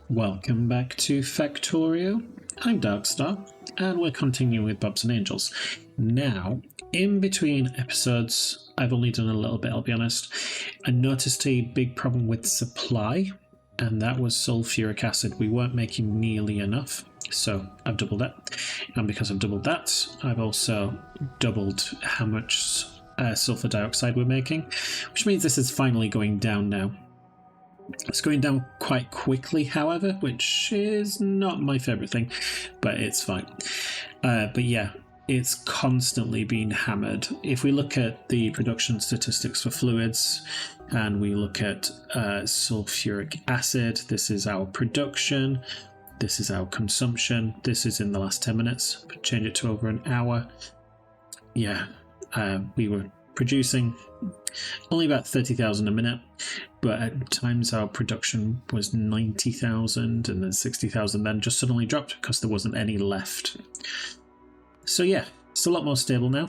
Welcome back to Factorio. I'm Darkstar, and we're continuing with Bobs and Angels. Now, in between episodes, I've only done a little bit, I'll be honest. I noticed a big problem with supply, and that was sulfuric acid. We weren't making nearly enough, so I've doubled that. And because I've doubled that, I've also doubled how much sulfur dioxide we're making, which means this is finally going down now. It's going down quite quickly, however, which is not my favourite thing, but it's fine. But yeah, it's constantly being hammered. If we look at the production statistics for fluids and we look at sulfuric acid, this is our production, this is our consumption, this is in the last 10 minutes, change it to over an hour. Yeah, we were producing only about 30,000 a minute, but at times our production was 90,000 and then 60,000, then just suddenly dropped because there wasn't any left. So yeah, it's a lot more stable now.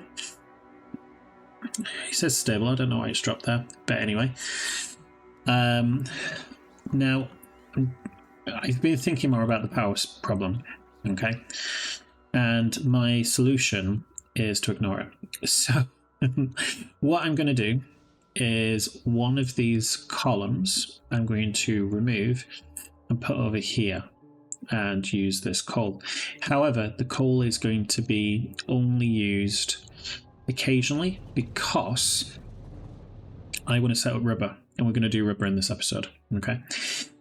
He says stable, I don't know why it's dropped there, but anyway. Now, I've been thinking more about the power problem, okay? And my solution is to ignore it. So what I'm going to do is one of these columns I'm going to remove and put over here and use this coal. However, the coal is going to be only used occasionally because I want to set up rubber, and we're going to do rubber in this episode. Okay,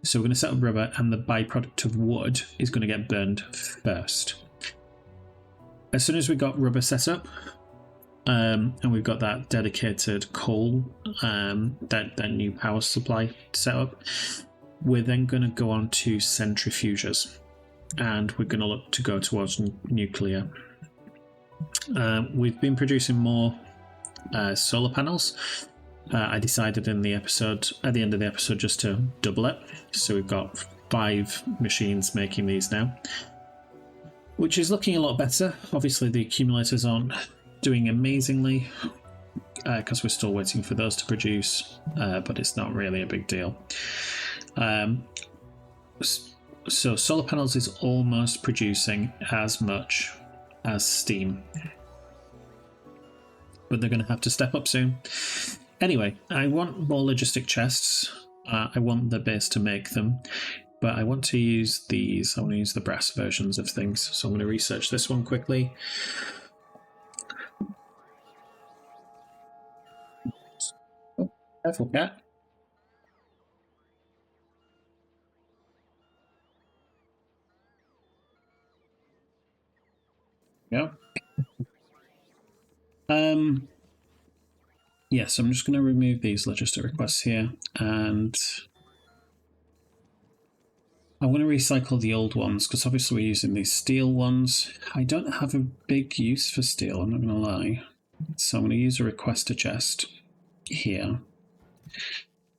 so we're going to set up rubber, and the byproduct of wood is going to get burned first. As soon as we got rubber set up, and we've got that dedicated coal, that new power supply set up, we're then going to go on to centrifuges, and we're going to look to go towards nuclear. We've been producing more solar panels. I decided at the end of the episode, just to double it. So we've got 5 machines making these now, which is looking a lot better. Obviously, the accumulators aren't doing amazingly because we're still waiting for those to produce, but it's not really a big deal. So solar panels is almost producing as much as steam, but they're going to have to step up soon. Anyway, I want more logistic chests. I want the base to make them, but I want to use these. I want to use the brass versions of things, so I'm going to research this one quickly. Oh, careful, cat. Yeah. Yes, I'm just going to remove these logistic requests here, and I want to recycle the old ones because obviously we're using these steel ones. I don't have a big use for steel, I'm not going to lie. So I'm going to use a requester chest here,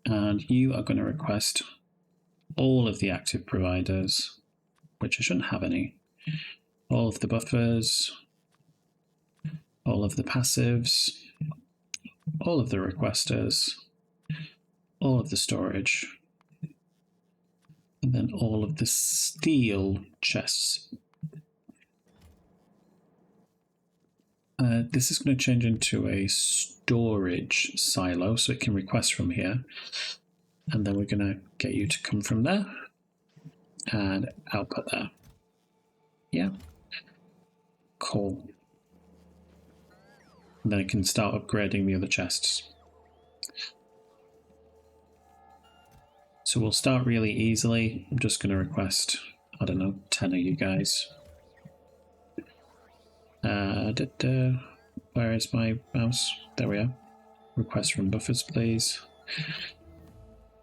and you are going to request all of the active providers, which I shouldn't have any, all of the buffers, all of the passives, all of the requesters, all of the storage, and then all of the steel chests. This is going to change into a storage silo so it can request from here, and then we're going to get you to come from there and output there. Yeah, cool. And then I can start upgrading the other chests. So we'll start really easily. I'm just going to request, I don't know, 10 of you guys. Where is my mouse? There we are. Request from buffers, please.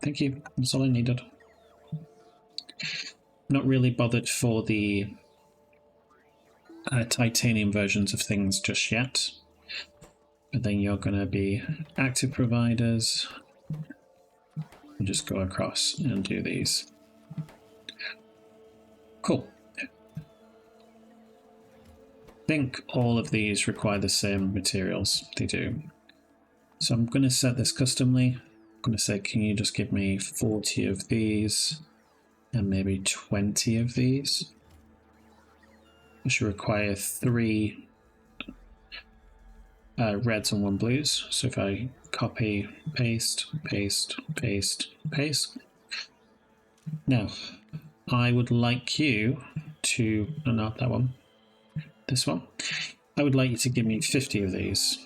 Thank you. That's all I needed. Not really bothered for the titanium versions of things just yet. But then you're going to be active providers. We'll just go across and do these. Cool. I think all of these require the same materials. They do. So I'm going to set this customly. I'm going to say, can you just give me 40 of these? and maybe 20 of these. I should require 3 reds and 1 blues. So if I copy, paste, paste, paste, paste. Now, I would like you to, no, not that one, this one. I would like you to give me 50 of these.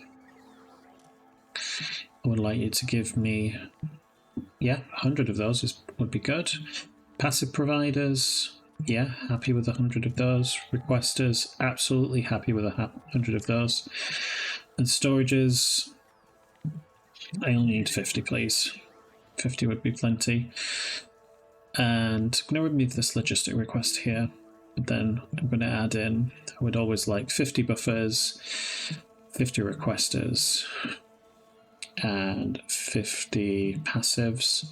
I would like you to give me, 100 of those would be good. Passive providers, happy with 100 of those. Requesters, absolutely happy with 100 of those. And storages, I only need 50, please. 50 would be plenty. And I'm going to remove this logistic request here. But then I'm going to add in, I would always like 50 buffers, 50 requesters, and 50 passives.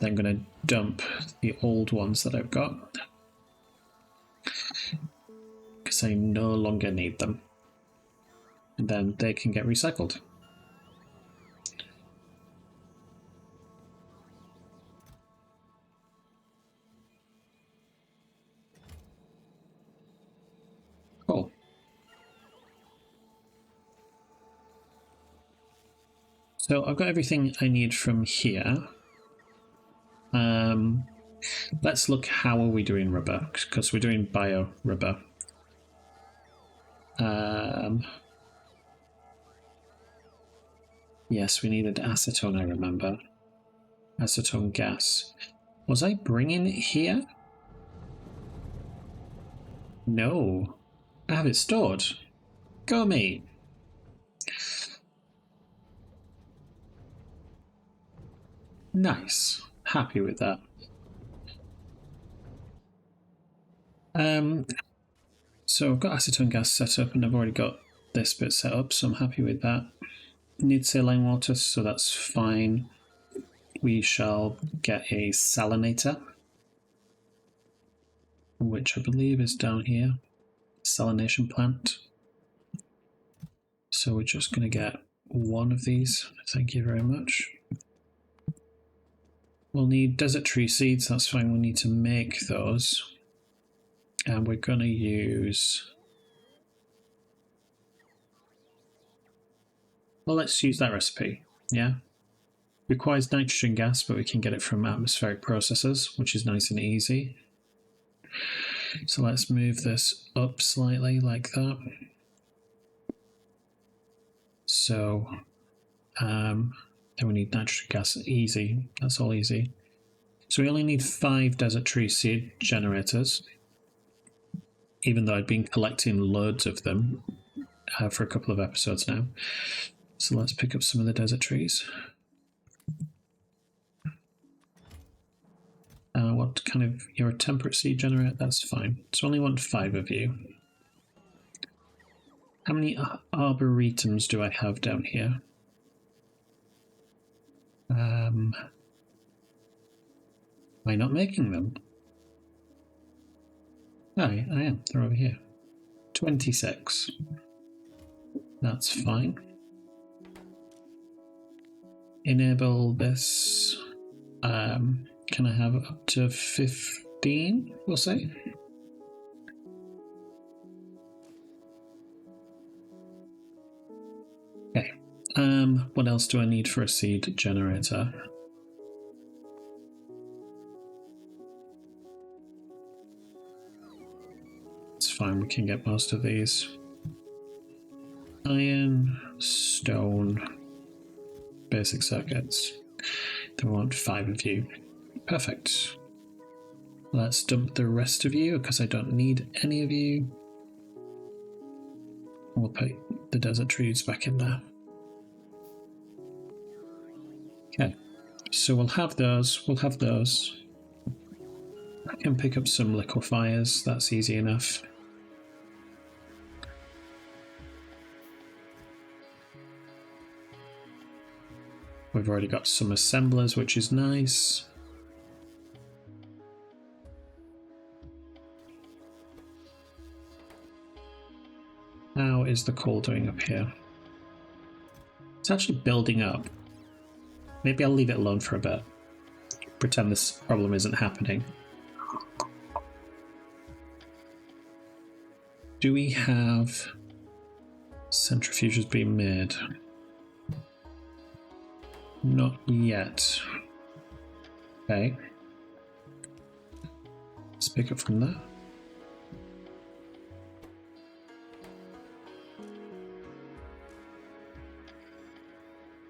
Then I'm going to dump the old ones that I've got, because I no longer need them. And then they can get recycled. Cool. So I've got everything I need from here. Let's look, how are we doing rubber? Because we're doing bio rubber. Yes, we needed acetone, I remember. Acetone gas. Was I bringing it here? No. I have it stored. Go me. Nice. Happy with that. So I've got acetone gas set up and I've already got this bit set up, so I'm happy with that. Need saline water, so that's fine. We shall get a salinator, which I believe is down here. Salination plant. So we're just going to get 1 of these. Thank you very much. We'll need desert tree seeds, that's fine. We'll need to make those. And we're going to use... Well, let's use that recipe, yeah? Requires nitrogen gas, but we can get it from atmospheric processes, which is nice and easy. So let's move this up slightly like that. So then we need nitrogen gas, easy, that's all easy. So we only need 5 desert tree seed generators, even though I've been collecting loads of them for a couple of episodes now. So let's pick up some of the desert trees. What kind of, you're a temperate seed generator? That's fine. So only want 5 of you. How many arboretums do I have down here? Am I not making them? Oh, I am. They're over here. 26. That's fine. Enable this. Can I have up to 15, we'll say? Okay. What else do I need for a seed generator? It's fine, we can get most of these. Iron, stone, basic circuits. Then we want 5 of you. Perfect. Let's dump the rest of you because I don't need any of you. We'll put the desert trees back in there. Okay, so we'll have those. We'll have those. I can pick up some liquefiers. That's easy enough. We've already got some assemblers, which is nice. How is the coal doing up here? It's actually building up. Maybe I'll leave it alone for a bit. Pretend this problem isn't happening. Do we have centrifuges being made? Not yet. Okay. Let's pick up from there.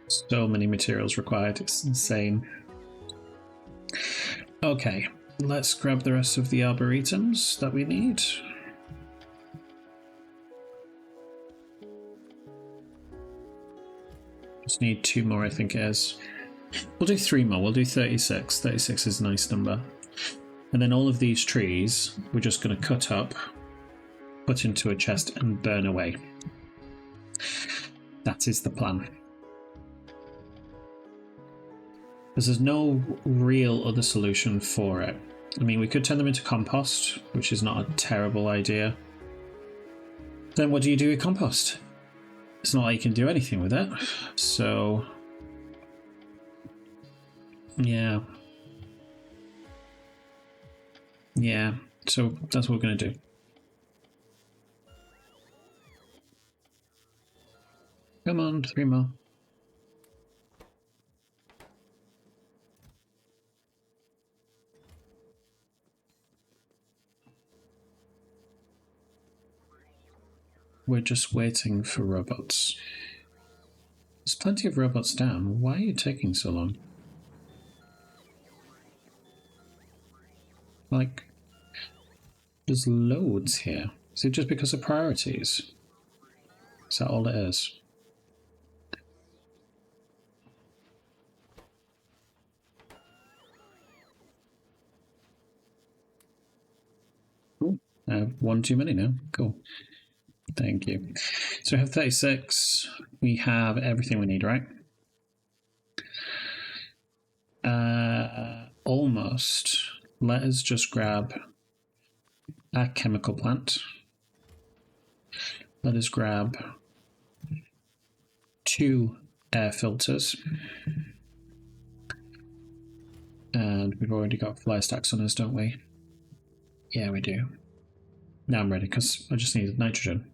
So many materials required, it's insane. Okay, let's grab the rest of the arboretums that we need. Just need 2 more, I think it is. We'll do 3 more, we'll do 36. 36 is a nice number. And then all of these trees, we're just going to cut up, put into a chest and burn away. That is the plan. Because there's no real other solution for it. I mean, we could turn them into compost, which is not a terrible idea. Then what do you do with compost? It's not like you can do anything with it. So, yeah. Yeah, so that's what we're going to do. Come on, 3 more. We're just waiting for robots. There's plenty of robots down. Why are you taking so long? Like, there's loads here. Is it just because of priorities? Is that all it is? Cool. One too many now. Cool. Thank you. So we have 36. We have everything we need, right? Almost. Let us just grab a chemical plant. Let us grab 2 air filters. And we've already got fly stacks on us, don't we? Yeah, we do. Now I'm ready because I just need nitrogen.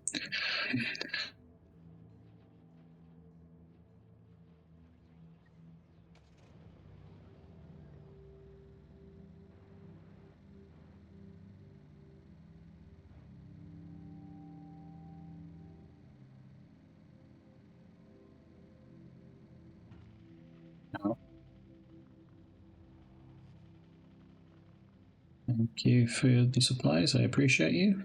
Thank you for the supplies, I appreciate you.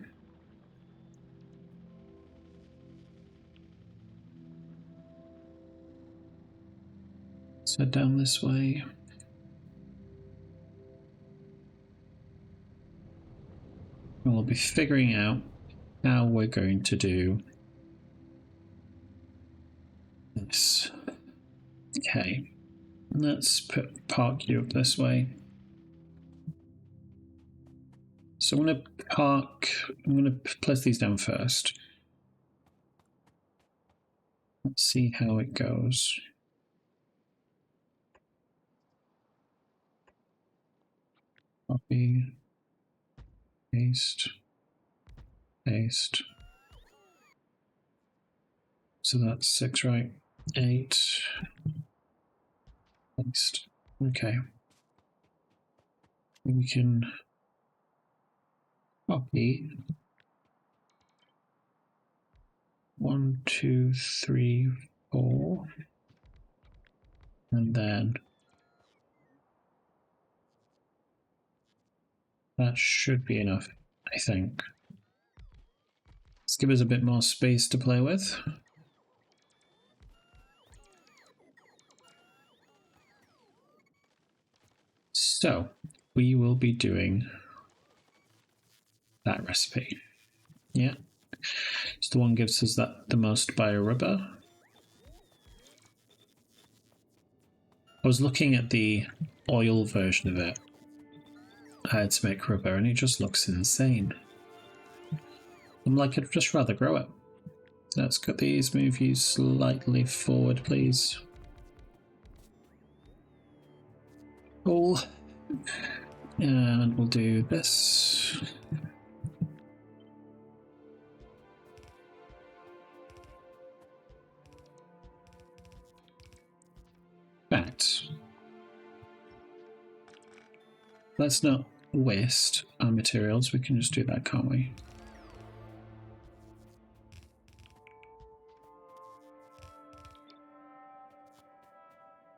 Let's head down this way. And we'll be figuring out how we're going to do this. Okay, let's park you up this way. So I'm going to place these down first. Let's see how it goes. Copy, paste, paste. So that's 6, right? 8, paste. Okay. We can copy 1, 2, 3, 4, and then that should be enough, I think. Let's give us a bit more space to play with. So we will be doing that recipe. Yeah. So the one gives us the most bio-rubber. I was looking at the oil version of it to make rubber, and it just looks insane. I'm like, I'd just rather grow it. Let's cut these, move you slightly forward, please. Cool. And we'll do this. let's not waste our materials. We can just do that, can't we?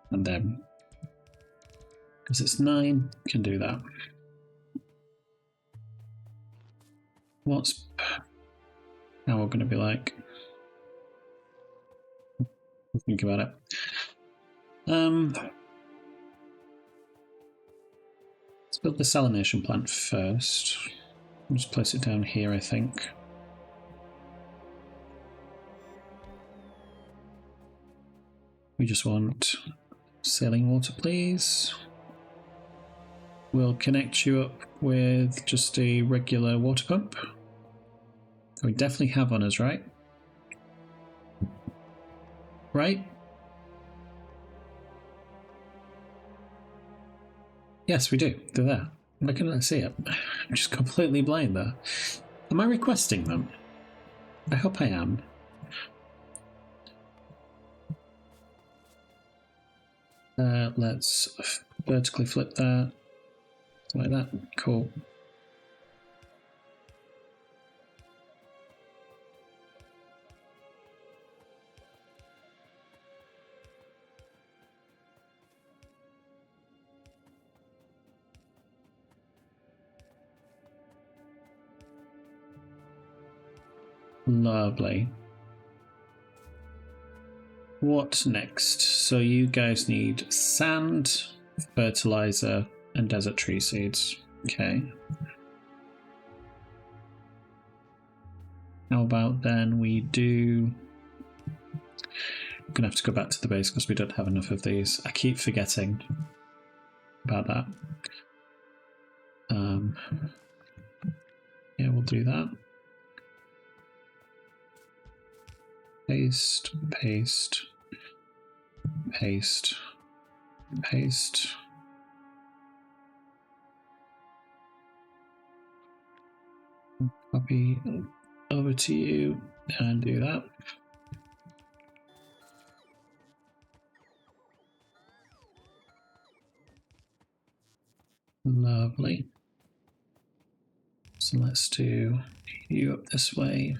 And then, because it's 9, can do that. What's power going to be like? Think about it. Let's build the salination plant first. I'll just place it down here, I think. We just want sailing water, please. We'll connect you up with just a regular water pump. We definitely have on us, right? Right? Yes, we do. They're there. Why couldn't I see it? I'm just completely blind there. Am I requesting them? I hope I am. Let's vertically flip that. Like that. Cool. Lovely. What next? So you guys need sand, fertilizer, and desert tree seeds. Okay. How about then we do... I'm going to have to go back to the base because we don't have enough of these. I keep forgetting about that. Yeah, we'll do that. Paste, paste, paste, paste. Copy over to you and do that. Lovely. So let's do you up this way.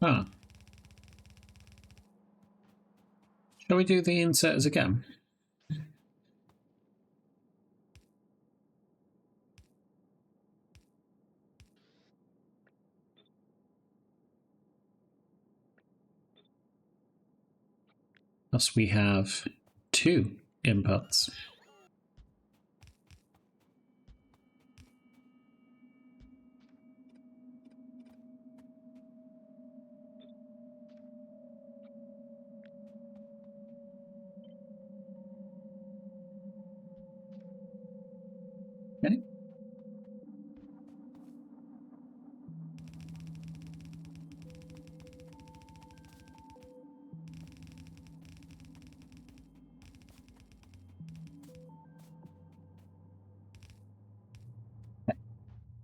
Ah. Shall we do the inserters again? Thus we have 2 inputs. Okay.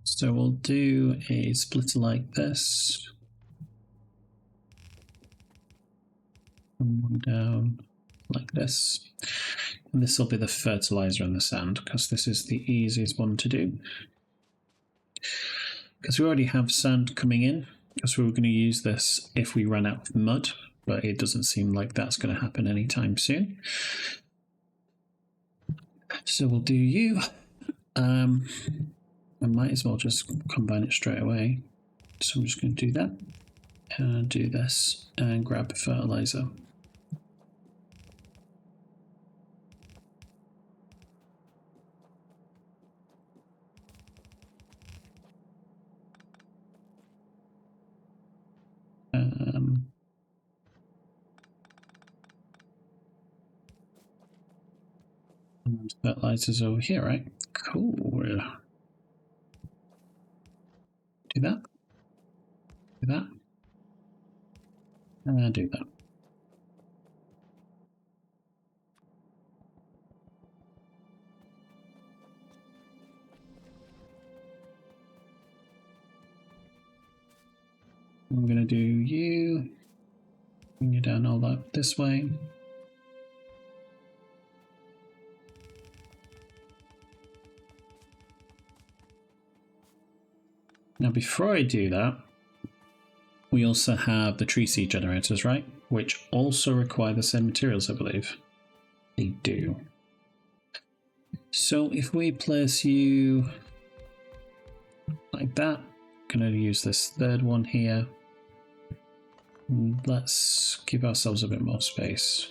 So we'll do a splitter like this. And one down like this. And this will be the fertilizer and the sand, because this is the easiest one to do. Because we already have sand coming in, because we were going to use this if we run out of mud, but it doesn't seem like that's going to happen anytime soon. So we'll do you. I might as well just combine it straight away. So I'm just going to do that, and do this, and grab fertilizer. And fertilizer's over here, right? Cool. Do that. Do that. And do that. I'm going to do you. Bring you down all that this way. Now, before I do that, we also have the tree seed generators, right? Which also require the same materials, I believe. They do. So if we place you like that, I'm going to use this third one here. Let's give ourselves a bit more space.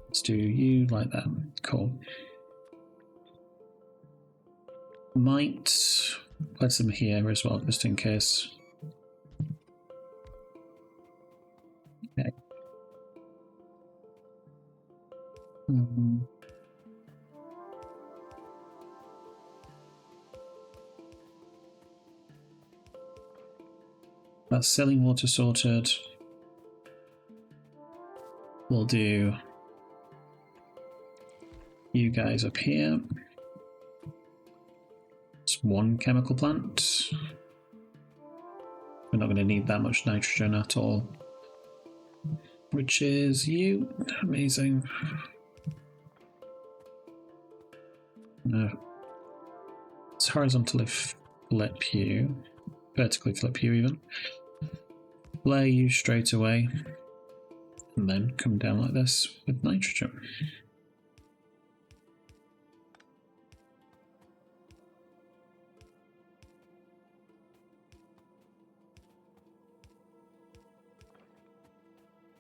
Let's do you like that. Cool. Might place them here as well, just in case. Okay. That's selling water sorted. We'll do you guys up here. It's one chemical plant. We're not going to need that much nitrogen at all. Which is you. Amazing. No. Let's horizontally flip you. Vertically flip you even. Flare you straight away. And then come down like this with nitrogen.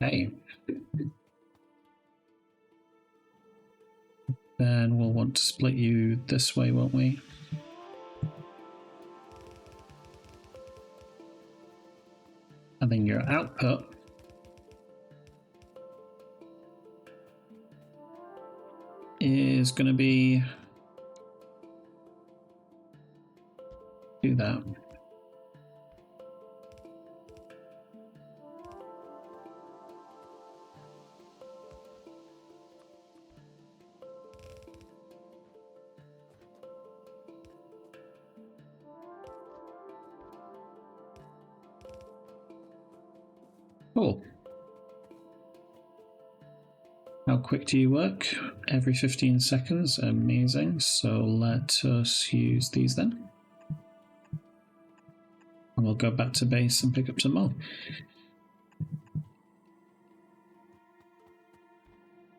Okay. Then we'll want to split you this way, won't we? And then your output is going to be do that. Cool. How quick do you work? Every 15 seconds. Amazing. So let us use these then. And we'll go back to base and pick up some more.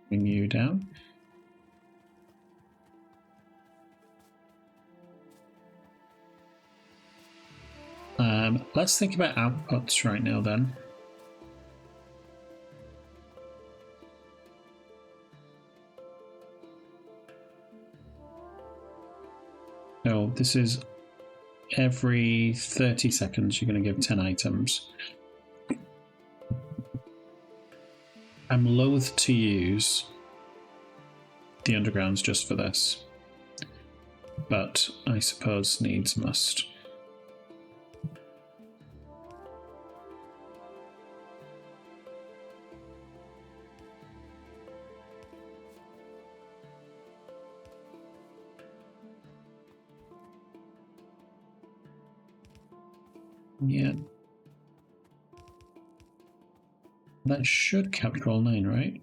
Bring you down. Let's think about outputs right now then. So this is every 30 seconds you're going to give 10 items. I'm loath to use the undergrounds just for this, but I suppose needs must. Yeah. That should capture all 9, right?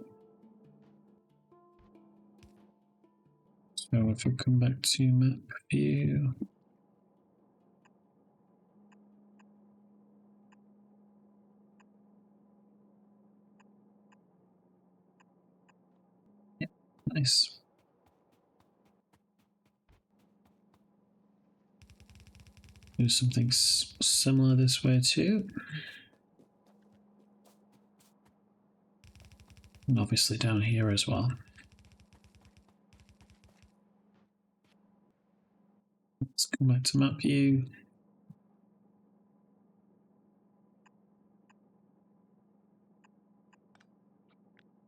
So if we come back to map view. Yeah, nice. Do something similar this way too. And obviously down here as well. Let's come back to map view.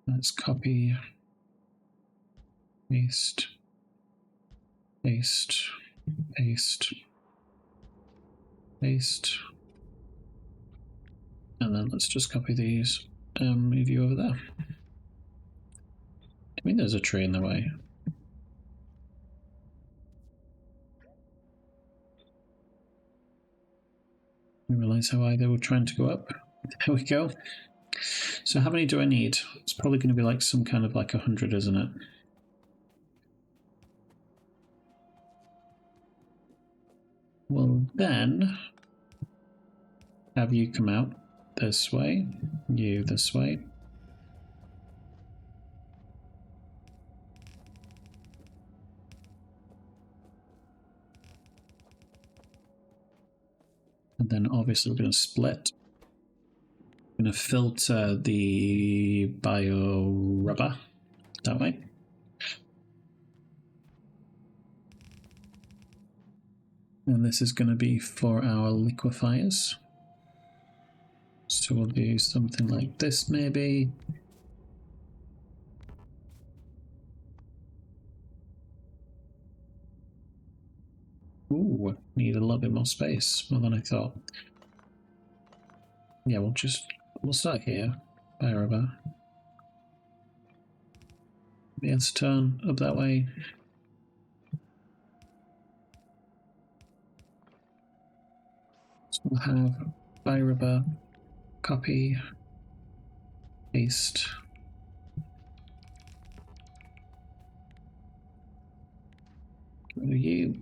Let's copy, paste, paste, paste, paste. And then let's just copy these and move you over there. I mean, there's a tree in the way. I realize how high they were trying to go up. There we go. So how many do I need? It's probably going to be like some kind of like 100, isn't it? Well, then have you come out this way, you this way. And then obviously we're going to split. I'm going to filter the bio rubber that way. And this is going to be for our liquefiers. So we'll do something like this maybe. Ooh, need a little bit more space, more than I thought. Yeah, we'll start here. By rubber. Let's turn up that way. So we'll have by rubber, copy, paste. Go to you.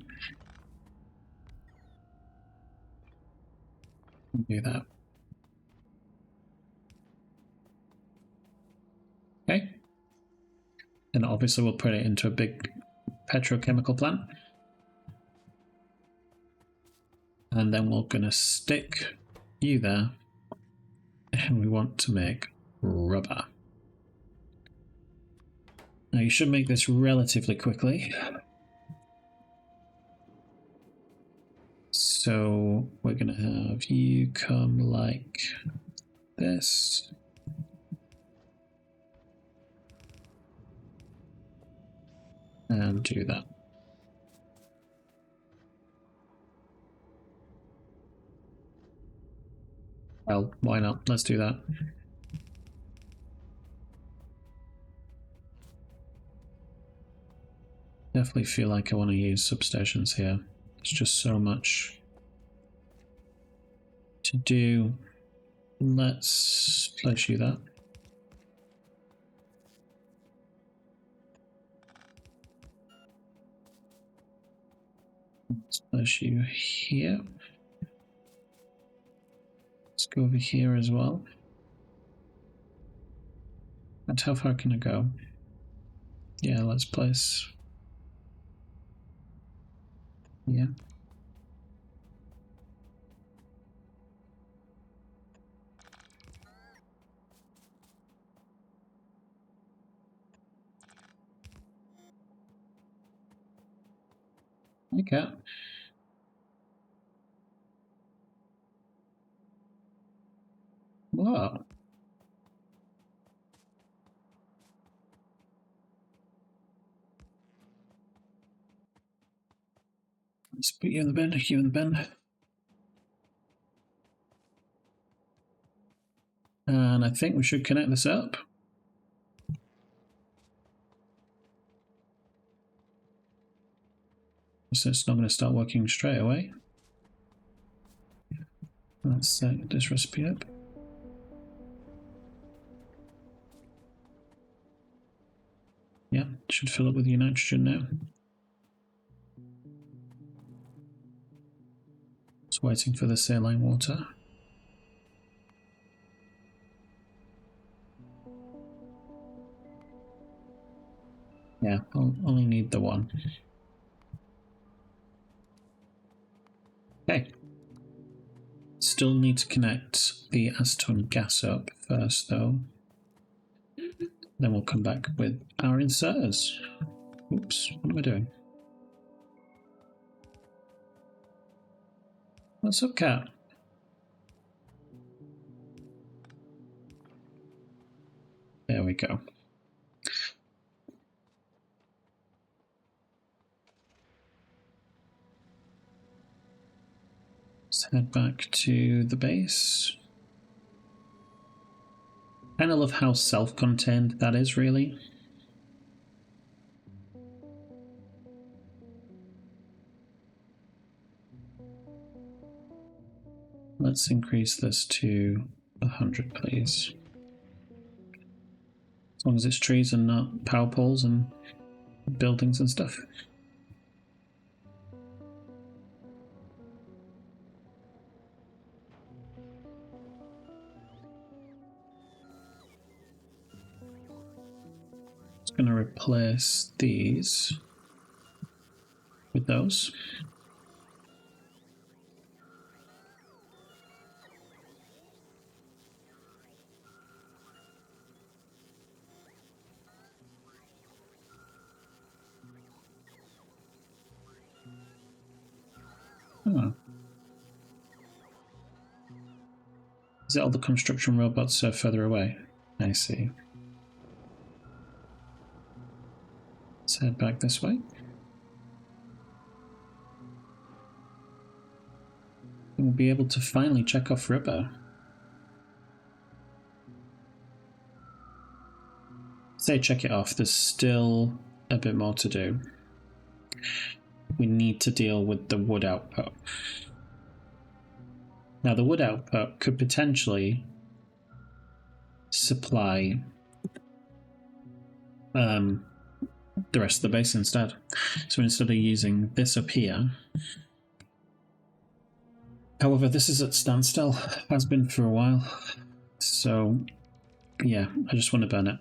Do that. Okay. And obviously we'll put it into a big petrochemical plant. And then we're going to stick you there. And we want to make rubber. Now you should make this relatively quickly. So we're going to have you come like this. And do that. Well, why not? Let's do that. Definitely feel like I want to use substations here. There's just so much to do. Let's place you that. Let's place you here. Let's go over here as well. And how far can I go? Yeah, let's place. Yeah. Okay. Whoa. Let's put you in the bin, you in the bin. And I think we should connect this up. So it's not going to start working straight away. Let's set this recipe up. Yeah, should fill up with your nitrogen now. Just waiting for the saline water. Yeah, I'll only need the one. Okay. Still need to connect the acetone gas up first, though. Then we'll come back with our inserters. Oops, what am I doing? What's up, cat? There we go. Let's head back to the base. I kind of love how self-contained that is, really. Let's increase this to 100, please. As long as it's trees and not power poles and buildings and stuff. It's going to replace these with those. Oh. Is it all the construction robots are further away? I see. Let's head back this way. And we'll be able to finally check off Ripper. Say check it off, there's still a bit more to do. We need to deal with the wood output. Now the wood output could potentially supply the rest of the base instead. So instead of using this up here. However, this is at standstill, has been for a while. So yeah, I just want to burn it.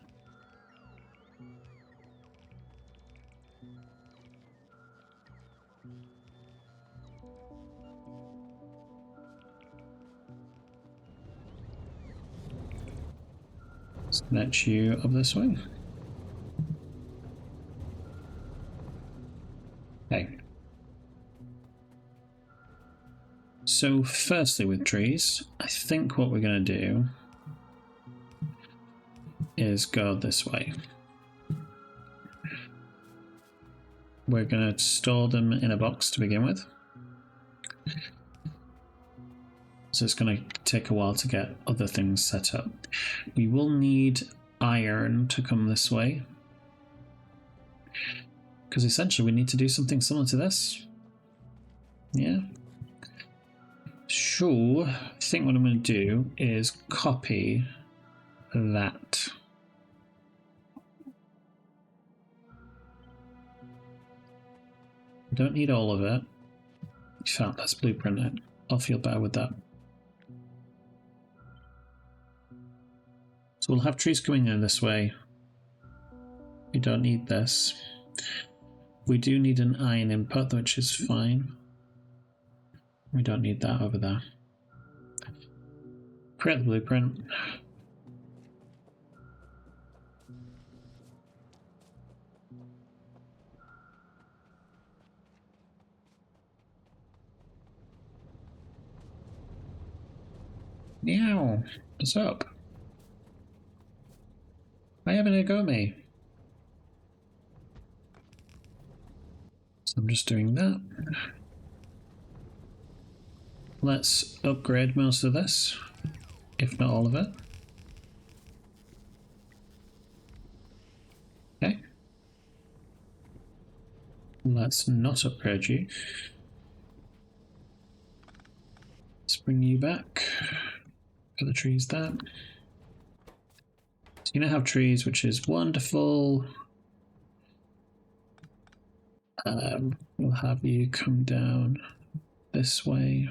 Let's connect you up this way. Okay. So firstly with trees, I think what we're going to do is go this way. We're going to store them in a box to begin with. So it's going to take a while to get other things set up. We will need iron to come this way. Because essentially we need to do something similar to this. Yeah. So I think what I'm going to do is copy that. I don't need all of it. In fact, let's blueprint it. I'll feel better with that. So we'll have trees coming in this way. We don't need this. We do need an iron input, which is fine. We don't need that over there. Create the blueprint. Meow. What's up? Why haven't it got me? So I'm just doing that. Let's upgrade most of this, if not all of it. Okay. Let's not upgrade you. Let's bring you back. Put the trees there. So you now have trees, which is wonderful. We'll have you come down this way.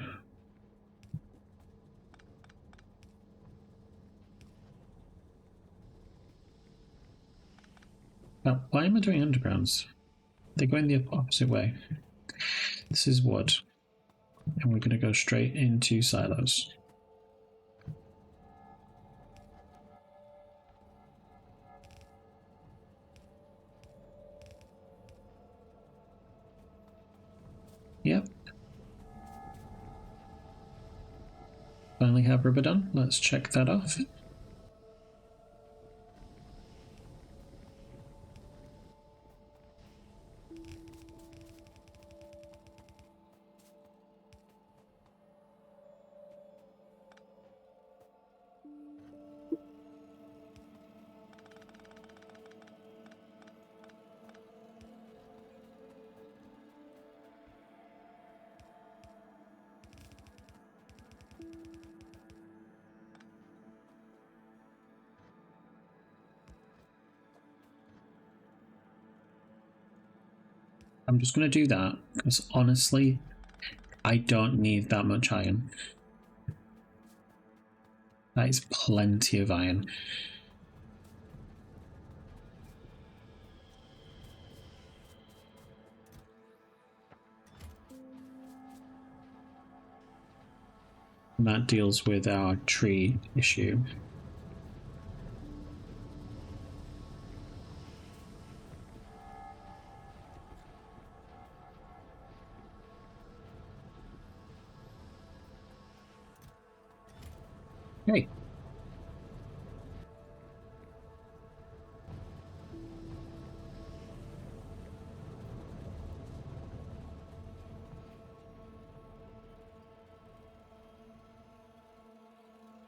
Now, why am I doing undergrounds? They're going the opposite way. This is wood. And we're going to go straight into silos. Yep. Finally have rubber done. Let's check that off. I'm just going to do that because honestly, I don't need that much iron. That is plenty of iron. And that deals with our tree issue. Hey.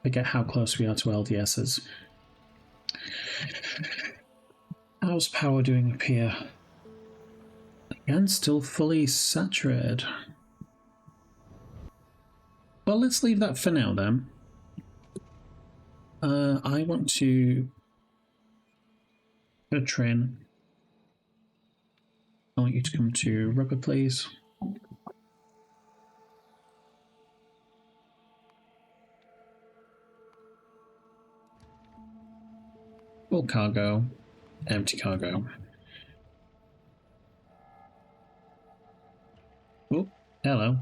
Forget how close we are to LDSs. How's power doing up here? Again, still fully saturated. Well, let's leave that for now then. I want to go train. I want you to come to rubber, please. Full cargo, empty cargo. Oh, hello.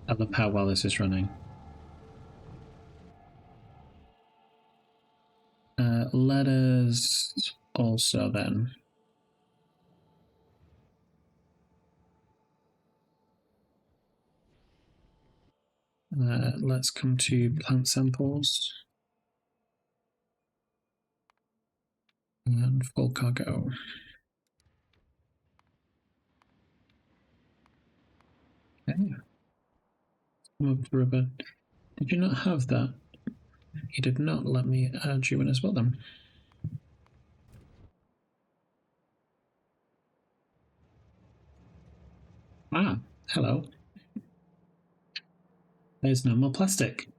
I love how well this is running. Let us also then let's come to plant samples and full cargo. Okay. Move to rubber. Did you not have that? You did not let me add you in as well then. Ah, hello. There's no more plastic.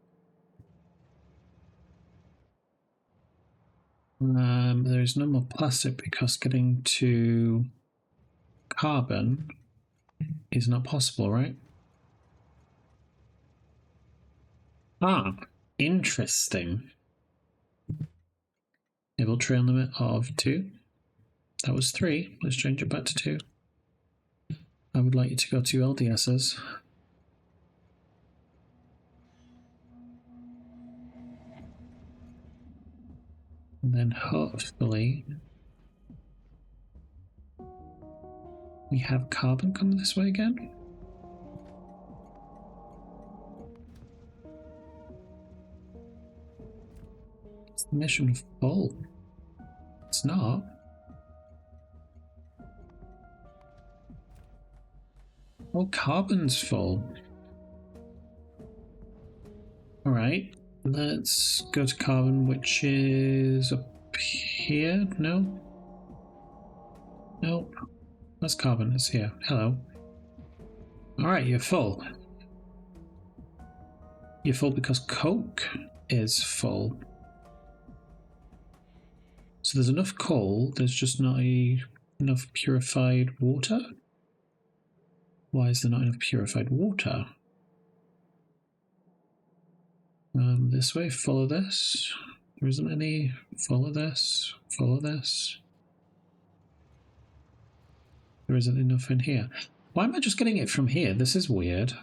There's no more plastic because getting to carbon is not possible, right? Ah, interesting. Enable trail limit of 2. That was 3. Let's change it back to 2. I would like you to go to LDSs. And then hopefully we have carbon coming this way again. Is the mission full? It's not. Well, carbon's full. Alright, let's go to carbon, which is up here. No? Nope. That's carbon, it's here. Hello. Alright, you're full. You're full because coke is full. So there's enough coal, there's just not enough purified water? Why is there not enough purified water? This way, follow this. There isn't any. Follow this. Follow this. There isn't enough in here. Why am I just getting it from here? This is weird.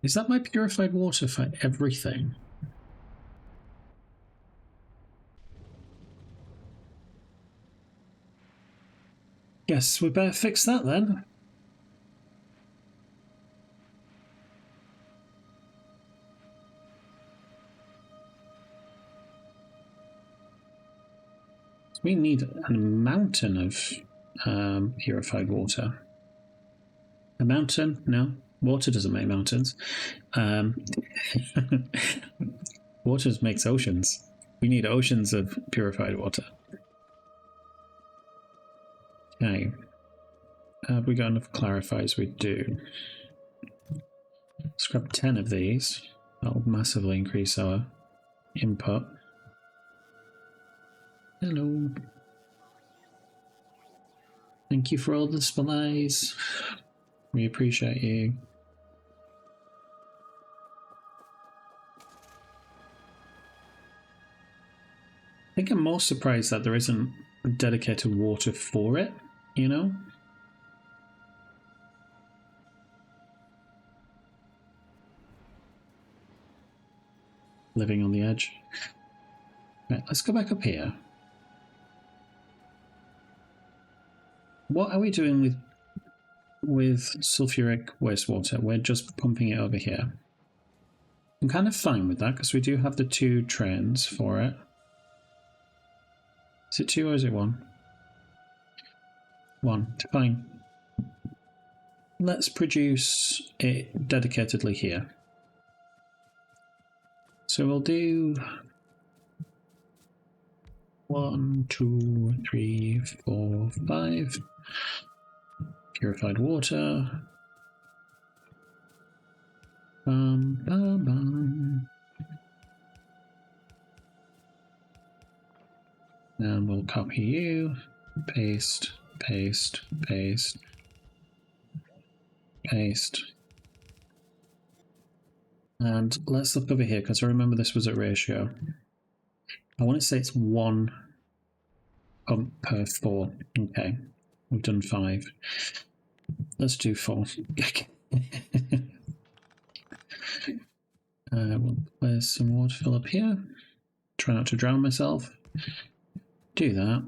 Is that my purified water for everything? Guess we better fix that then. We need a mountain of purified water. A mountain? No. Water doesn't make mountains. Water makes oceans. We need oceans of purified water. Okay. Have we got enough clarifiers? We do. Let's grab 10 of these. That'll massively increase our input. Hello. Thank you for all the supplies. We appreciate you. I think I'm more surprised that there isn't dedicated water for it, you know? Living on the edge. Right, let's go back up here. What are we doing with sulfuric wastewater? We're just pumping it over here. I'm kind of fine with that because we do have the 2 trains for it. Is it 2 or is it 1? 1. Fine. Let's produce it dedicatedly here. So we'll do 1, 2, 3, 4, 5. Purified water. Bum, bum, bum. And we'll copy you. Paste, paste, paste, paste. And let's look over here because I remember this was at ratio. I want to say it's 1 pump per 4. Okay, we've done 5. Let's do 4. We'll place some water fill up here. Try not to drown myself. Do that.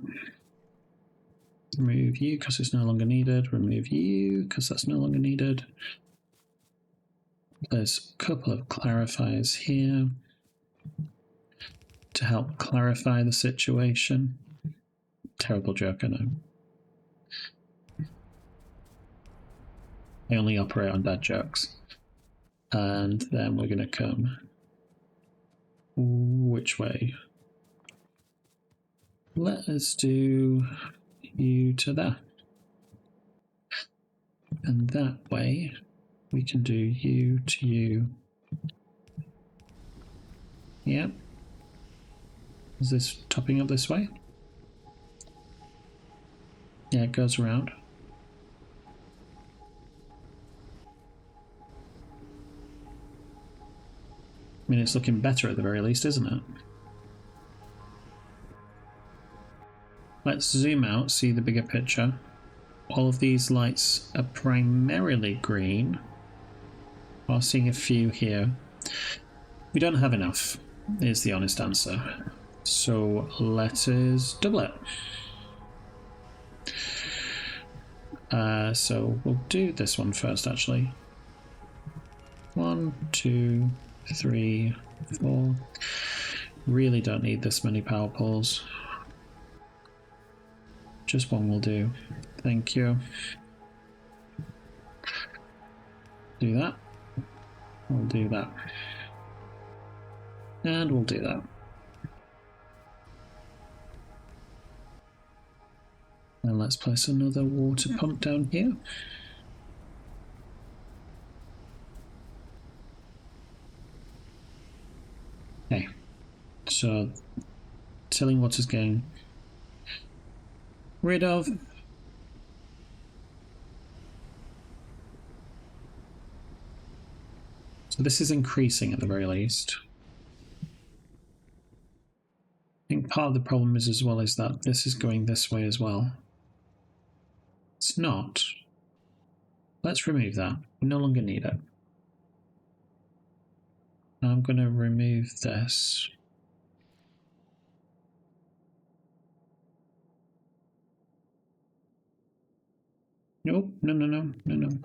Remove you because it's no longer needed. Remove you because that's no longer needed. Place a couple of clarifiers here to help clarify the situation. Terrible joke, I know. I only operate on dad jokes. And then we're going to come... Which way? Let us do you to there. And that way we can do you to you. Yep. Is this topping up this way? Yeah, it goes around. I mean, it's looking better at the very least, isn't it? Let's zoom out, see the bigger picture. All of these lights are primarily green. While seeing a few here. We don't have enough, is the honest answer. So let us double it. So we'll do this one first, actually. 1, 2, 3, 4. Really don't need this many power poles. Just 1 will do. Thank you. Do that. We'll do that. And we'll do that. And let's place another water pump down here. Okay. So, tilling water's getting rid of. So this is increasing at the very least. I think part of the problem is as well is that this is going this way as well. It's not. Let's remove that. We no longer need it. I'm going to remove this. Nope, no, no, no, no, no.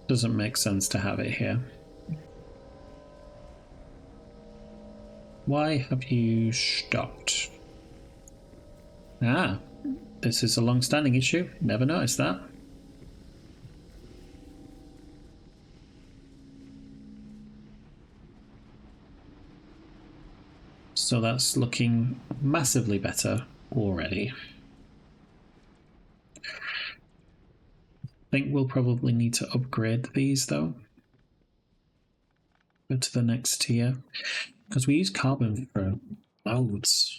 Doesn't make sense to have it here. Why have you stopped? Ah, this is a long-standing issue. Never noticed that. So that's looking massively better already. I think we'll probably need to upgrade these though. Go to the next tier. Because we use carbon for loads.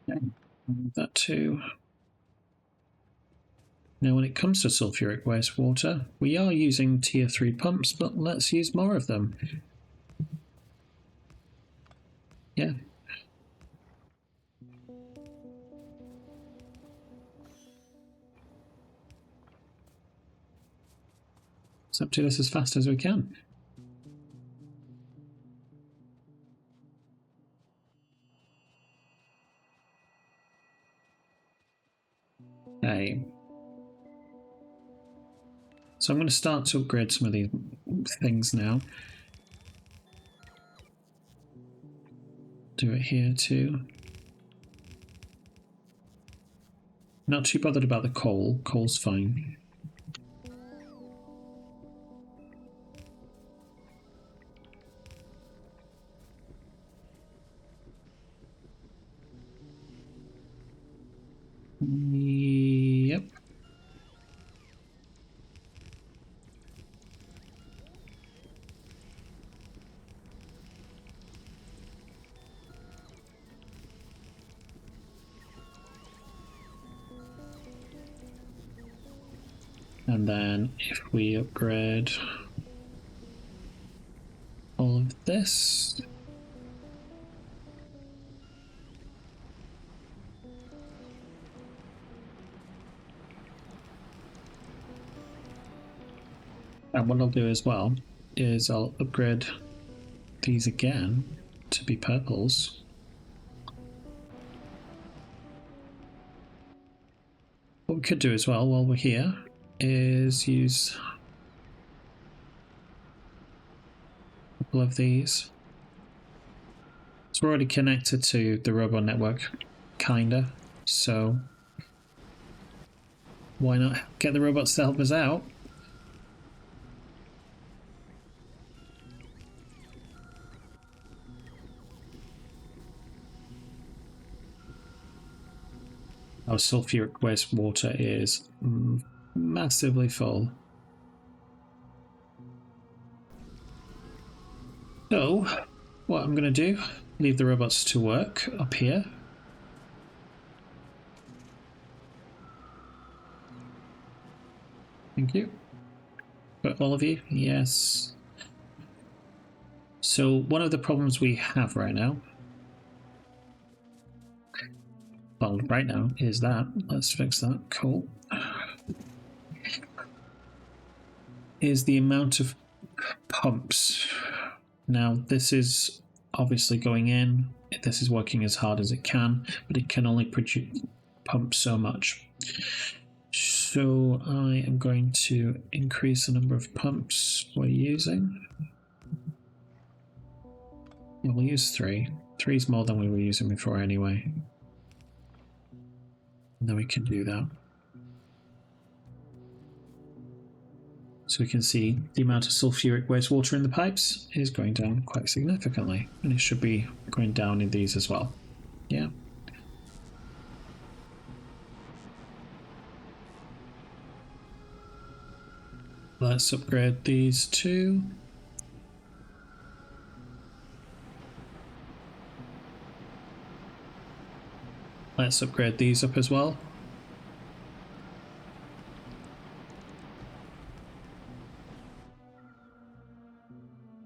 Okay, that too. Now, when it comes to sulfuric wastewater, we are using tier 3 pumps, but let's use more of them. Yeah. Let's up to this as fast as we can. Okay. So I'm going to start to upgrade some of these things now. Do it here too. Not too bothered about the coal. Coal's fine. Yep. And then if we upgrade all of this, and what I'll do as well is I'll upgrade these again to be purples. What we could do as well while we're here is use a couple of these. So we're already connected to the robot network, kinda, so why not get the robots to help us out? Our sulfuric wastewater is massively full. So, what I'm going to do, leave the robots to work up here. Thank you. But all of you, yes. So one of the problems we have right now, well, right now is that. Let's fix that. Cool. Is the amount of pumps. Now, this is obviously going in. This is working as hard as it can, but it can only pump so much. So I am going to increase the number of pumps we're using. Yeah, we'll use 3. 3 is more than we were using before anyway. And then we can do that. So we can see the amount of sulfuric wastewater in the pipes is going down quite significantly. And it should be going down in these as well. Yeah. Let's upgrade these two. Let's upgrade these up as well.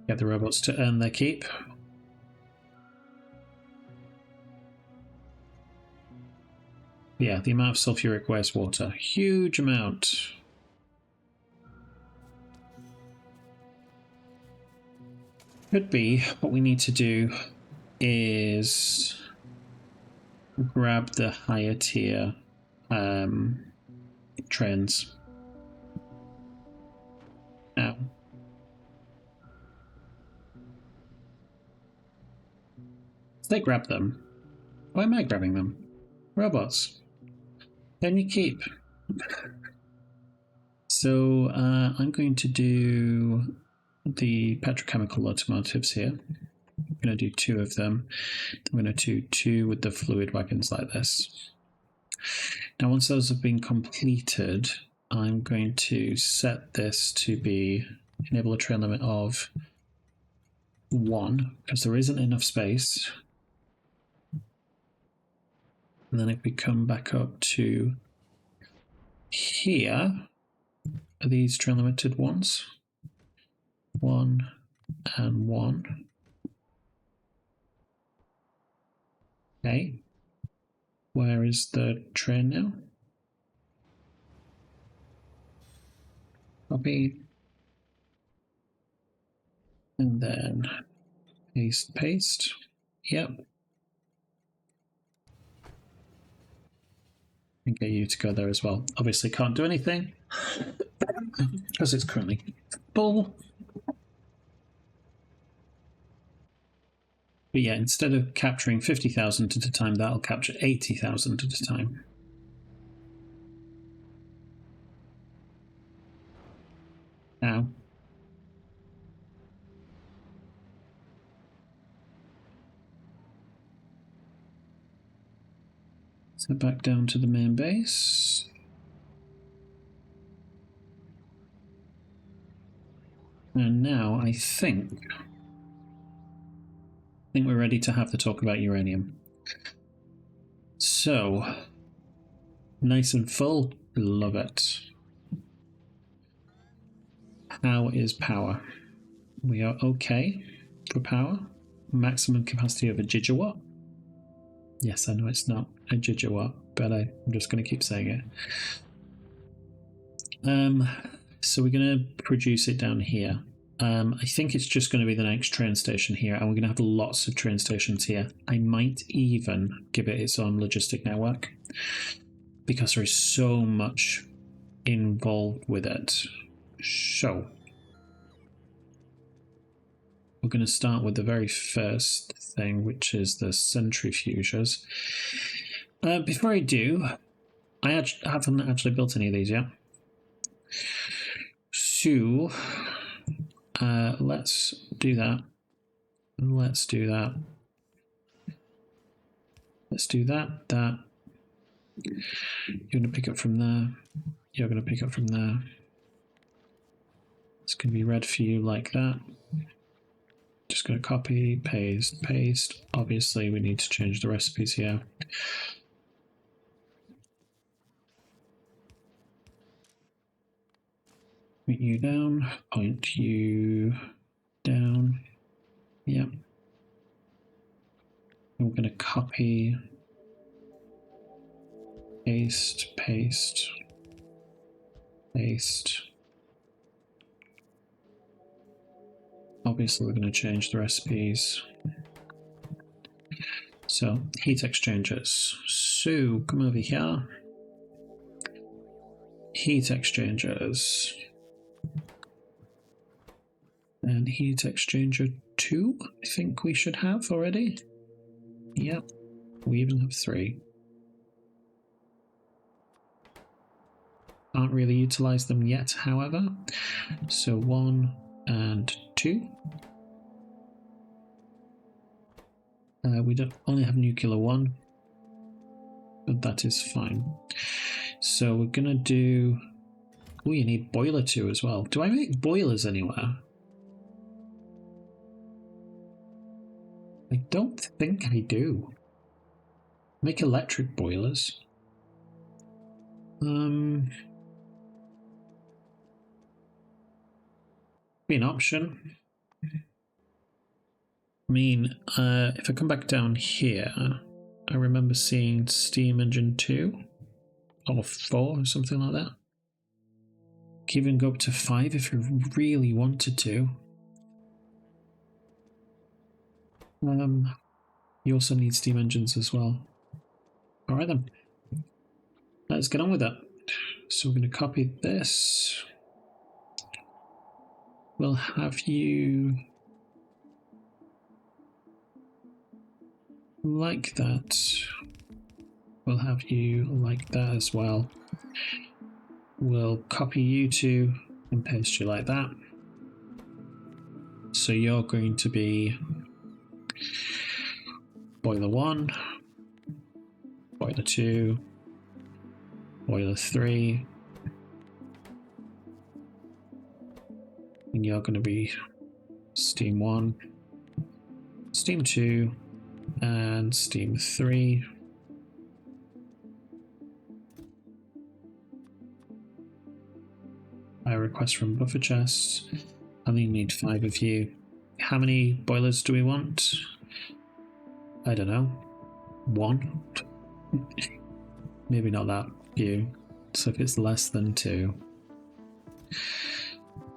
Get the robots to earn their keep. Yeah, the amount of sulfuric wastewater. Huge amount. Could be what we need to do is grab the higher tier trains. Now. They grab them. Why am I grabbing them? Robots. Then you keep. So I'm going to do the petrochemical locomotives here. I'm going to do 2 of them. I'm going to do 2 with the fluid wagons like this. Now, once those have been completed, I'm going to set this to be enable a train limit of 1 because there isn't enough space. And then if we come back up to here, are these train limited ones? 1 and 1. Okay. Where is the train now? Copy. And then paste, paste. Yep. And get you to go there as well. Obviously can't do anything because it's currently full. But yeah, instead of capturing 50,000 at a time, that'll capture 80,000 at a time. Now. So back down to the main base. And now I think we're ready to have the talk about uranium. So, nice and full, love it. How is power? We are okay for power. Maximum capacity of a gigawatt. Yes, I know it's not a gigawatt, but I'm just going to keep saying it. So we're going to produce it down here. I think it's just going to be the next train station here, and we're going to have lots of train stations here. I might even give it its own logistic network because there is so much involved with it. So we're going to start with the very first thing, which is the centrifuges. Before I do, I haven't actually built any of these yet. So let's do that. Let's do that. Let's do that. That. You're going to pick up from there. You're going to pick up from there. It's going to be red for you like that. Just going to copy, paste, paste. Obviously, we need to change the recipes here. Point you down, point you down. Yep. And we're going to copy, paste, paste, paste. Obviously, we're going to change the recipes. So, heat exchangers. So, come over here. Heat exchangers. And heat exchanger 2, I think we should have already. Yep, we even have 3. Can't really utilize them yet, however. So 1 and 2. We don't only have nuclear 1, but that is fine. So we're gonna do. Oh, you need boiler 2 as well. Do I make boilers anywhere? I don't think I do. Make electric boilers. Be an option. I mean, if I come back down here, I remember seeing steam engine 2 or 4 or something like that. Can even go up to 5 if you really wanted to. You also need steam engines as well. Alright then. Let's get on with it. So we're going to copy this. We'll have you like that. We'll have you like that as well. We'll copy you two and paste you like that. So you're going to be boiler 1, boiler 2, boiler 3, and you're going to be steam 1, steam 2, and steam 3. I request from buffer chests. I only need 5 of you. How many boilers do we want? I don't know. 1? Maybe not that few. So if it's less than 2.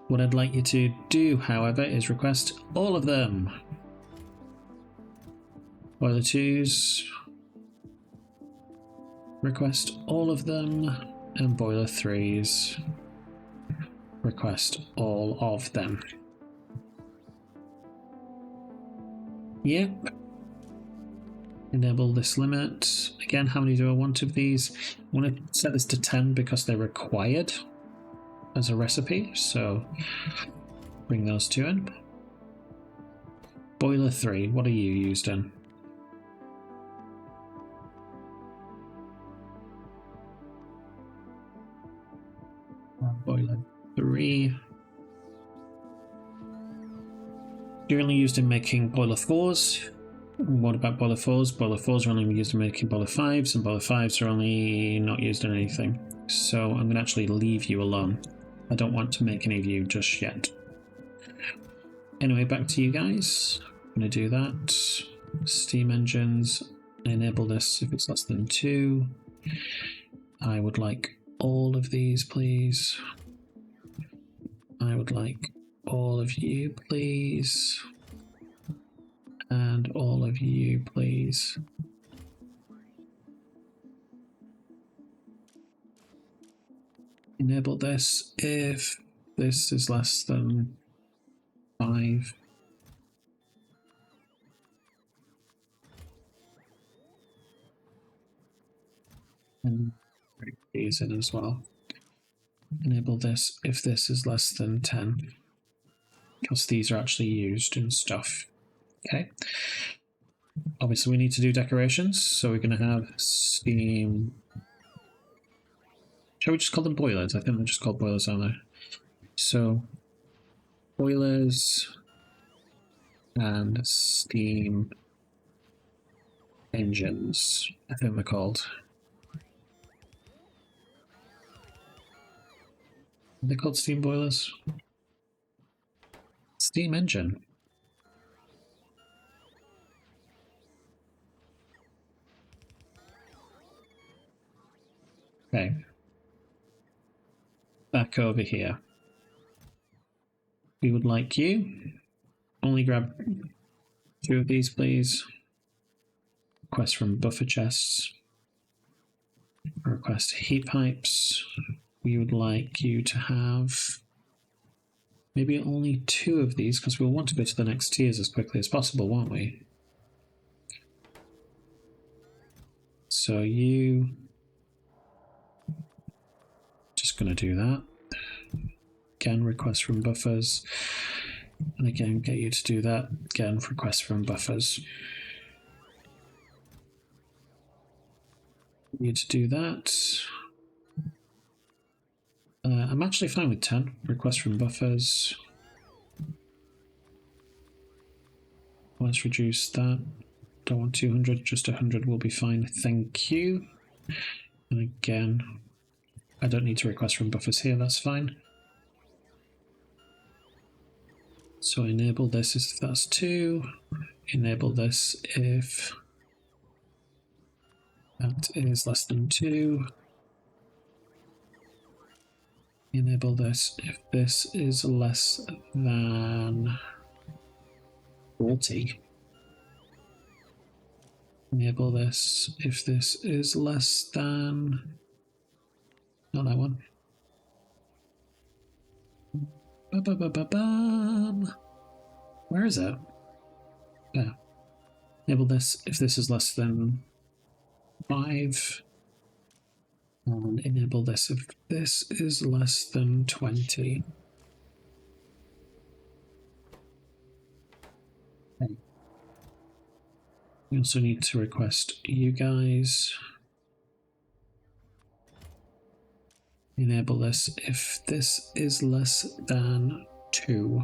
What I'd like you to do, however, is request all of them. Boiler 2s. Request all of them. And boiler 3s. Request all of them. Yep. Enable this limit. Again, how many do I want of these? I want to set this to 10 because they're required as a recipe, so bring those two in. Boiler 3, what are you used in? Boiler 3. You're only used in making boiler 4s. What about boiler 4s? Boiler 4s are only used in making boiler 5s, and boiler 5s are only not used in anything. So I'm going to actually leave you alone. I don't want to make any of you just yet. Anyway, back to you guys. I'm going to do that. Steam engines. Enable this if it's less than 2. I would like all of these, please. I would like all of you, please. And all of you, please. Enable this if this is less than 5. And bring these in as well. Enable this if this is less than 10. Because these are actually used in stuff. Okay. Obviously we need to do decorations, so we're going to have steam. Shall we just call them boilers? I think they're just called boilers, aren't they? So boilers and steam engines, I think they're called. Are they called steam boilers? Steam engine. Okay. Back over here. We would like you. Only grab 2 of these, please. Request from buffer chests. Request heat pipes. We would like you to have maybe only 2 of these because we'll want to go to the next tiers as quickly as possible, won't we? So you just going to do that. Again, request from buffers. And again, get you to do that. Again, request from buffers. You to do that. I'm actually fine with 10. Request from buffers. Let's reduce that. Don't want 200, just 100 will be fine. Thank you. And again, I don't need to request from buffers here, that's fine. So enable this if that's 2. Enable this if that is less than 2. Enable this if this is less than 40. Enable this if this is less than... not that one. Ba-ba-ba-ba-bum. Where is it? Yeah. Enable this if this is less than 5. And enable this if this is less than 20. Okay. We also need to request you guys. Enable this if this is less than 2.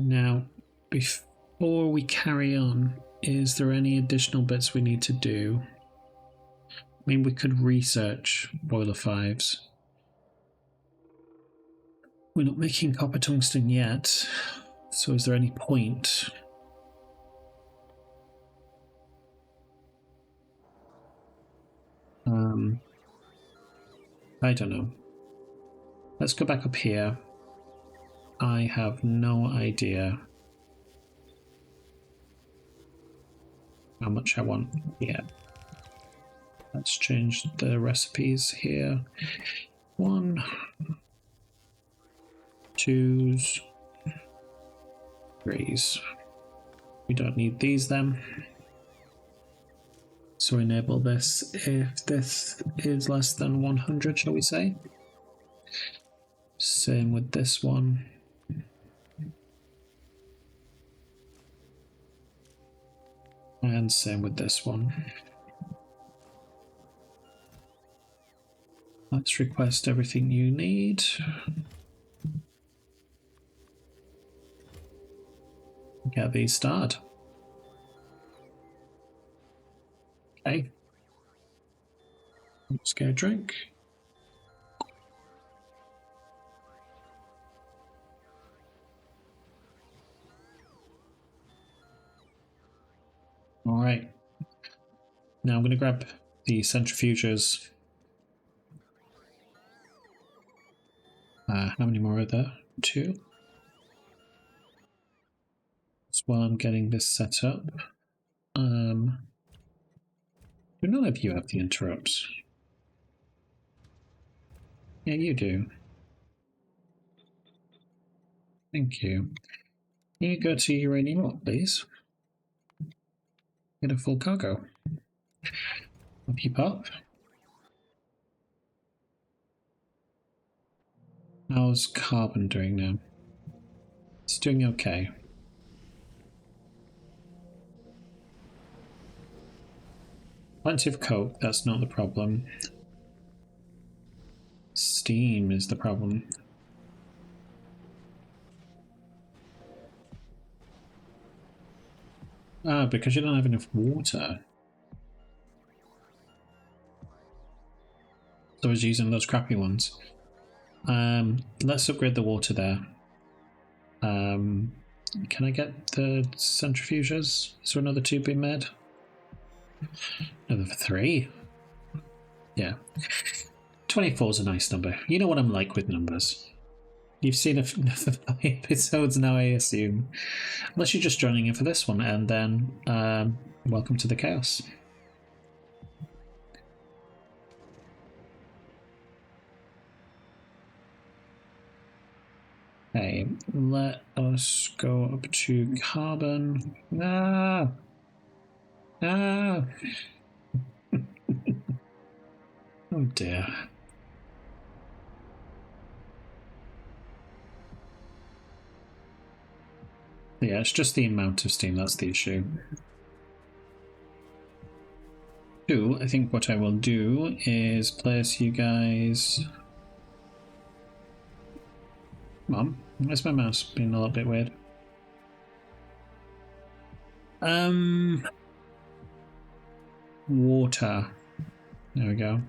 Now, before we carry on, is there any additional bits we need to do? I mean, we could research boiler 5s. We're not making copper tungsten yet, so is there any point? I don't know. Let's go back up here. I have no idea how much I want. Yeah. Let's change the recipes here. 1, 2s, 3s. We don't need these then. So enable this if this is less than 100, shall we say? Same with this one. And same with this one. Let's request everything you need. Get these started. Okay. Let's get a drink. All right. Now I'm going to grab the centrifuges. How many more are there? 2. As well, I'm getting this set up. Do none of you have the interrupts? Yeah, you do. Thank you. Can you go to uranium ore, please? Get a full cargo. I'll keep up. How's carbon doing now? It's doing okay. Plenty of coke, that's not the problem. Steam is the problem. Ah, because you don't have enough water. So I was using those crappy ones. Let's upgrade the water there. Can I get the centrifuges? Is there another 2 being made? Another 3? Yeah. 24 is a nice number. You know what I'm like with numbers. You've seen enough episodes now, I assume. Unless you're just joining in for this one, and then welcome to the chaos. Okay, let us go up to carbon. Ah! Ah! Oh dear. Yeah, it's just the amount of steam that's the issue. I think what I will do is place you guys. Come on, where's my mouse? Being a little bit weird. Water. There we go.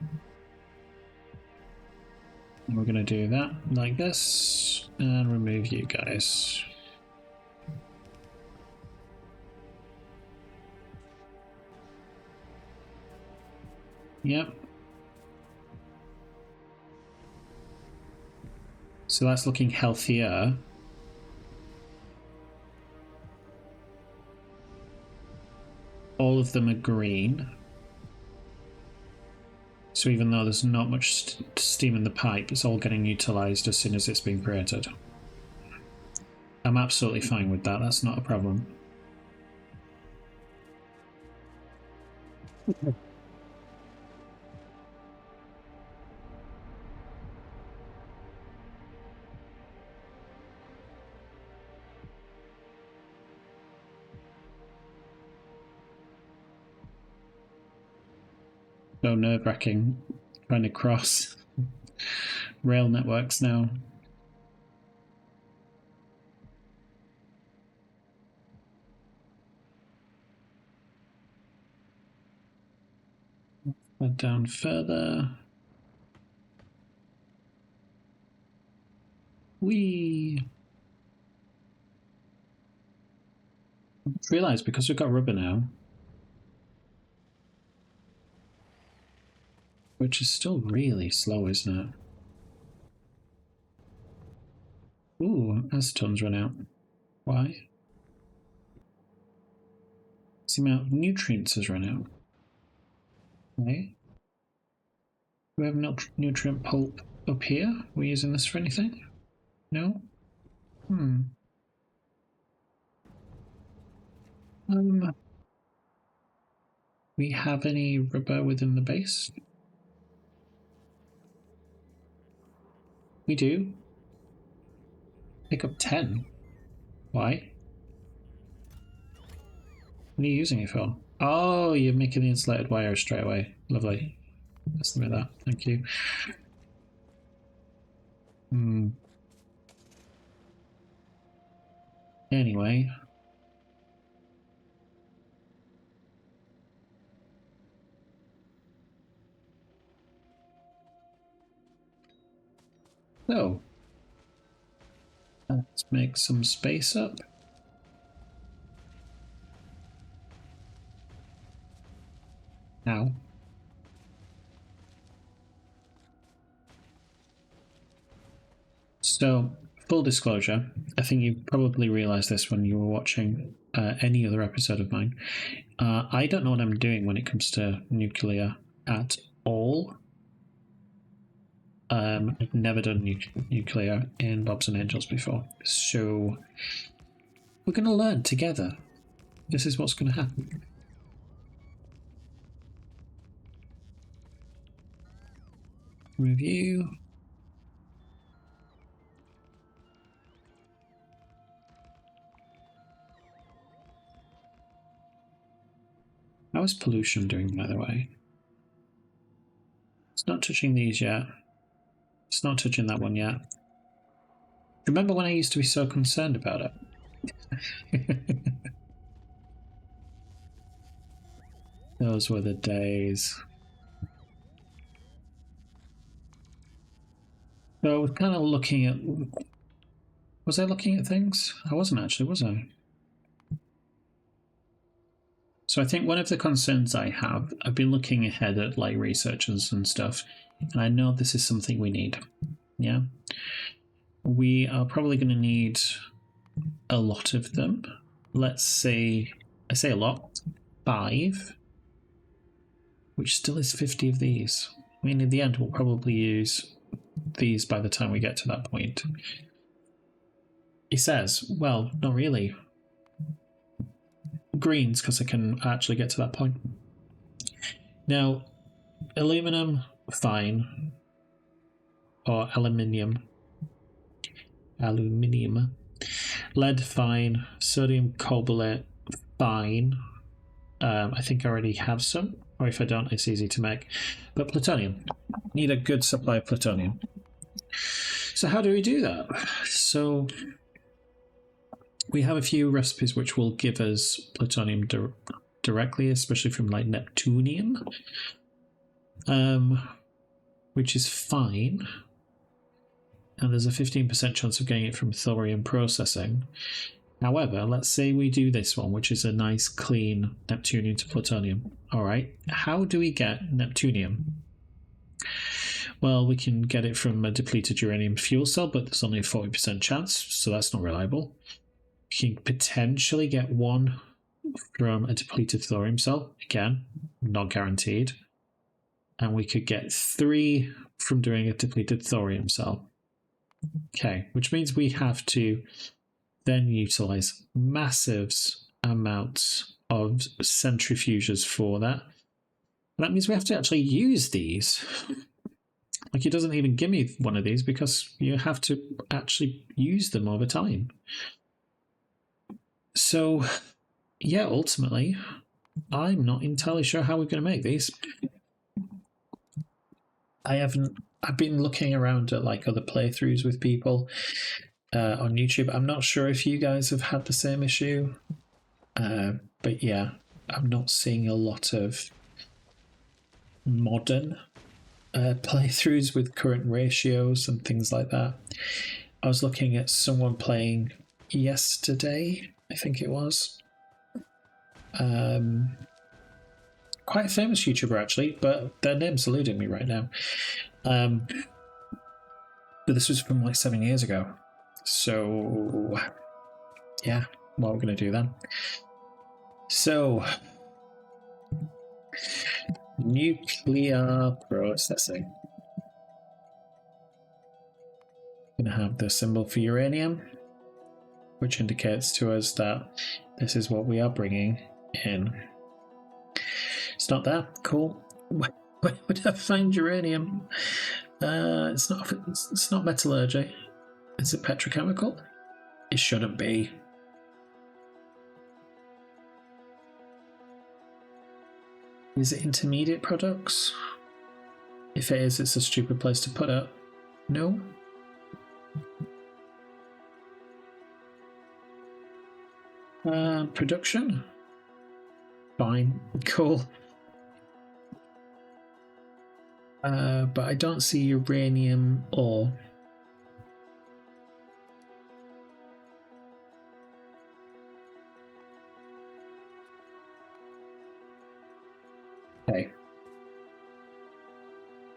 And we're gonna do that like this and remove you guys. Yep. So that's looking healthier. all of them are green. So even though there's not much steam in the pipe, it's all getting utilised as soon as it's being created. I'm absolutely fine with that, that's not a problem. So nerve-wracking trying to cross rail networks now. And down further. Whee! I just realised because we've got rubber now, which is still really slow, isn't it? Ooh, acetone's run out. Why? The amount of nutrients has run out. Okay. Do we have nutrient pulp up here? Are we using this for anything? No? We have any rubber within the base? We do. Pick up 10. Why? What are you using it for? Oh, you're making the insulated wire straight away. Lovely. Let's look at that. Thank you. Anyway. So. Let's make some space up. Now. So, full disclosure, I think you probably realized this when you were watching any other episode of mine. I don't know what I'm doing when it comes to nuclear at all. I've never done nuclear in Bobs and Angels before, so we're going to learn together. This is what's going to happen. Review. How is pollution doing, by the way? It's not touching these yet. It's not touching that one yet. Remember when I used to be so concerned about it? Those were the days. So I was kind of looking at... Was I looking at things? I wasn't actually, was I? So I think one of the concerns I have, I've been looking ahead at like researchers and stuff, and I know this is something we need. Yeah. We are probably going to need a lot of them. Let's say, I say a lot, 5, which still is 50 of these. I mean, in the end, we'll probably use these by the time we get to that point. He says, well, not really. Greens, because I can actually get to that point. Now, aluminum, fine. Or aluminium. Lead, fine. Sodium cobalt, fine. I think I already have some, or if I don't, it's easy to make. But plutonium. Need a good supply of plutonium. So how do we do that? So we have a few recipes which will give us plutonium directly, especially from like Neptunium, which is fine. And there's a 15% chance of getting it from thorium processing. However, let's say we do this one, which is a nice clean Neptunium to plutonium. All right, how do we get Neptunium? Well, we can get it from a depleted uranium fuel cell, but there's only a 40% chance, so that's not reliable. You can potentially get one from a depleted thorium cell. Again, not guaranteed. And we could get 3 from doing a depleted thorium cell. Okay, which means we have to then utilize massive amounts of centrifuges for that. That means we have to actually use these. Like, it doesn't even give me one of these because you have to actually use them over time. So, yeah, ultimately, I'm not entirely sure how we're going to make these. I've been looking around at like other playthroughs with people on YouTube. I'm not sure if you guys have had the same issue, but yeah, I'm not seeing a lot of modern playthroughs with current ratios and things like that. I was looking at someone playing yesterday, I think it was. Quite a famous YouTuber actually, but their name's eluding me right now. But this was from like 7 years ago. So yeah, what we're gonna do then. So nuclear processing. I'm gonna have the symbol for uranium, which indicates to us that this is what we are bringing in. It's not there. Cool. Where would I find uranium? It's not metallurgy. Is it petrochemical? It shouldn't be. Is it intermediate products? If it is, it's a stupid place to put it. No? Production? Fine. Cool. But I don't see uranium ore. Okay.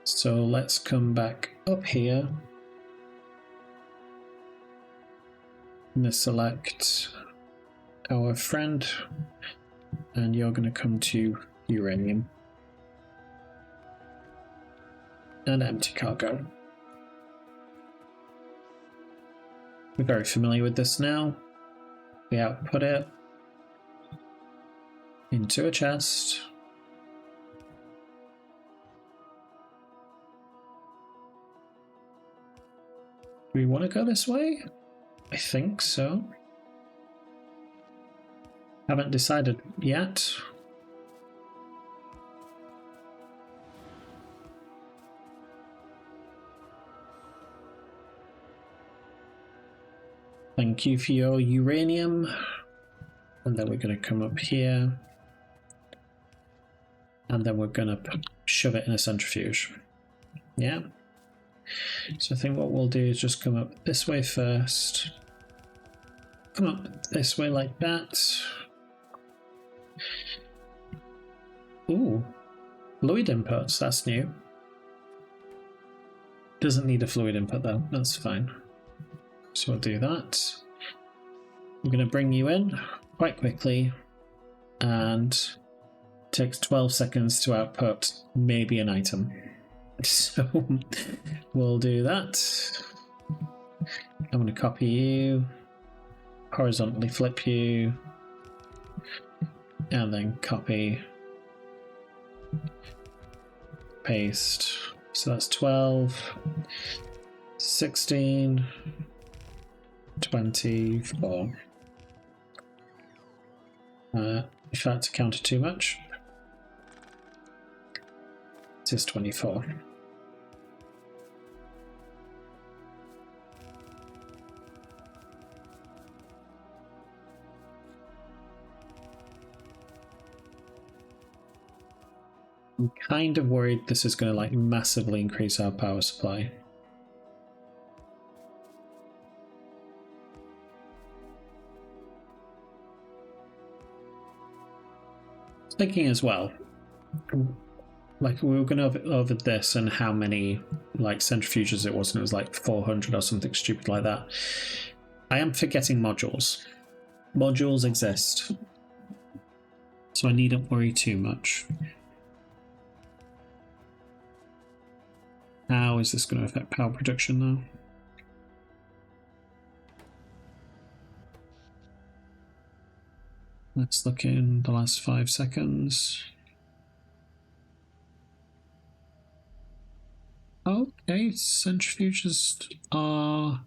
So let's come back up here. I'm going to select our friend, and you're going to come to uranium. And empty cargo. We're very familiar with this now. We output it into a chest. Do we want to go this way? I think so. Haven't decided yet. Thank you for your uranium. And then we're going to come up here. And then we're going to shove it in a centrifuge. Yeah. So I think what we'll do is just come up this way first. Come up this way like that. Ooh. Fluid inputs, that's new. Doesn't need a fluid input though, that's fine. So we'll do that. I'm going to bring you in quite quickly, and it takes 12 seconds to output maybe an item. So we'll do that. I'm going to copy you, horizontally flip you, and then copy, paste. So that's 12, 16, 24. If that's counted too much, it is 24. I'm kind of worried this is going to like massively increase our power supply. Thinking as well, like we were going over this and how many like centrifuges it was, and it was like 400 or something stupid like that. I am forgetting modules. Modules exist. So I needn't worry too much. How is this going to affect power production though? Let's look in the last 5 seconds. Okay, centrifuges are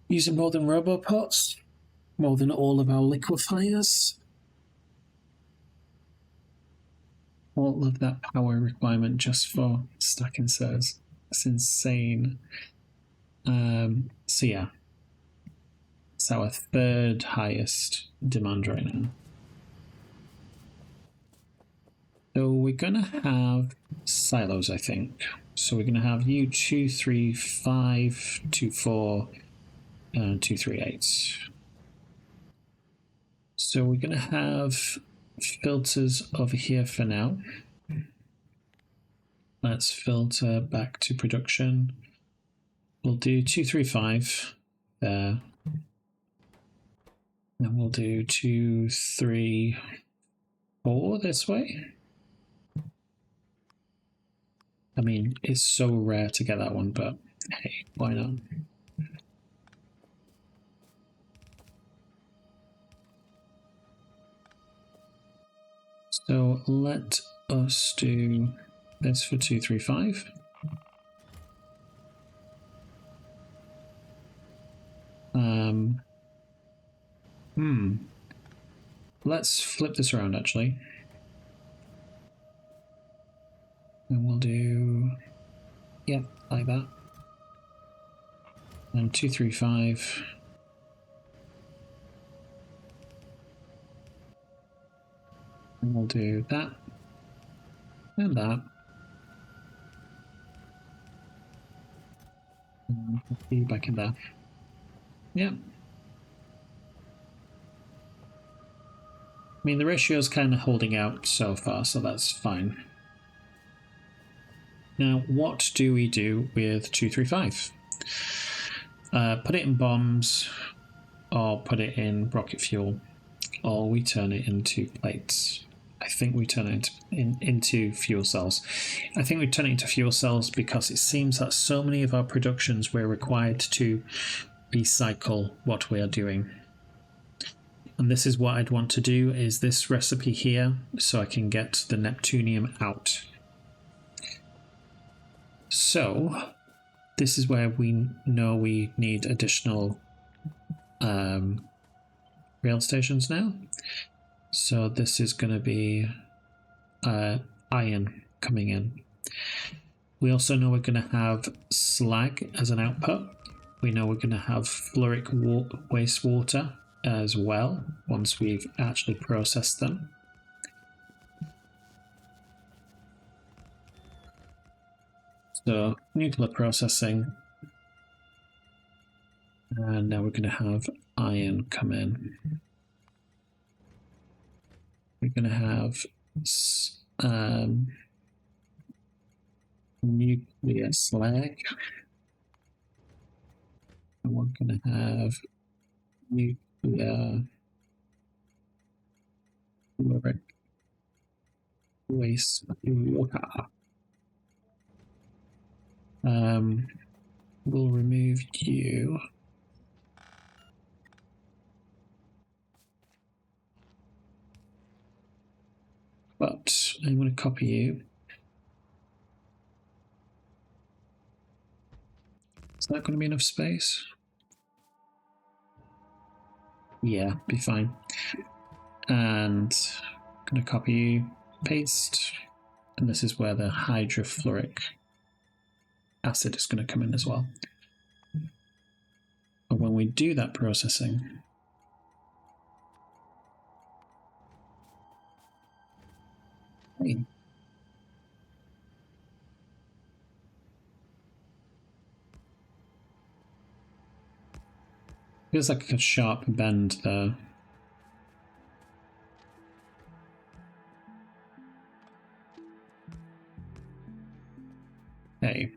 using more than robopots, more than all of our liquefiers. All of that power requirement just for stacking cells. That's insane. So yeah, it's our 3rd highest demand right now. So we're gonna have silos, I think. So we're gonna have you 2, 3, 5, 2, 4, and 2, 3, 8. So we're gonna have filters over here for now. Let's filter back to production. We'll do 2, 3, 5 there. And we'll do 2, 3, 4 this way. I mean, it's so rare to get that one, but hey, why not? So let us do this for 2, 3, 5. Let's flip this around actually. And we'll do, yeah, like that. And 2, 3, 5. And we'll do that. And that. And we'll be back in there. Yeah. I mean, the ratio is kind of holding out so far, so that's fine. Now, what do we do with 2, 3, 5? Put it in bombs, or put it in rocket fuel, or we turn it into plates. I think we turn it into fuel cells. I think we turn it into fuel cells because it seems that so many of our productions we're required to recycle what we are doing. And this is what I'd want to do, is this recipe here, so I can get the Neptunium out. So this is where we know we need additional rail stations now. So this is going to be iron coming in. We also know we're going to have slag as an output. We know we're going to have fluoric wastewater as well once we've actually processed them. So nuclear processing, and now we're going to have iron come in. We're going to have nuclear slag, and we're going to have nuclear fluoric wastewater. We'll remove you. But I'm going to copy you. Is that going to be enough space? Yeah, be fine. And I'm going to copy you, paste, and this is where the hydrofluoric acid is going to come in as well. But when we do that processing, feels like a sharp bend there. Okay.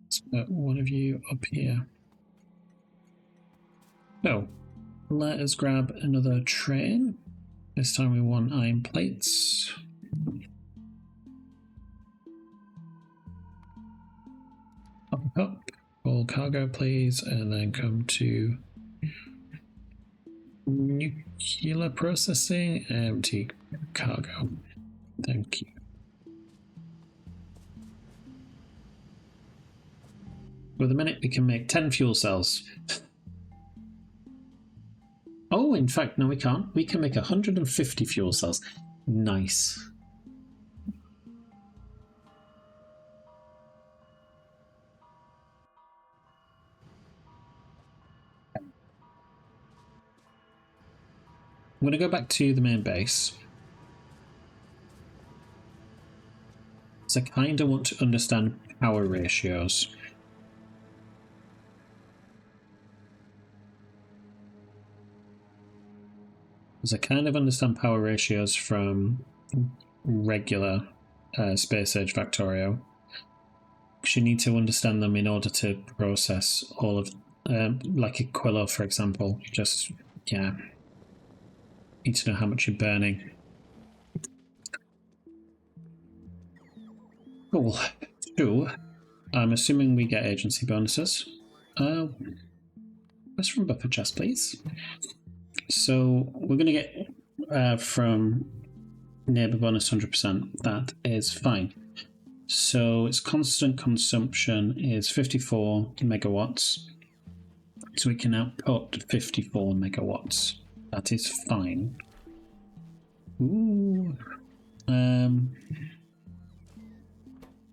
Let's put one of you up here. So, let us grab another train. This time we want iron plates. Up, full cargo please, and then come to nuclear processing, empty cargo. Thank you. With a minute we can make 10 fuel cells. Oh, in fact, no we can't. We can make 150 fuel cells. Nice. I'm going to go back to the main base. So I kind of want to understand power ratios. Because I kind of understand power ratios from regular Space Age Factorio. Because you need to understand them in order to process all of, like Aquilo, for example. Just, yeah. Need to know how much you're burning. Cool. So, I'm assuming we get agency bonuses. Let's from buffer chest, please. So we're going to get from neighbor bonus 100%. That is fine. So its constant consumption is 54 megawatts. So we can output 54 megawatts. That is fine. Ooh.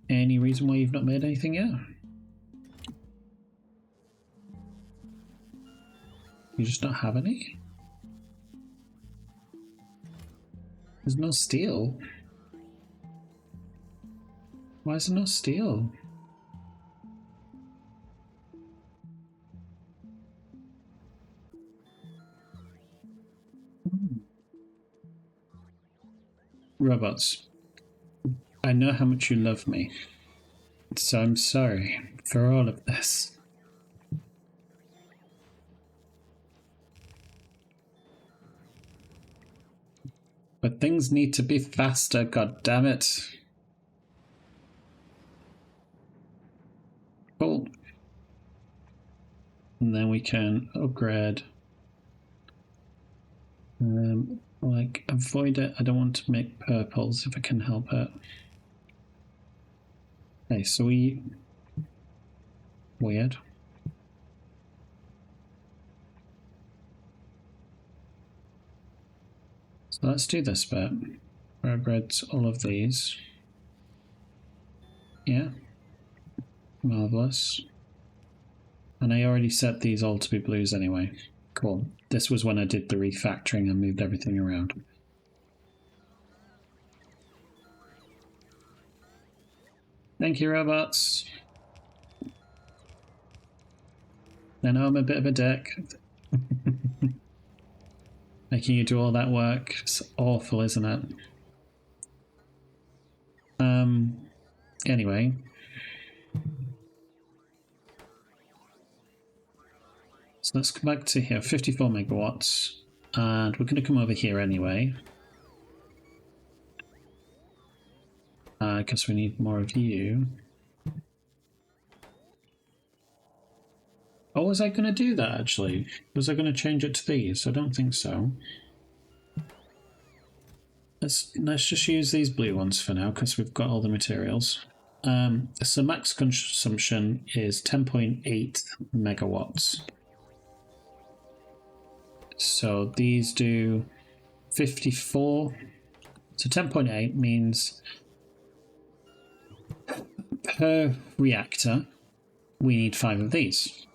Any reason why you've not made anything yet? You just don't have any? There's no steel. Why is there no steel? Robots, I know how much you love me, so I'm sorry for all of this. But things need to be faster, god damn it. Cool. And then we can upgrade. Like, avoid it. I don't want to make purples if I can help it. Okay, so weird. So let's do this bit. Upgrade all of these. Yeah. Marvelous. And I already set these all to be blues anyway. Cool. This was when I did the refactoring and moved everything around. Thank you, robots. I know I'm a bit of a dick. Making you do all that work. It's awful, isn't it? Anyway. So let's come back to here, 54 megawatts. And we're going to come over here anyway. Because we need more of you. Oh, was I going to do that actually? Was I going to change it to these? I don't think so. Let's just use these blue ones for now because we've got all the materials. So max consumption is 10.8 megawatts. So these do 54. So 10.8 means per reactor we need 5 of these.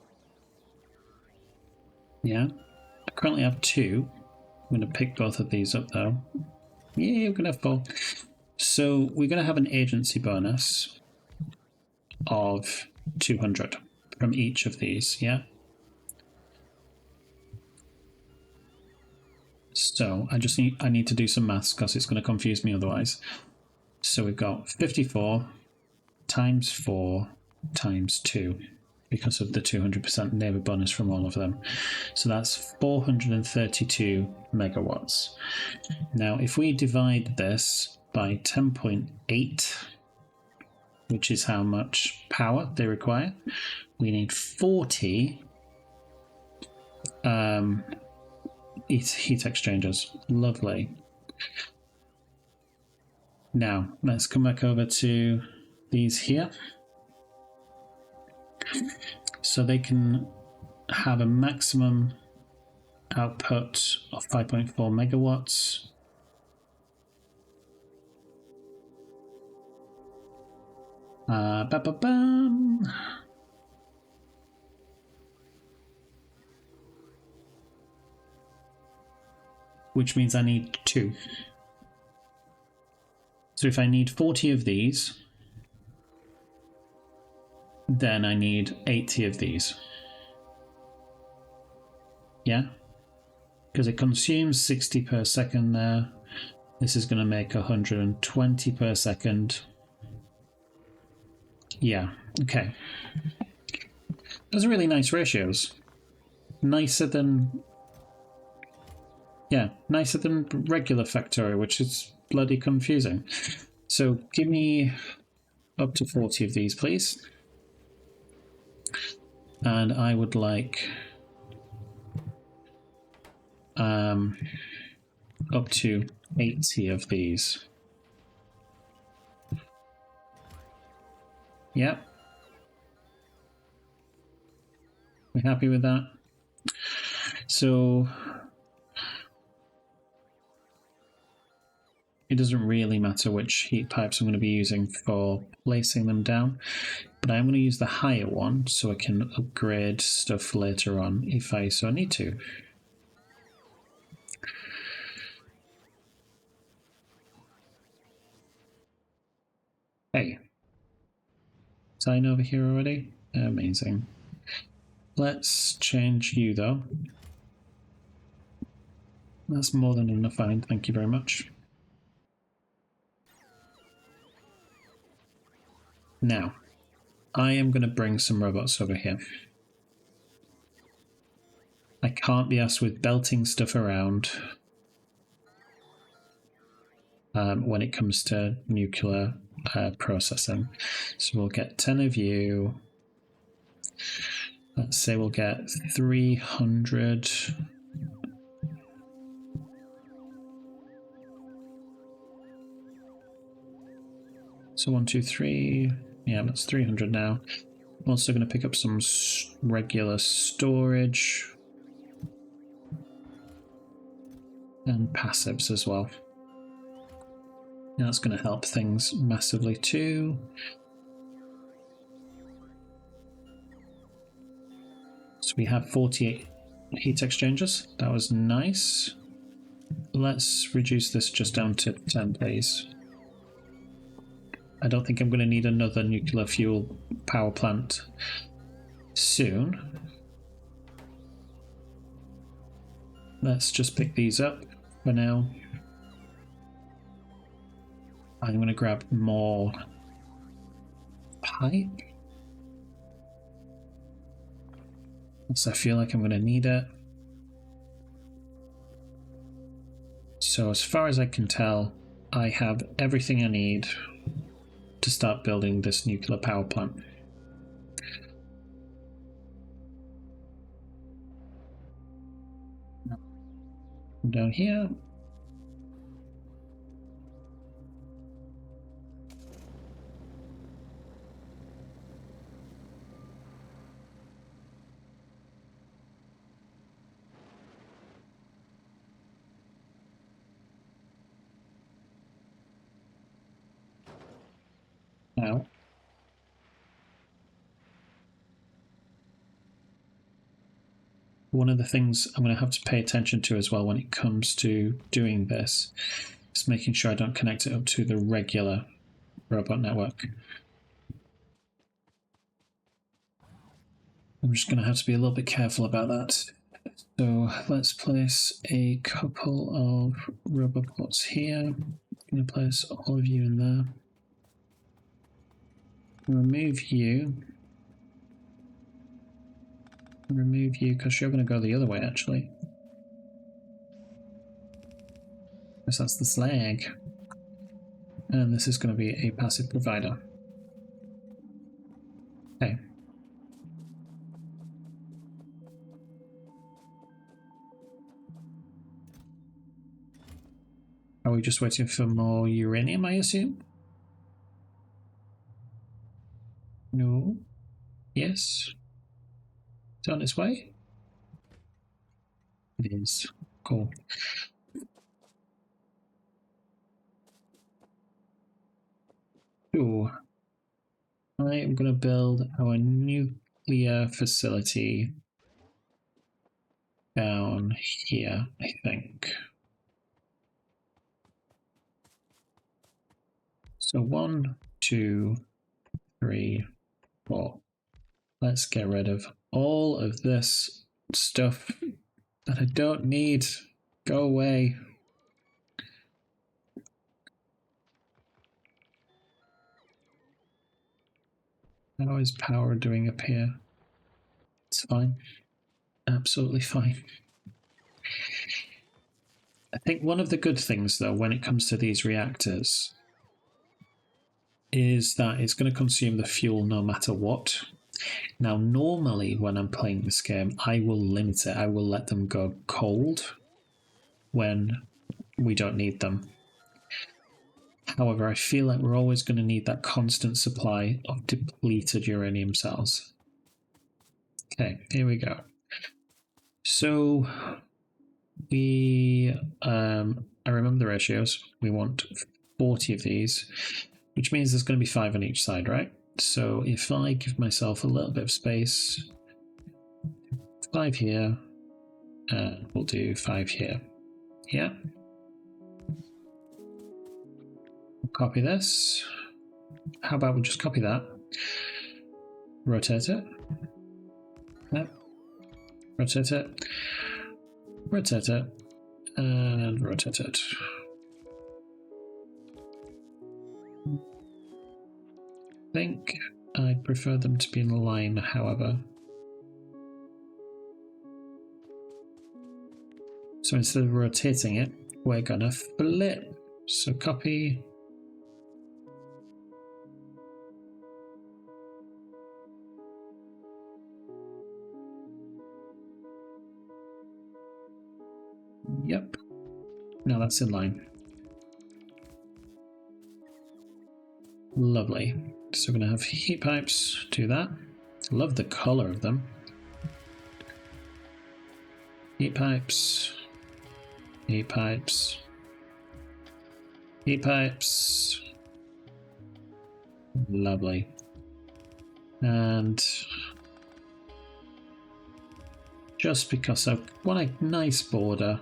Yeah, I currently have 2. I'm going to pick both of these up though. Yeah, we're going to have 4. So we're going to have an agency bonus of 200 from each of these, yeah? So I need to do some maths because it's going to confuse me otherwise. So we've got 54 times 4 times 2 because of the 200% neighbor bonus from all of them. So that's 432 megawatts. Now, if we divide this by 10.8, which is how much power they require, we need 40 heat exchangers. Lovely. Now, let's come back over to these here. So they can have a maximum output of 5.4 megawatts. Which means I need 2. So if I need 40 of these, then I need 80 of these. Yeah? Because it consumes 60 per second there. This is going to make 120 per second. Yeah, okay. Those are really nice ratios. Nicer than... Yeah, nicer than regular Factorio, which is bloody confusing. So give me up to 40 of these, please. And I would like up to 80 of these. Yep. We happy with that? So it doesn't really matter which heat pipes I'm going to be using for placing them down, but I'm going to use the higher one so I can upgrade stuff later on if I so need to. Hey, sign over here already? Amazing. Let's change you though. That's more than enough, fine. Thank you very much. Now, I am going to bring some robots over here. I can't be asked with belting stuff around when it comes to nuclear processing. So we'll get 10 of you. Let's say we'll get 300. So 1, 2, 3. Yeah, that's 300 now. I'm also going to pick up some regular storage. And passives as well. That's going to help things massively too. So we have 48 heat exchangers. That was nice. Let's reduce this just down to 10, please. I don't think I'm going to need another nuclear fuel power plant soon. Let's just pick these up for now. I'm going to grab more pipe. So I feel like I'm going to need it. So as far as I can tell, I have everything I need to start building this nuclear power plant. Down here. Now, one of the things I'm going to have to pay attention to as well when it comes to doing this is making sure I don't connect it up to the regular robot network. I'm just going to have to be a little bit careful about that. So let's place a couple of robots here. I'm going to place all of you in there. Remove you. remove you because you're going to go the other way, actually. Because that's the slag. And this is going to be a passive provider. Okay. Are we just waiting for more uranium, I assume? No. Yes. It's on its way? It is. Cool. Ooh. I am going to build our nuclear facility down here, I think. So 1, 2, 3, 4. Let's get rid of all of this stuff that I don't need. Go away. How is power doing up here? It's fine. Absolutely fine. I think one of the good things, though, when it comes to these reactors is that it's going to consume the fuel no matter what. Now, normally when I'm playing this game, I will limit it. I will let them go cold when we don't need them. However, I feel like we're always going to need that constant supply of depleted uranium cells. Okay, here we go. So we, I remember the ratios. We want 40 of these, which means there's going to be 5 on each side, right? So if I give myself a little bit of space, 5 here, and we'll do 5 here. Yeah. Copy this. How about we just copy that? Rotate it. Yep. Rotate it. Rotate it. And rotate it. I think I prefer them to be in line, however. So instead of rotating it, we're gonna flip. So copy. Yep. Now that's in line. Lovely. So we're going to have heat pipes do that. Love the color of them. Heat pipes. Heat pipes. Heat pipes. Lovely. And just because I want a nice border,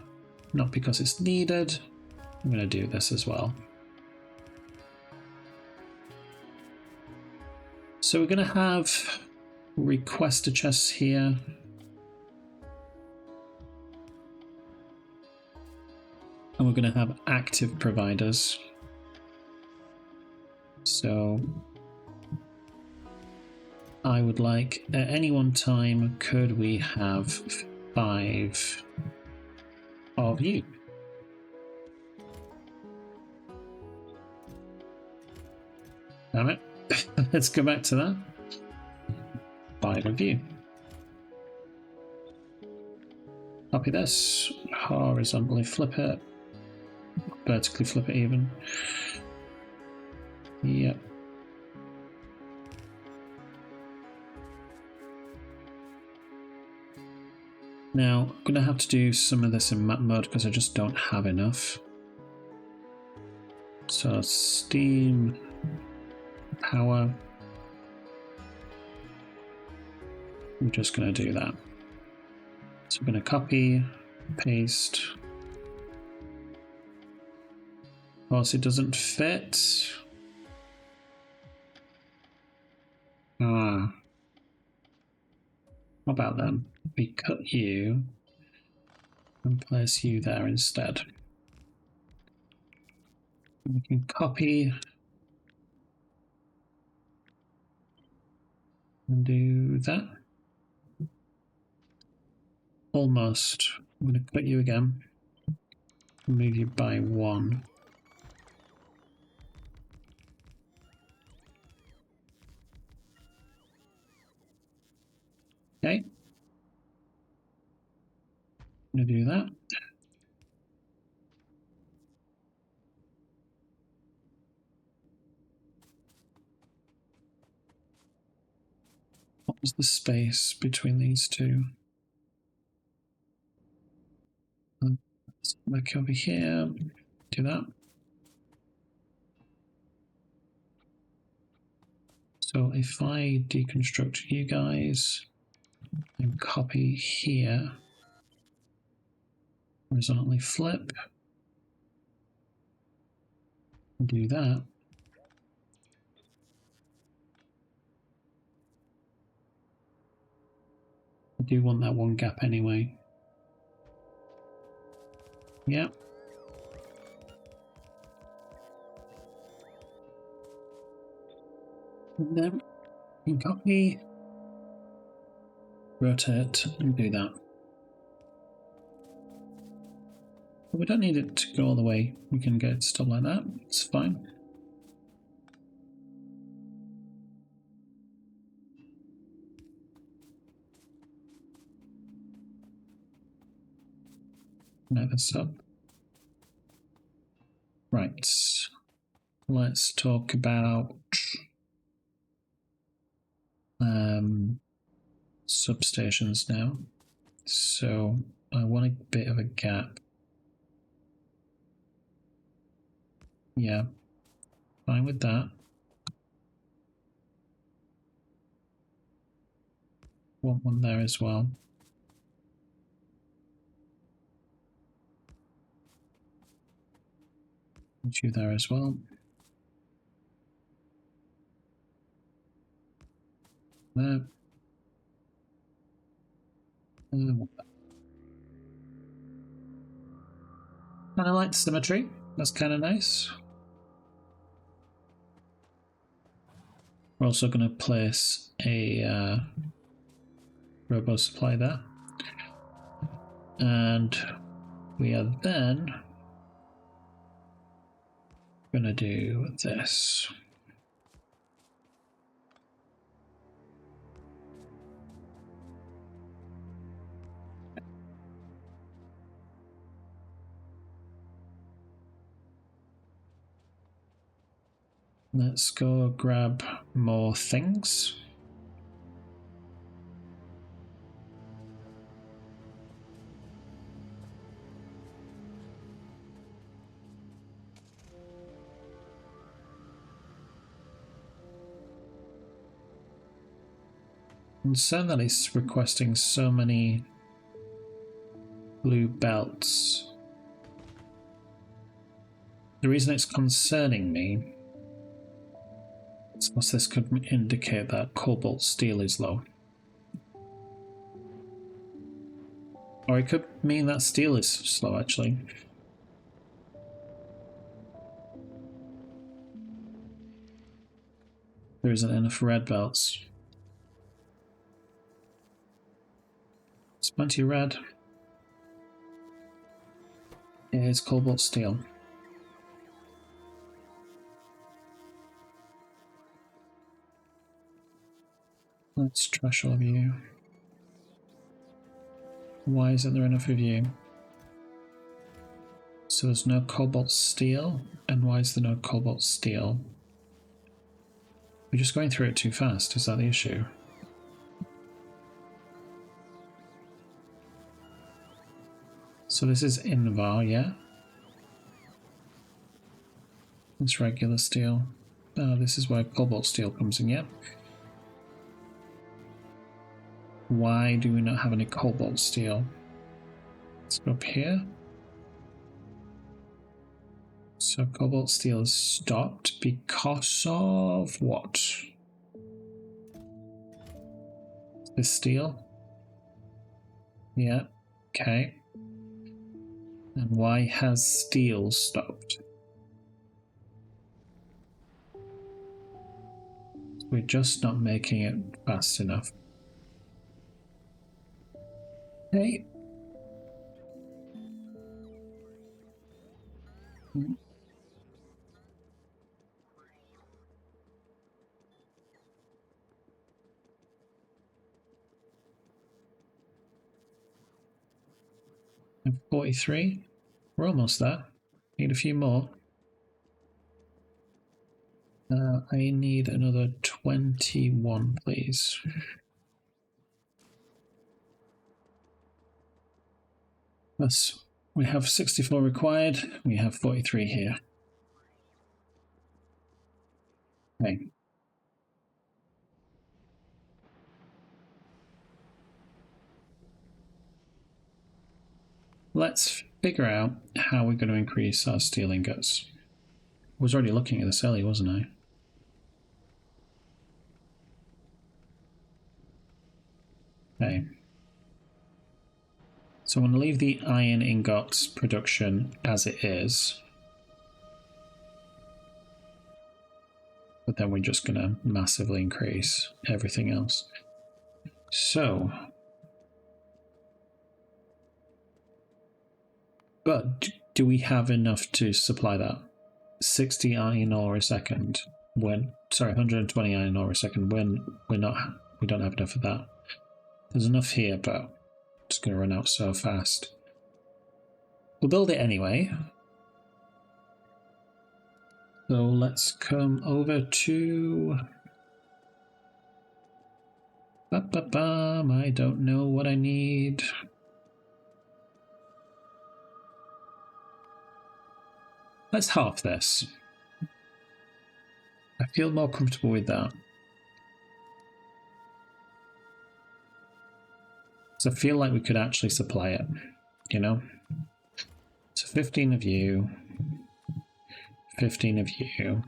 not because it's needed, I'm going to do this as well. So we're going to have requester chests here. And we're going to have active providers. So I would like, at any one time, could we have 5 of you? Damn it. Let's go back to that. 5 of you. Copy this. Horizontally flip it. Vertically flip it even. Yep. Now, I'm going to have to do some of this in map mode because I just don't have enough. So, steam, power. I'm just going to do that. So we're going to copy, paste. Of course, it doesn't fit. How about then? We cut you and place you there instead. We can copy and do that. almost. I'm going to cut you again. Move you by 1. Okay. I'm going to do that. What was the space between these two? Back over here. Do that. So if I deconstruct you guys and copy here, horizontally flip, do that. I do want that one gap anyway. Yep. And then you copy, rotate, and do that. But we don't need it to go all the way. We can get stuff like that. It's fine. Now this up. Right. Let's talk about substations now. So I want a bit of a gap. Yeah, fine with that. Want one there as well. Want you there as well. There. I like symmetry. That's kind of nice. We're also going to place a robo supply there. And we are then going to do this. Let's go grab more things. I'm concerned that it's requesting so many blue belts. The reason it's concerning me is because this could indicate that cobalt steel is low. Or it could mean that steel is slow, actually. There isn't enough red belts. There's plenty of red. Here's cobalt steel. Let's trash all of you. Why isn't there enough of you? So there's no cobalt steel, and why is there no cobalt steel? We're just going through it too fast, is that the issue? So this is Invar, yeah? It's regular steel. Oh, this is where cobalt steel comes in, yeah? Why do we not have any cobalt steel? Let's go up here. So cobalt steel is stopped because of what? This steel? Yeah, okay. And why has steel stopped? We're just not making it fast enough. Okay, 43. We're almost there. Need a few more. I need another 21, please. Yes, we have 64 required. We have 43 here. Okay. Let's figure out how we're going to increase our steel ingots. I was already looking at this earlier, wasn't I? Okay. So I'm going to leave the iron ingots production as it is. But then we're just going to massively increase everything else. So, but do we have enough to supply that? 60 iron ore a second. When 120 iron ore a second. When we don't have enough of that. There's enough here, but it's going to run out so fast. We'll build it anyway. So let's come over to... I don't know what I need. Let's half this. I feel more comfortable with that. So I feel like we could actually supply it, you know? So 15 of you, 15 of you.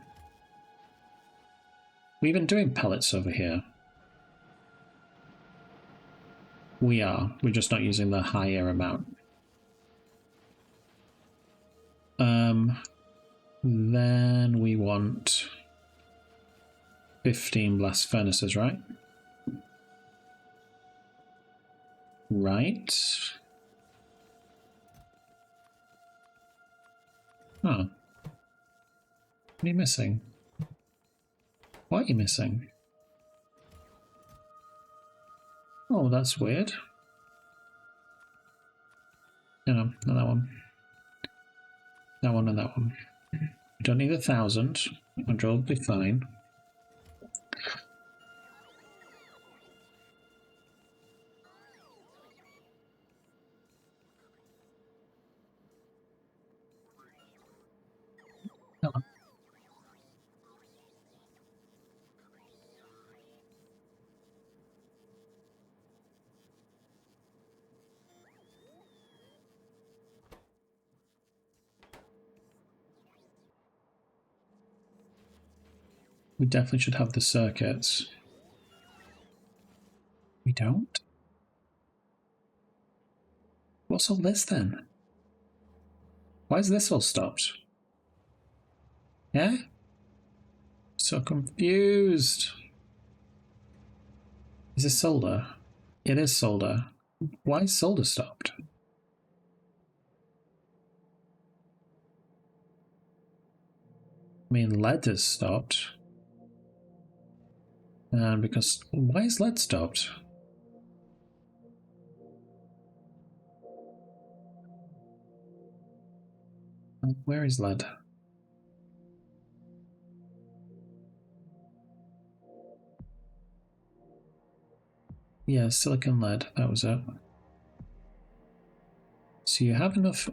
We've been doing pellets over here. We are. We're just not using the higher amount. Then we want 15 blast furnaces, right? Right. Huh. What are you missing? What are you missing? Oh, that's weird. No, not that one. That one and that one. We don't need 1,000. 100 will be fine. Come on. We definitely should have the circuits. We don't? What's all this then? Why is this all stopped? Yeah? So confused. Is this solder? It is solder. Why is solder stopped? I mean, lead is stopped. And because... Why is lead stopped? Where is lead? Yeah, silicon lead, that was it. So you have enough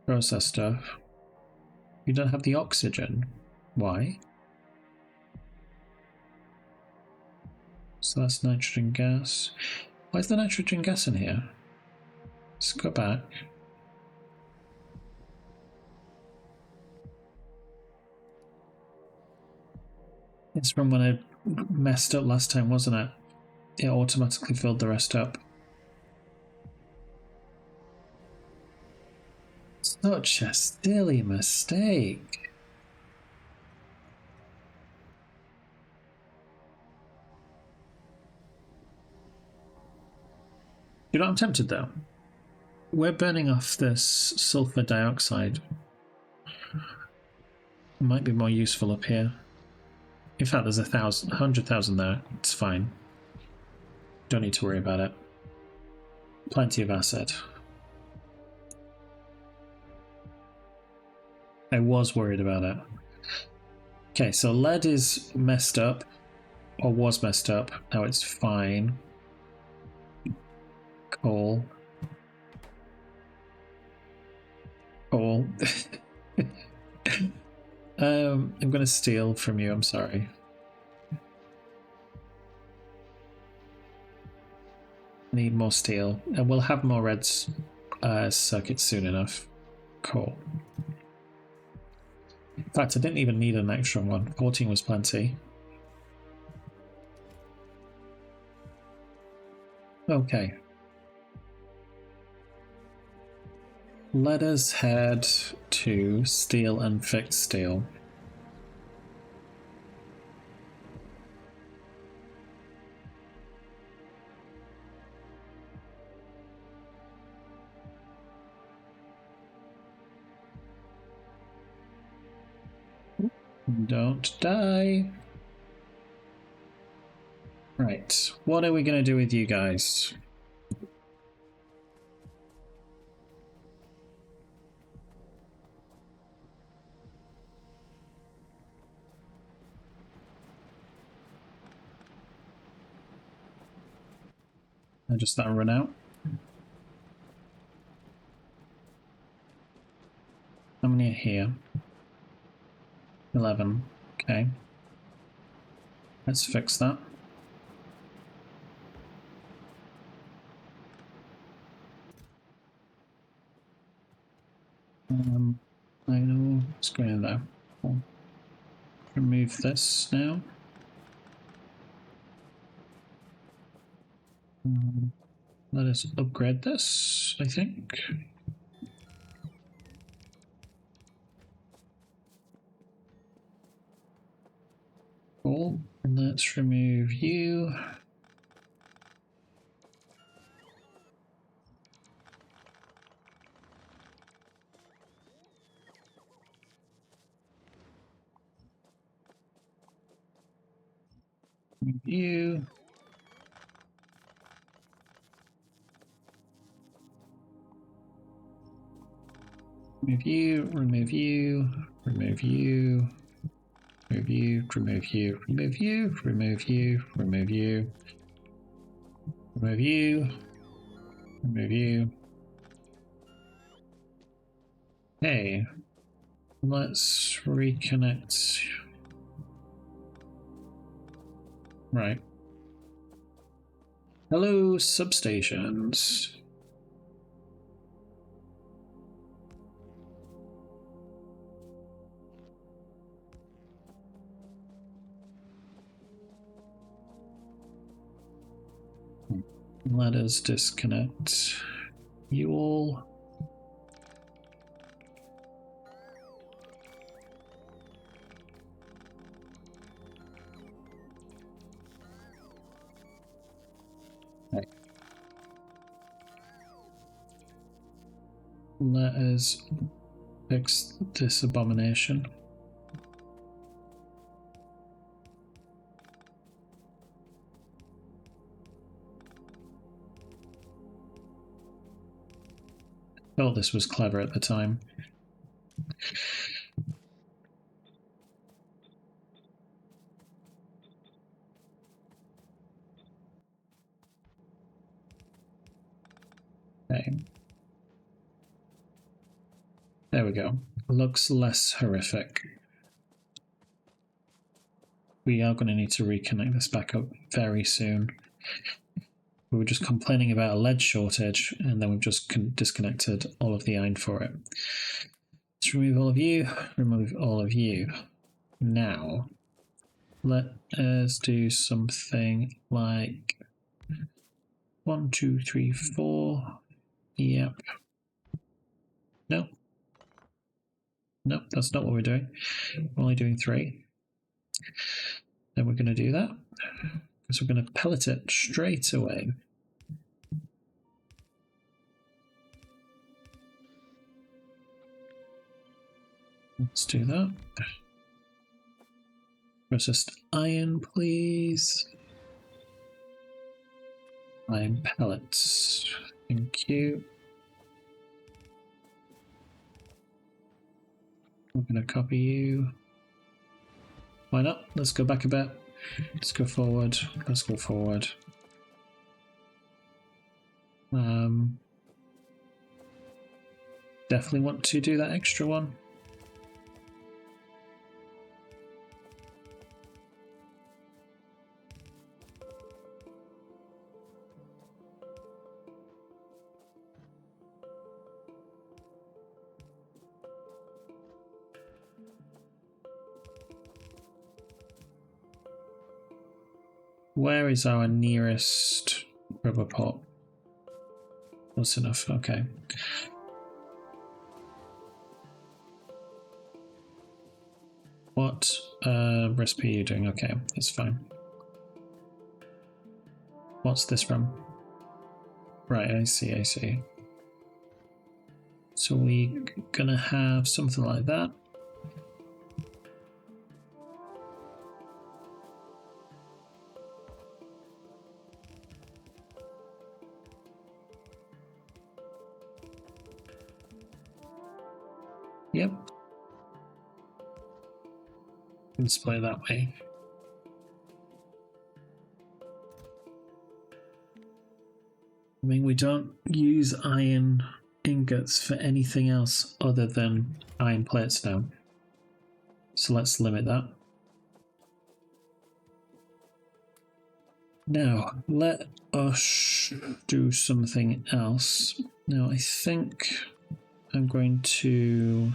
process stuff. You don't have the oxygen. Why? So that's nitrogen gas. Why is the nitrogen gas in here? Let's go back. It's from when I messed up last time, wasn't it? It automatically filled the rest up. Such a silly mistake. You know, I'm tempted though. we're burning off this sulfur dioxide. It might be more useful up here. In fact, there's 100,000 there. It's fine. Don't need to worry about it. Plenty of acid. I was worried about it. Okay, so lead is messed up, or was messed up. Now it's fine. Coal. Coal. I'm gonna steal from you, I'm sorry. Need more steel. And we'll have more red circuits soon enough. Cool. In fact, I didn't even need an extra one. 14 was plenty. Okay. Let us head to steel and fixed steel. Don't die. Right, what are we going to do with you guys? I just let them run out. How many are here? 11. Okay. Let's fix that. I know what's going on there. I'll remove this now. Let us upgrade this, I think. Cool. And let's remove you. Remove you. Remove you, remove you, remove you, remove you, remove you, remove you, remove you, remove you, remove you, remove you. Hey, let's reconnect. Right. Hello, substations. Let us disconnect you all. Right. Let us fix this abomination. Thought this was clever at the time. Okay. There we go. Looks less horrific. We are going to need to reconnect this back up very soon. We were just complaining about a lead shortage, and then we've just disconnected all of the iron for it. Let's remove all of you, remove all of you. Now, let us do something like 1, 2, 3, 4. Yep. No. Nope, that's not what we're doing. We're only doing 3. Then we're going to do that, because we're going to pellet it straight away. Let's do that. Processed iron, please. Iron pellets. Thank you. I'm going to copy you. Why not? Let's go back a bit. Let's go forward. Let's go forward. Definitely want to do that extra one. Where is our nearest rubber pot? That's enough, okay. What recipe are you doing? Okay, that's fine. What's this from? Right, I see, I see. So we're gonna have something like that. Yep. Let's play that way. I mean, we don't use iron ingots for anything else other than iron plates now. So let's limit that. Now, let us do something else. Now, I think I'm going to...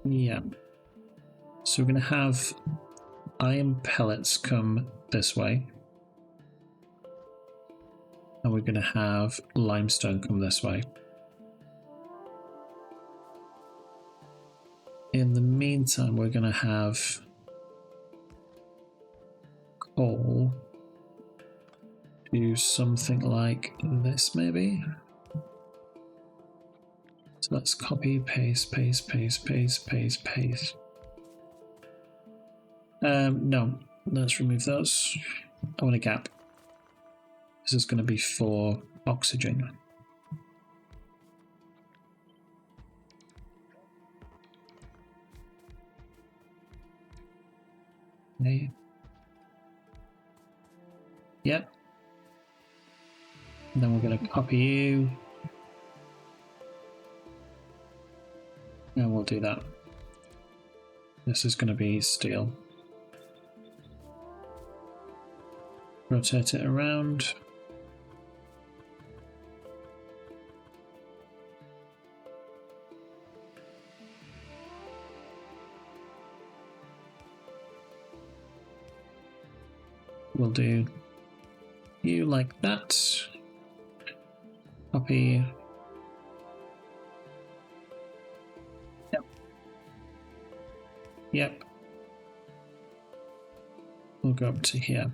Yeah. So we're going to have iron pellets come this way. And we're going to have limestone come this way. In the meantime, we're going to have coal do something like this, maybe. So let's copy, paste, paste, paste, paste, paste, paste. No, let's remove those. I want a gap. This is going to be for oxygen. Okay. Yep. And then we're going to copy you. And we'll do that. This is going to be steel. Rotate it around. We'll do you like that. Copy. Yep. Yep. We'll go up to here.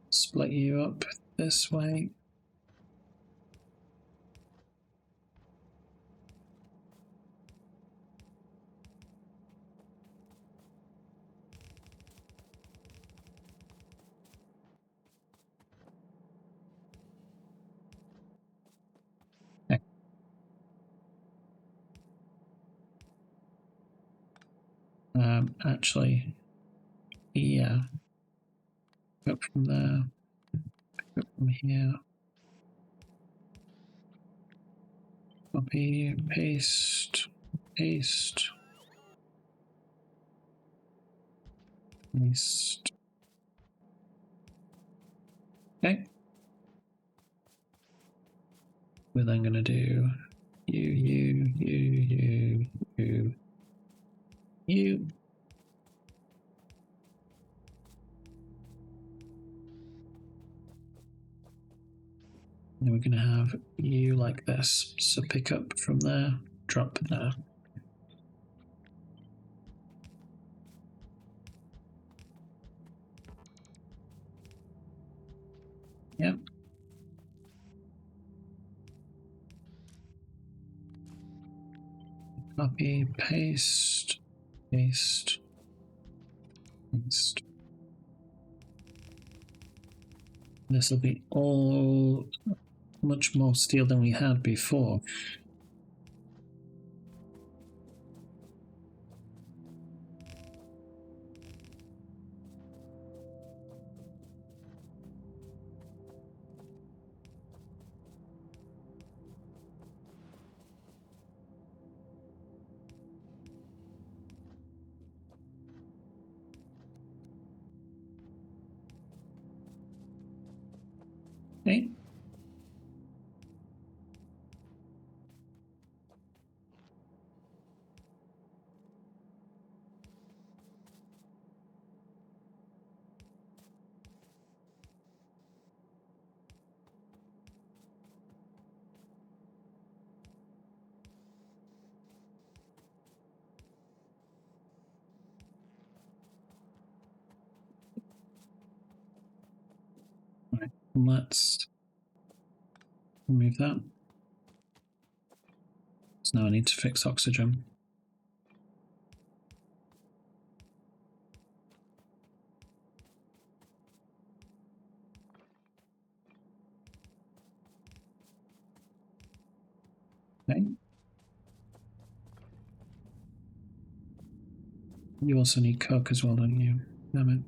Split you up this way. Okay. Actually, yeah. Go from there. Go from here. Copy, paste, paste, paste. Okay. We're then going to do you. we're going to have you like this. So pick up from there, drop there. Yep. Copy, paste, paste, paste. This will be all much more steel than we had before. Okay. Right. Let's remove that. So now I need to fix oxygen. Okay. You also need coke as well, don't you? Damn it.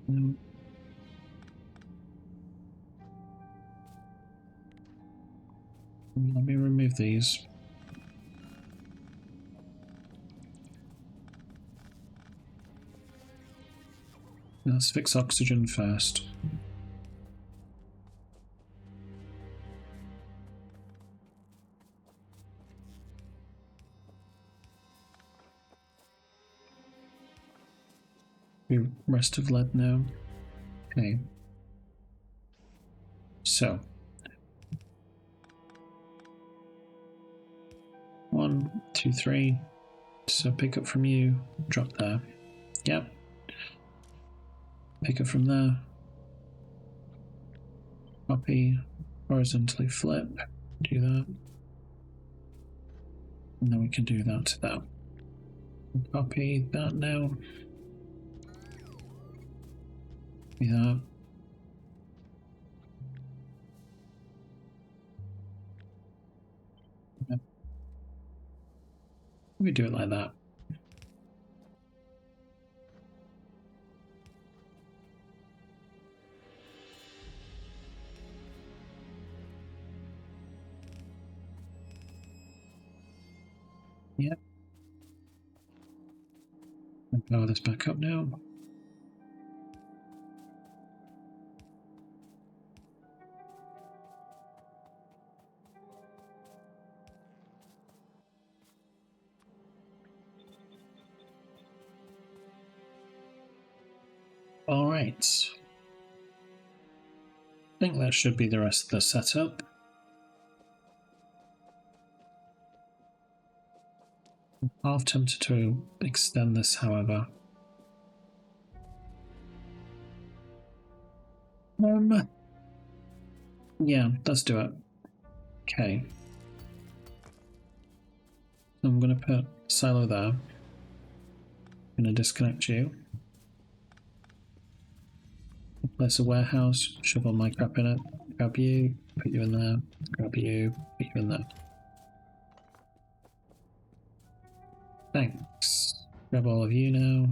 No. Let me remove these. Let's fix oxygen first. The rest of lead now. Okay. So. 1, 2, 3. So pick up from you, drop there. Yep. Pick up from there. Copy, horizontally flip. Do that. And then we can do that to that. Copy that now. Copy that. Yep. We do it like that. Yep. And power this back up now. All right. I think that should be the rest of the setup. I'm half tempted to extend this, however. Yeah, let's do it. Okay. So I'm going to put silo there. I'm going to disconnect you. Place a warehouse, shove all my crap in it, grab you, put you in there, grab you, put you in there. Thanks. Grab all of you now,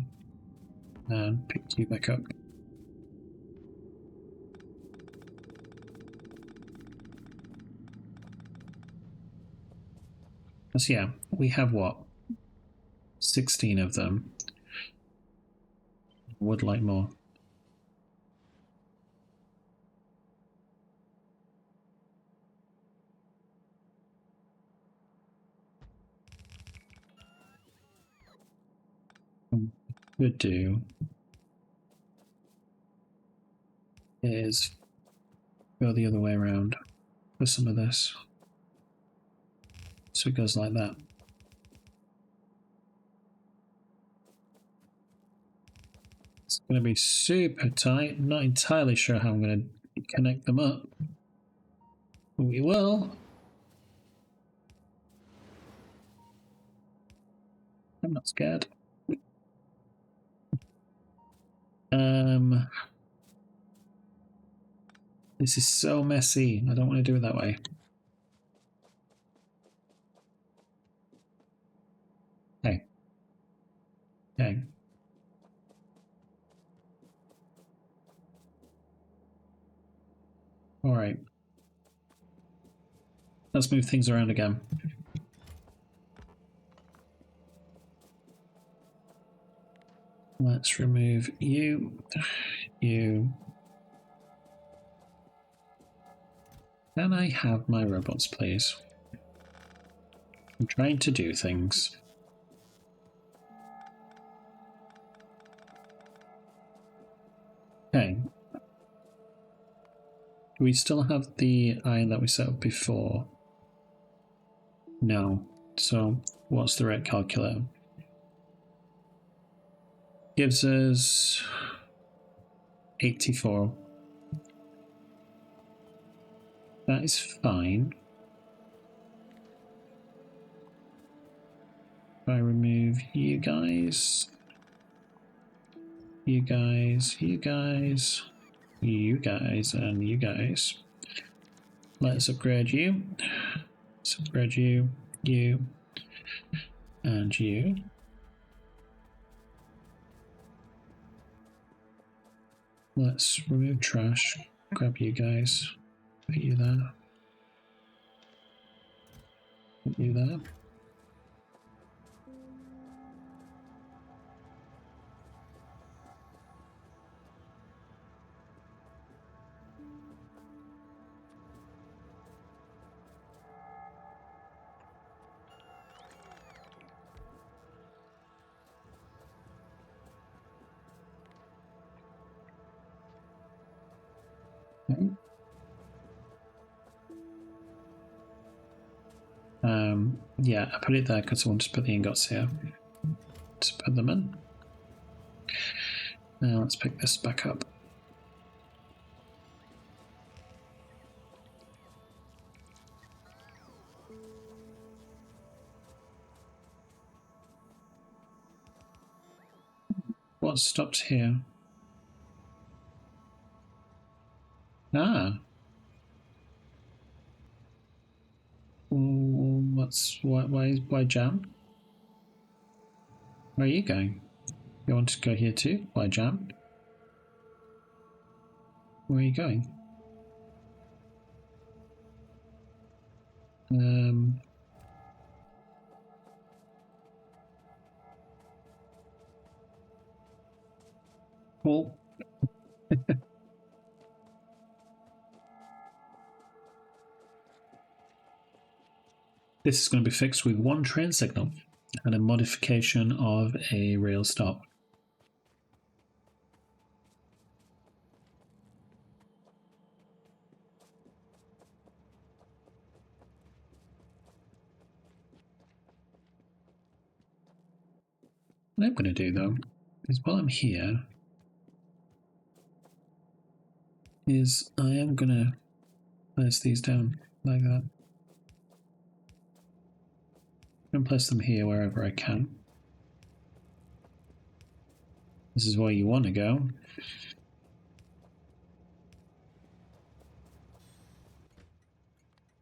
and pick you back up. So yeah, we have what? 16 of them. Would like more. could do is go the other way around for some of this. So it goes like that. It's going to be super tight. I'm not entirely sure how I'm going to connect them up. We will. I'm not scared. This is so messy. I don't want to do it that way. Okay. Okay. All right. Let's move things around again. Let's remove you. You. Can I have my robots, please? I'm trying to do things. Okay. Do we still have the iron that we set up before? No. So, what's the rate calculator? Gives us 84. That is fine. If I remove you guys, you guys, you guys, you guys, and you guys. Let's upgrade you. Let's upgrade you, you, and you. Let's remove trash. Grab you guys. Put you there. Put you there. Okay. Yeah, I put it there because I want to put the ingots here. Just put them in. Now let's pick this back up. What stopped here? Ah. Why jam? Where are you going? You want to go here too? Why jam? Where are you going? Well, this is going to be fixed with one train signal and a modification of a rail stop. What I'm going to do though is while I'm here is I am going to place these down like that and place them here wherever I can. This is where you want to go.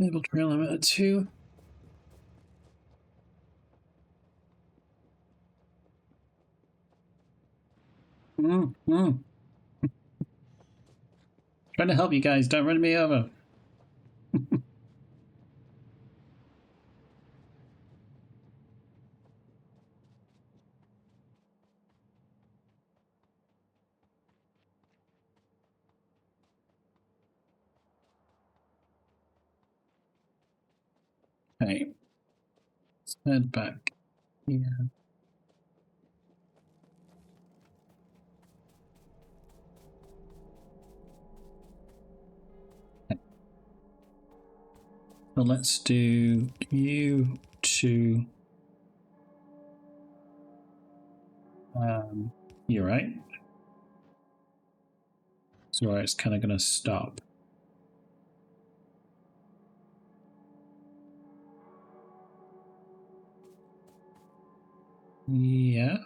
Able trail limit at 2. Trying to help you guys, don't run me over. Okay, let's head back. Yeah. Well, let's do you to... you're right. So it's kind of going to stop. Yeah.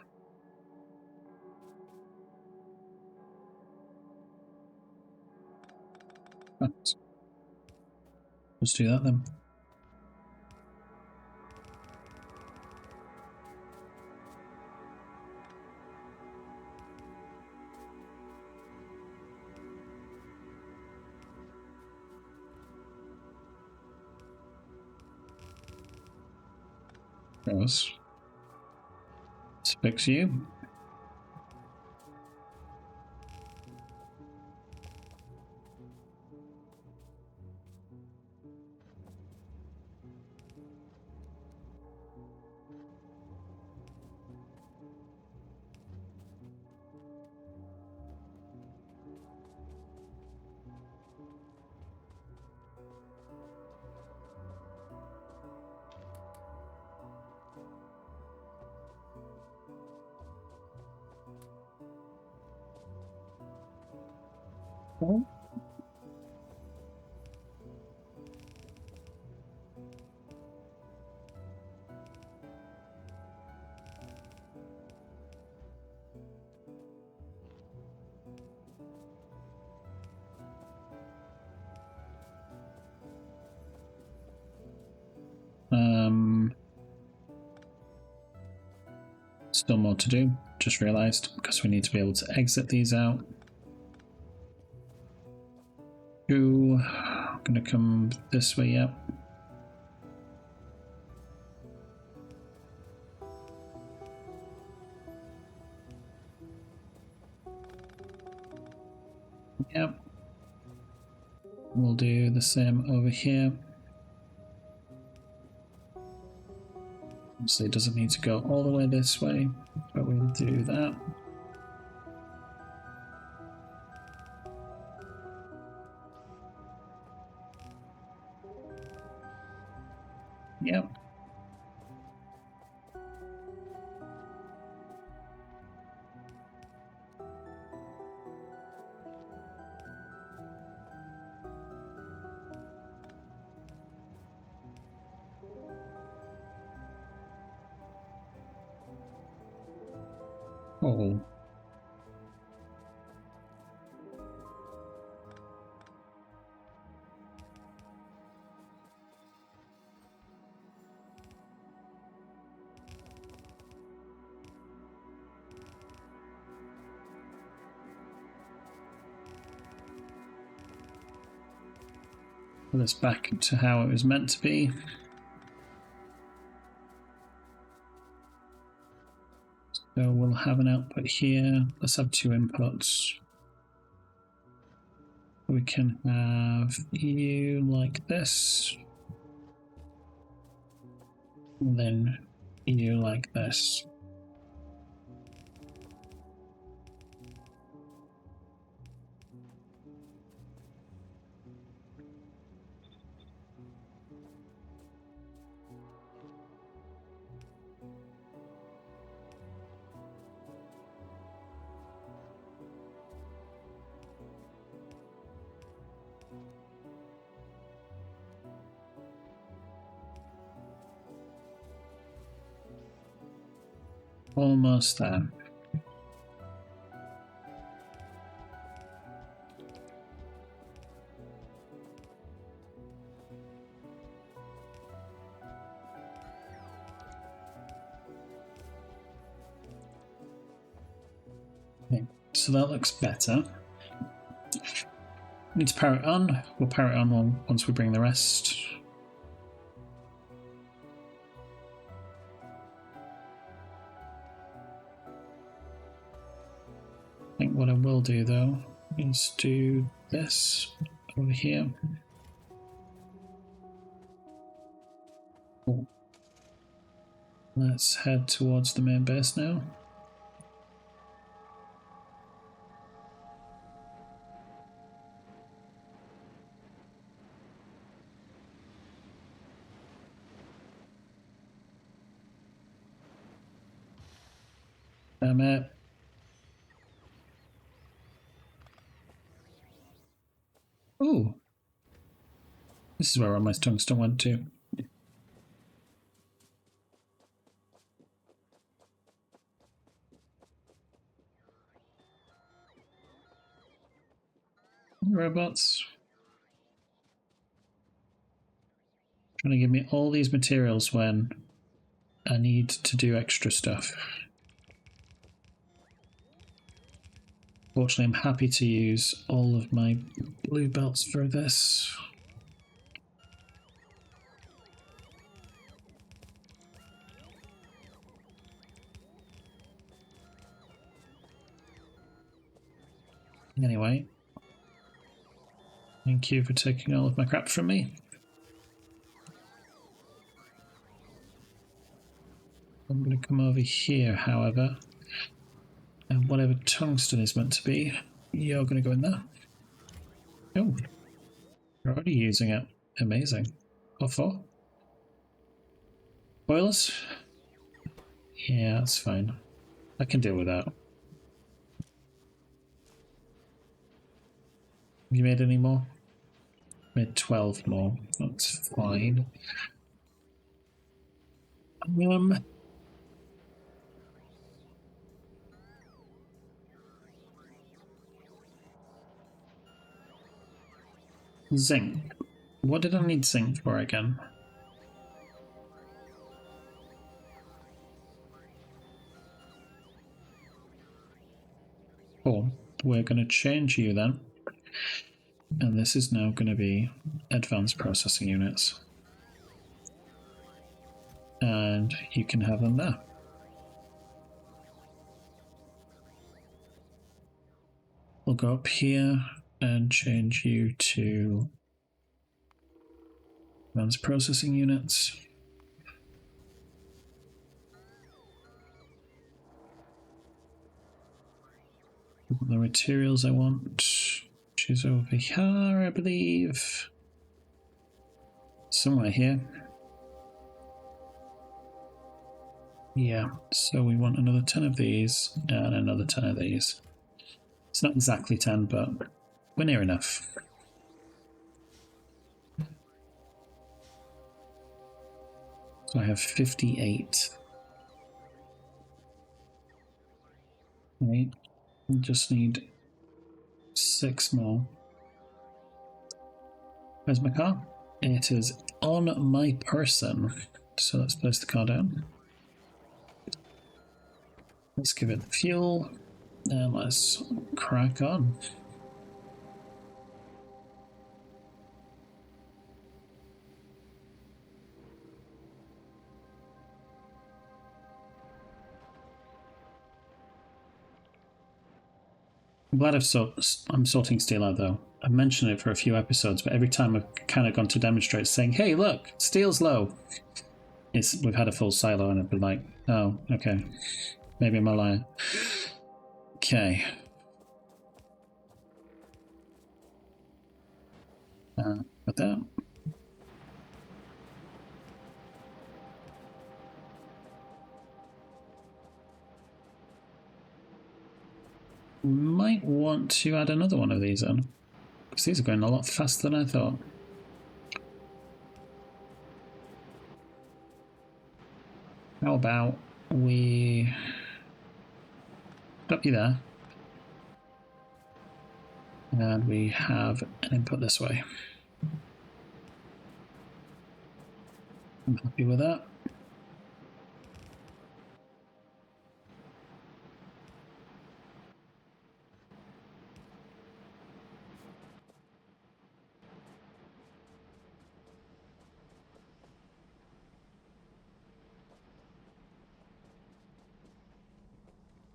Let's do that then. Let's fix you. Still more to do, just realised, because we need to be able to exit these out. Ooh, I'm gonna come this way, yep. Yep. We'll do the same over here. Obviously, it doesn't need to go all the way this way, but we'll do that. Yep. Oh. Put this back to how it was meant to be. So we'll have an output here. Let's have two inputs. We can have you like this. And then you like this. Almost there. Okay, so that looks better. Need to power it on. We'll power it on once we bring the rest. I think what I will do though is do this over here. Cool. Let's head towards the main base now. Damn it. Ooh. This is where all my tungsten went to. Robots. Trying to give me all these materials when I need to do extra stuff. Fortunately, I'm happy to use all of my blue belts for this. Anyway, thank you for taking all of my crap from me. I'm going to come over here, however, and whatever tungsten is meant to be, you're going to go in there. Oh, you're already using it. Amazing. What for? Boilers? Yeah, that's fine. I can deal with that. Have you made any more? Made 12 more. That's fine. Zinc. What did I need zinc for again? Cool. We're going to change you then. And this is now going to be advanced processing units. And you can have them there. We'll go up here and change you to advanced processing units. The materials I want, which is over here, I believe. Somewhere here. Yeah, so we want another 10 of these and another 10 of these. It's not exactly 10, but we're near enough. So I have 58. Right. I just need 6 more. Where's my car? It is on my person. So let's place the car down. Let's give it fuel. And let's crack on. I'm glad I'm sorting steel out though. I've mentioned it for a few episodes, but every time I've kind of gone to demonstrate saying, hey look, steel's low. We've had a full silo and I've been like, oh, okay. Maybe I'm a liar. Okay. Put that. Might want to add another one of these in, because these are going a lot faster than I thought. How about we stop you there, and we have an input this way. I'm happy with that.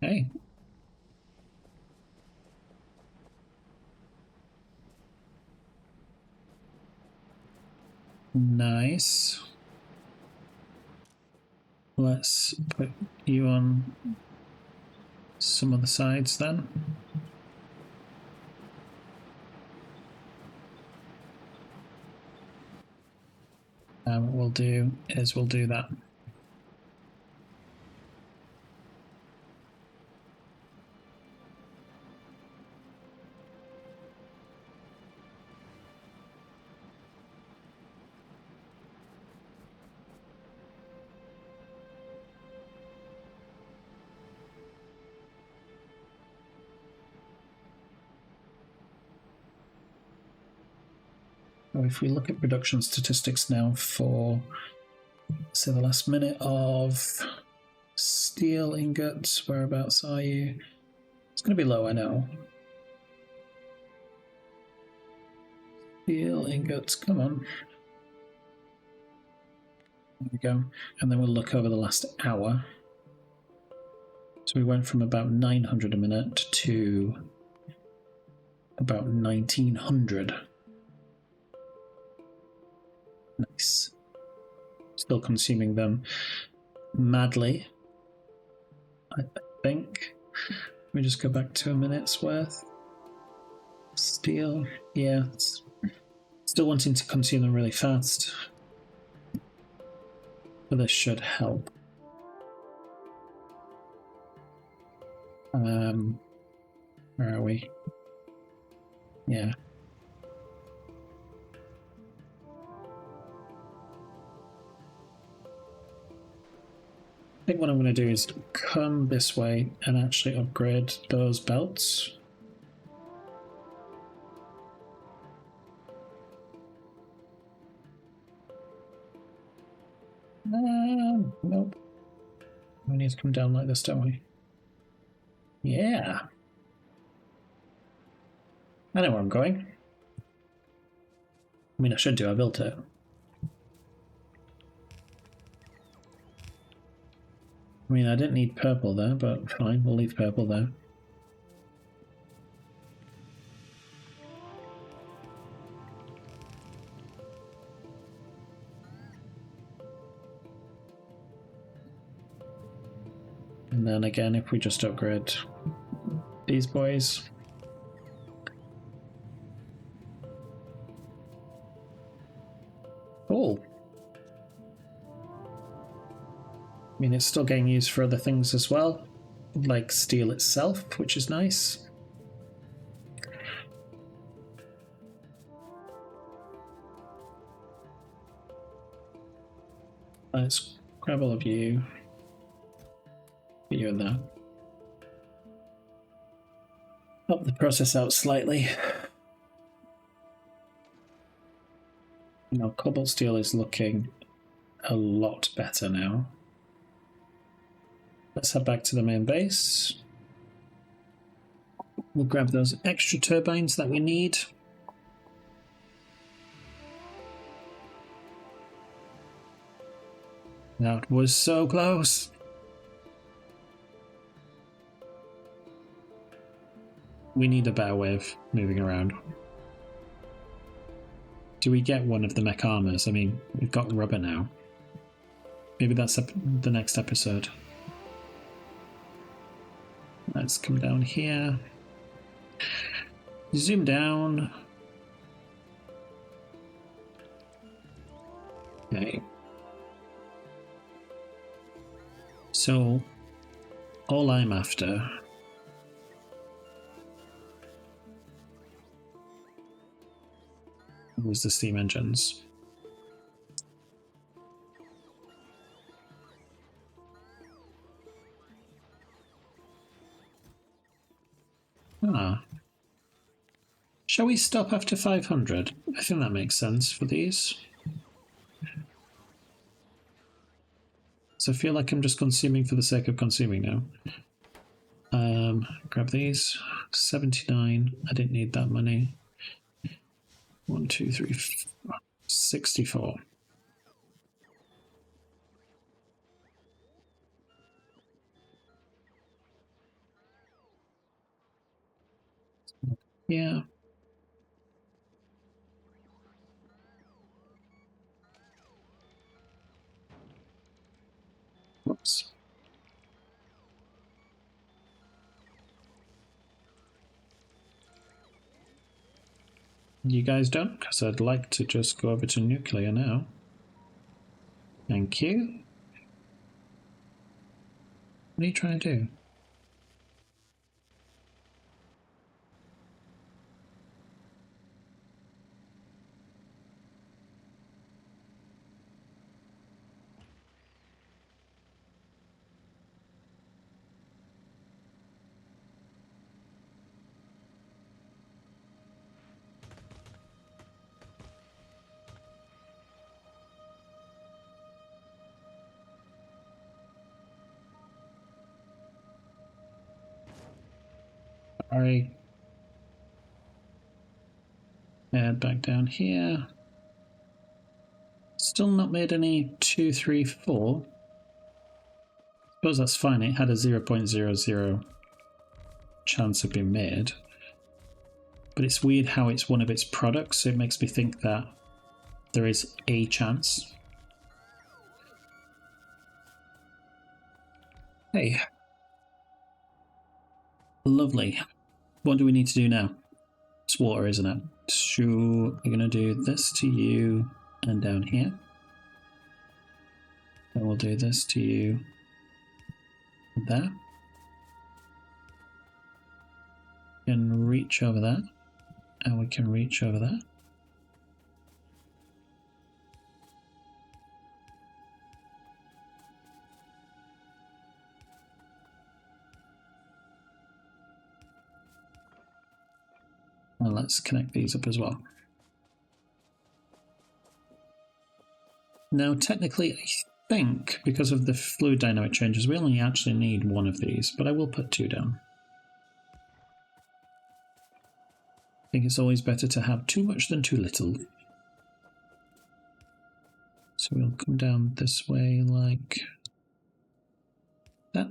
Hey. Nice. Let's put you on some of the sides then. And what we'll do is we'll do that. So if we look at production statistics now for, say, the last minute of steel ingots, whereabouts are you? It's going to be low, I know. Steel ingots, come on. There we go. And then we'll look over the last hour. So we went from about 900 a minute to about 1900. Nice. Still consuming them madly, I think. Let me just go back to a minute's worth. Steel, yeah. Still wanting to consume them really fast. But this should help. Where are we? Yeah. I think what I'm going to do is come this way and actually upgrade those belts. Nope. We need to come down like this, don't we? Yeah. I know where I'm going. I mean, I should do. I built it. I mean, I didn't need purple there, but fine, we'll leave purple there. And then again, if we just upgrade these boys. Cool. I mean, it's still getting used for other things as well, like steel itself, which is nice. Let's grab all of you. Get you in there. Help the process out slightly. Now, cobalt steel is looking a lot better now. Let's head back to the main base. We'll grab those extra turbines that we need. That was so close. We need a better way of moving around. Do we get one of the mech armors? I mean, we've got rubber now. Maybe that's the next episode. Let's come down here. Zoom down. Okay. So, all I'm after was the steam engines. Ah. Shall we stop after 500? I think that makes sense for these. So I feel like I'm just consuming for the sake of consuming now. Grab these. 79. I didn't need that money. 1, 2, 3, 4, 64. Yeah. Whoops. You guys don't? Because I'd like to just go over to nuclear now. Thank you. What are you trying to do? Sorry. Head back down here. Still not made any 2, 3, 4. Suppose that's fine. It had a 0.00 chance of being made. But it's weird how it's one of its products, so it makes me think that there is a chance. Hey. Lovely. What do we need to do now? It's water, isn't it? So we're going to do this to you and down here. And we'll do this to you there. We can reach over there. And we can reach over there. And let's connect these up as well. Now, technically, I think because of the fluid dynamic changes, we only actually need one of these, but I will put 2 down. I think it's always better to have too much than too little. So we'll come down this way like that.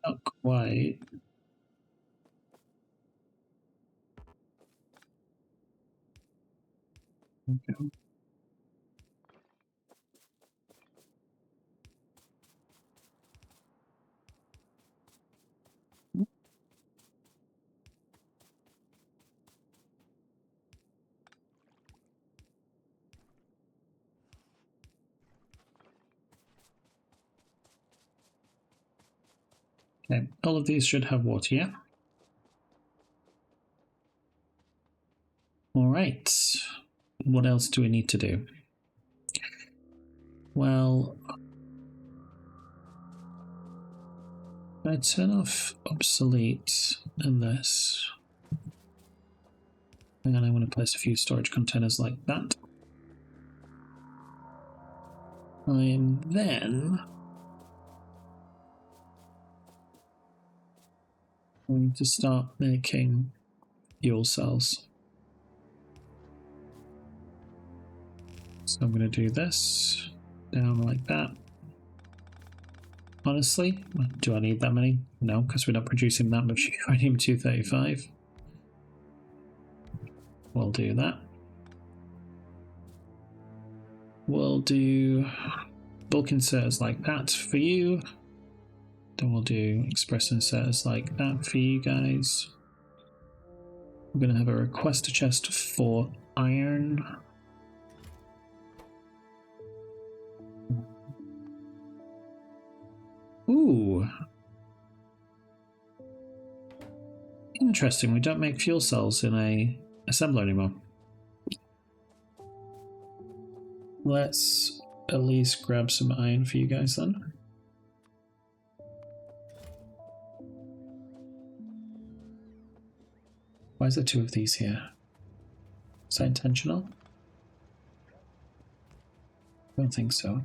Not quite. Okay. Okay, all of these should have water, yeah? All right. What else do we need to do? Well, I turn off obsolete and this. And I want to place a few storage containers like that. I am then going to start making fuel cells. So I'm going to do this down like that. Honestly, do I need that many? No, because we're not producing that much uranium-235. We'll do that. We'll do bulk inserters like that for you. Then we'll do express inserters like that for you guys. We're going to have a requester chest for iron. Ooh. Interesting, we don't make fuel cells in a assembler anymore. Let's at least grab some iron for you guys then. Why is there 2 of these here? Is that intentional? I don't think so.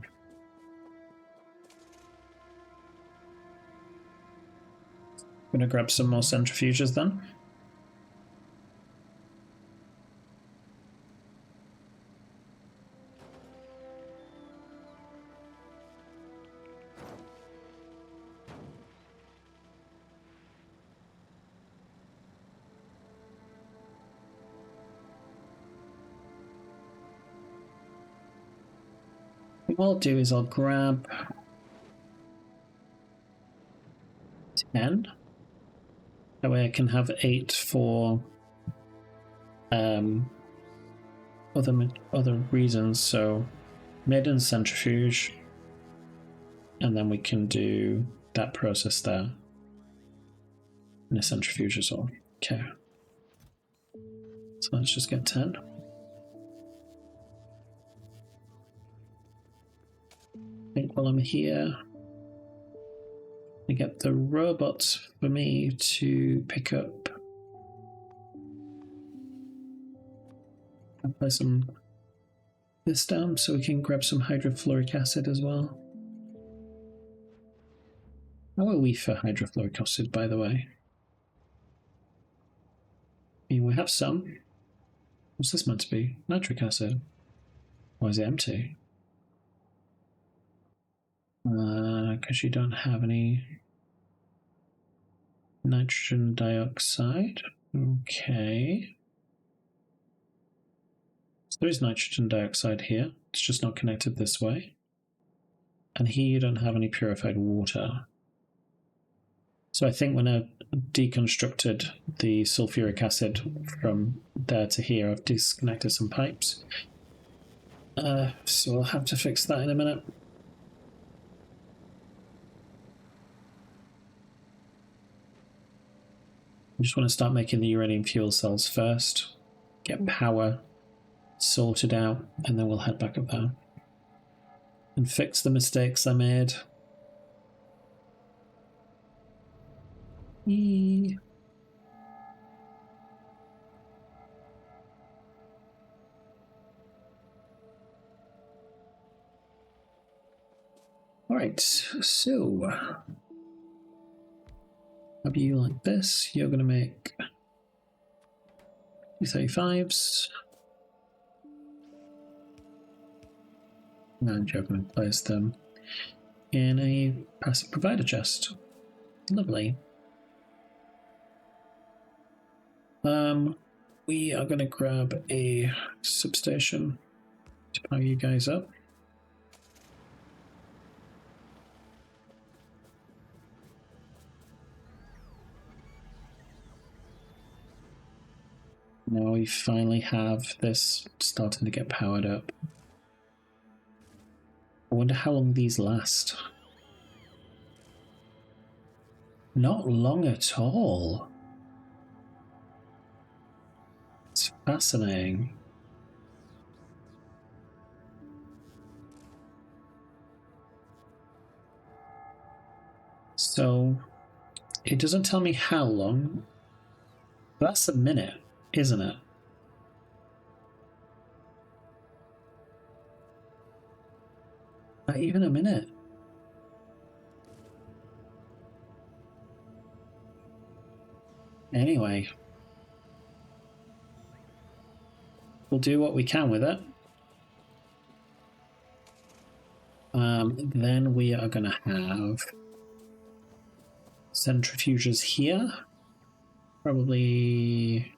I'm gonna grab some more centrifuges then. What I'll do is I'll grab 10. That way I can have 8 for other reasons. So maiden centrifuge, and then we can do that process there in a centrifuge as well. Okay. So let's just get 10. I think while I'm here, I get the robots for me to pick up. I'll play some this down so we can grab some hydrofluoric acid as well. How are we for hydrofluoric acid, by the way? I mean, we have some. What's this meant to be? Nitric acid. Why is it empty? Because you don't have any nitrogen dioxide. Okay. So there is nitrogen dioxide here. It's just not connected this way. And here you don't have any purified water. So I think when I deconstructed the sulfuric acid from there to here, I've disconnected some pipes. So I'll have to fix that in a minute. I just want to start making the uranium fuel cells first, get power sorted out, and then we'll head back up there and fix the mistakes I made. Alright, so how do you like this? You're going to make 235s. And you're going to place them in a passive provider chest. Lovely. We are going to grab a substation to power you guys up. Now we finally have this starting to get powered up. I wonder how long these last. Not long at all. It's fascinating. So, it doesn't tell me how long. That's a minute, isn't it? Not even a minute. Anyway. We'll do what we can with it. Then we are going to have centrifuges here. Probably,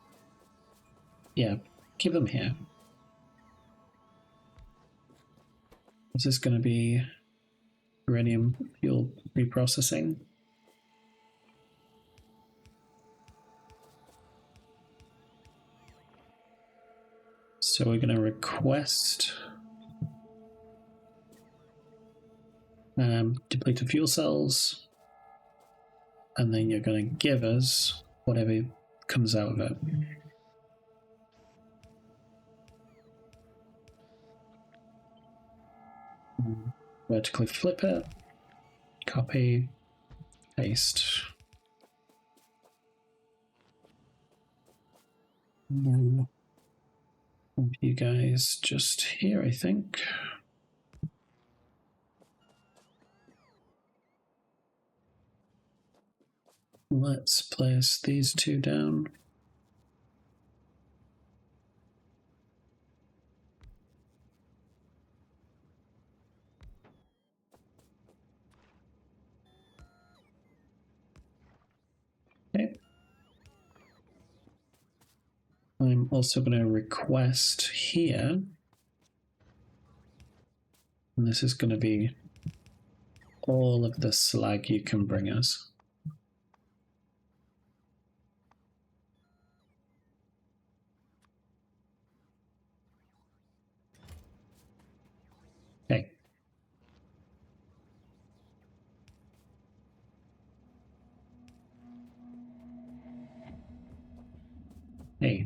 yeah, keep them here. Is this going to be uranium fuel reprocessing? So we're going to request depleted fuel cells, and then you're going to give us whatever comes out of it. Vertically flip it, copy, paste. You guys just here, I think. Let's place these two down. Okay. I'm also going to request here, and this is going to be all of the slag you can bring us. Okay. Hey.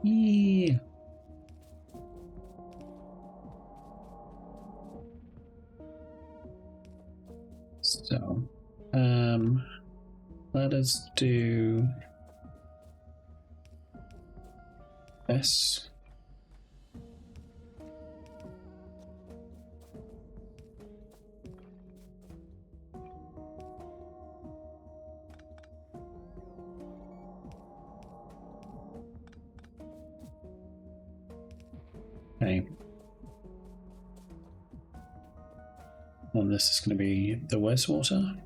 Yeah. let us do this. Okay. And this is going to be the wastewater.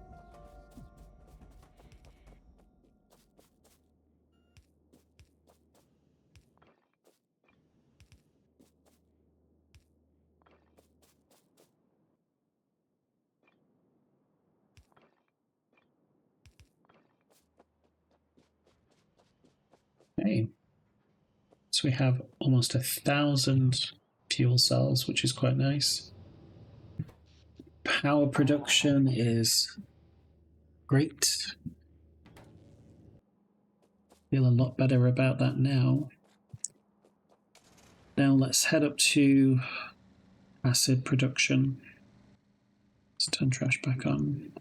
Okay. So we have almost 1,000 fuel cells, which is quite nice. Power production is great. Feel a lot better about that now. Now let's head up to acid production. Let's turn trash back on.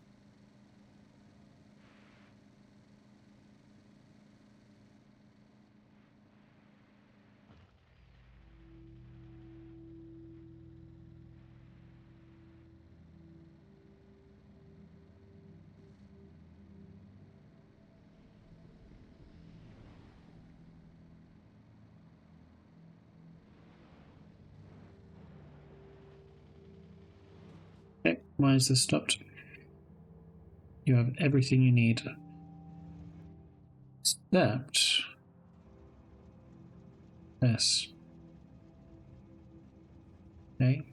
Okay, why is this stopped? You have everything you need. Except this. Okay.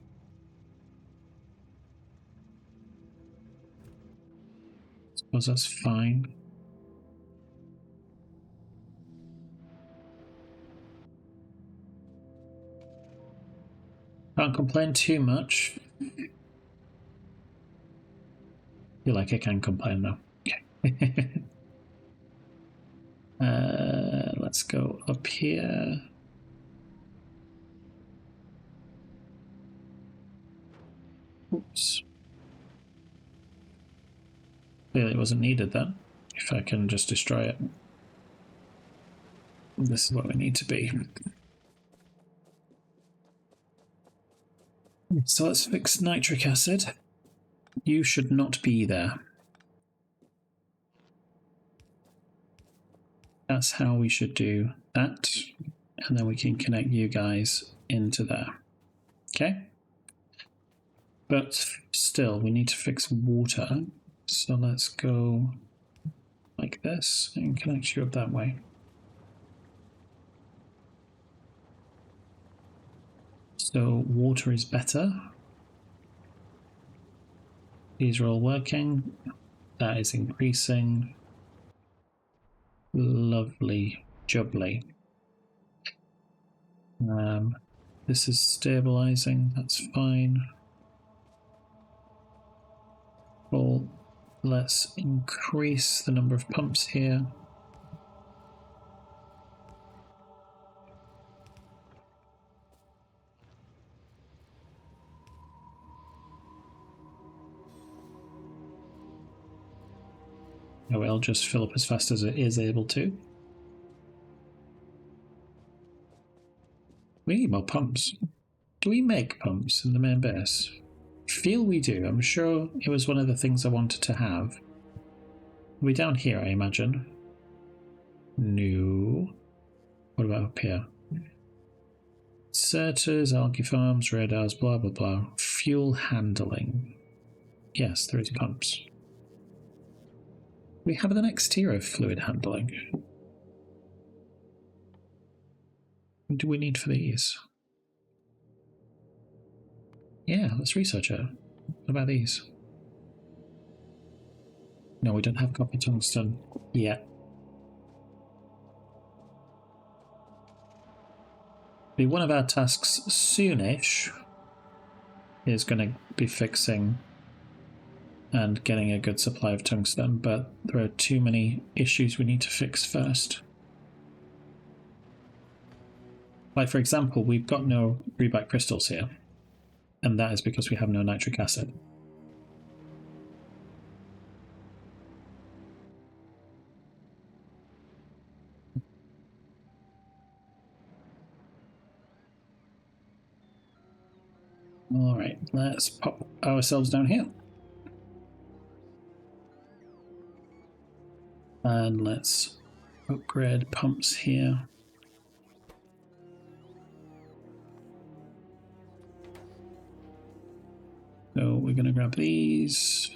Suppose that's fine. Can't complain too much. Feel like I can complain though. Okay. Let's go up here. Oops. Clearly it wasn't needed then. If I can just destroy it. This is what we need to be. So let's fix nitric acid. You should not be there. That's how we should do that. And then we can connect you guys into there. Okay? But still, we need to fix water. So let's go like this and connect you up that way. So water is better. These are all working. That is increasing. Lovely jubbly. This is stabilizing. That's fine. Well, let's increase the number of pumps here. It will just fill up as fast as it is able to. We need more pumps. Do we make pumps in the main base? I feel we do. I'm sure it was one of the things I wanted to have. Are we down here, I imagine? No. What about up here? Inserters, algae farms, radars, blah blah blah. Fuel handling. Yes, there is pumps. We have the next tier of fluid handling. What do we need for these? Yeah, let's research it. What about these? No, we don't have copper tungsten yet. Be one of our tasks soonish is going to be fixing and getting a good supply of tungsten, but there are too many issues we need to fix first. Like, for example, we've got no reback crystals here, and that is because we have no nitric acid. Alright, let's pop ourselves down here. And let's upgrade pumps here. So we're going to grab these.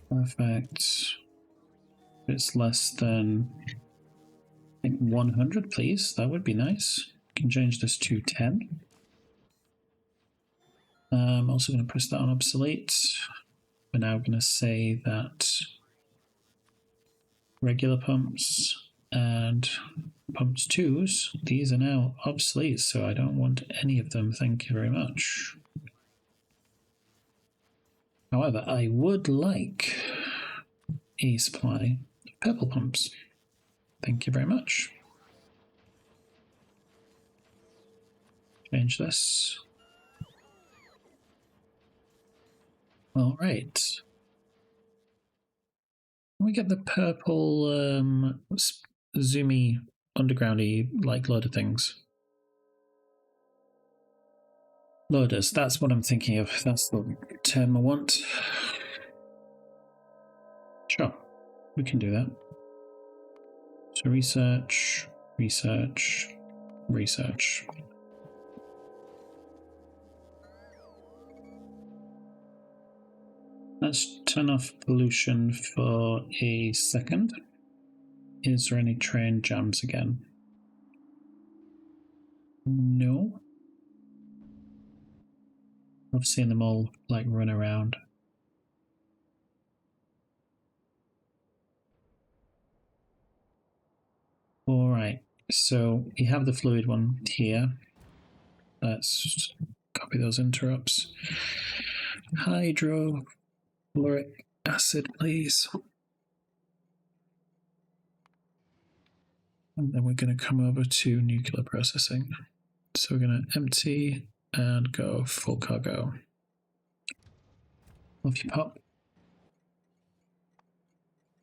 Perfect. It's less than, I think, 100, please. That would be nice. Can change this to 10. I'm also going to press that on obsolete. We're now going to say that regular pumps and pumps 2s, these are now obsolete, so I don't want any of them, thank you very much. However, I would like a supply of purple pumps. Thank you very much. Change this. All right. We get the purple zoomy undergroundy like loader things. Loaders, that's what I'm thinking of. That's the term I want. Sure, we can do that. So research, research, research. Let's turn off pollution for a second. Is there any train jams again? No. I've seen them all like run around. Alright, so we have the fluid one here. Let's copy those interrupts. Hydrochloric acid, please. And then we're going to come over to nuclear processing. So we're going to empty and go full cargo. Off you pop.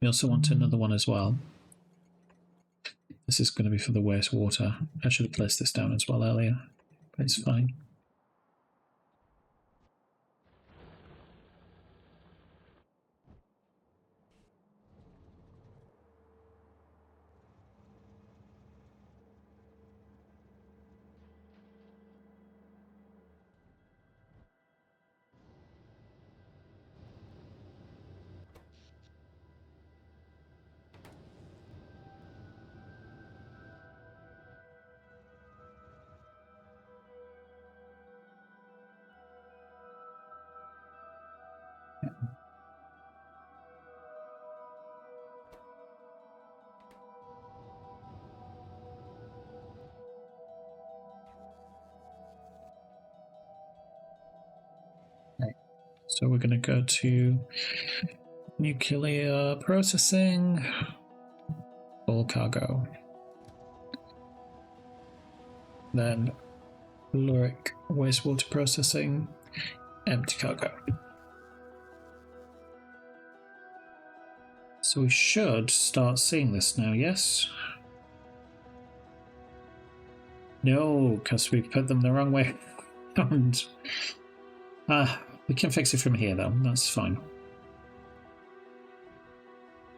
We also want another one as well. This is going to be for the wastewater. I should have placed this down as well earlier, but it's fine. So we're going to go to nuclear processing, full cargo. Then caloric wastewater processing, empty cargo. So we should start seeing this now, yes? No, because we put them the wrong way around. We can fix it from here though, that's fine.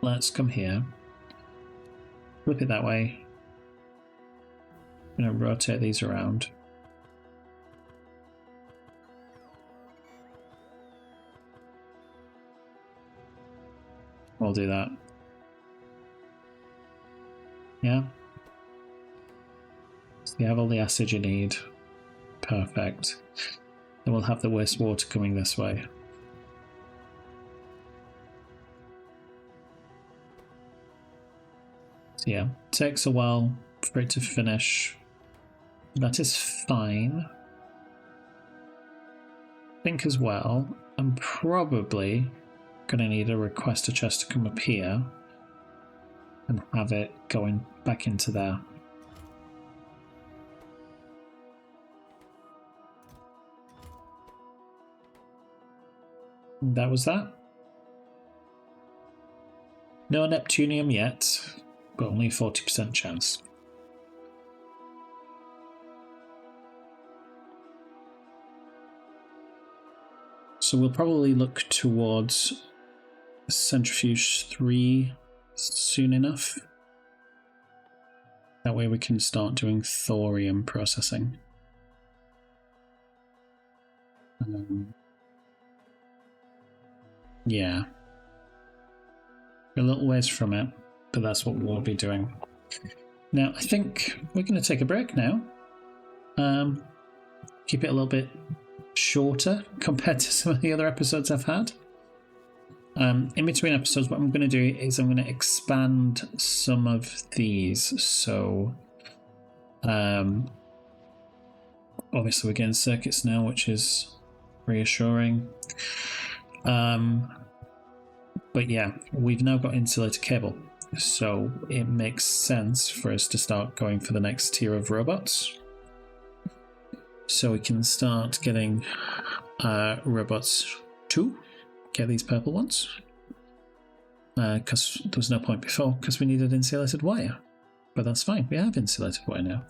Let's come here. Flip it that way. I'm going to rotate these around. We'll do that. Yeah. So you have all the acid you need. Perfect. Then we'll have the wastewater coming this way. So yeah, takes a while for it to finish. That is fine. I think as well, I'm probably going to need a requester chest to come up here and have it going back into there. That was that. No Neptunium yet, but only a 40% chance. So we'll probably look towards Centrifuge 3 soon enough. That way we can start doing thorium processing. Yeah. We're a little ways from it, but that's what we'll be doing. Now, I think we're going to take a break now. Keep it a little bit shorter compared to some of the other episodes I've had. In between episodes, what I'm going to do is I'm going to expand some of these. So, obviously we're getting circuits now, which is reassuring. But yeah, we've now got insulated cable. So it makes sense for us to start going for the next tier of robots. So we can start getting robots 2, get these purple ones. Because there was no point before, because we needed insulated wire. But that's fine, we have insulated wire now.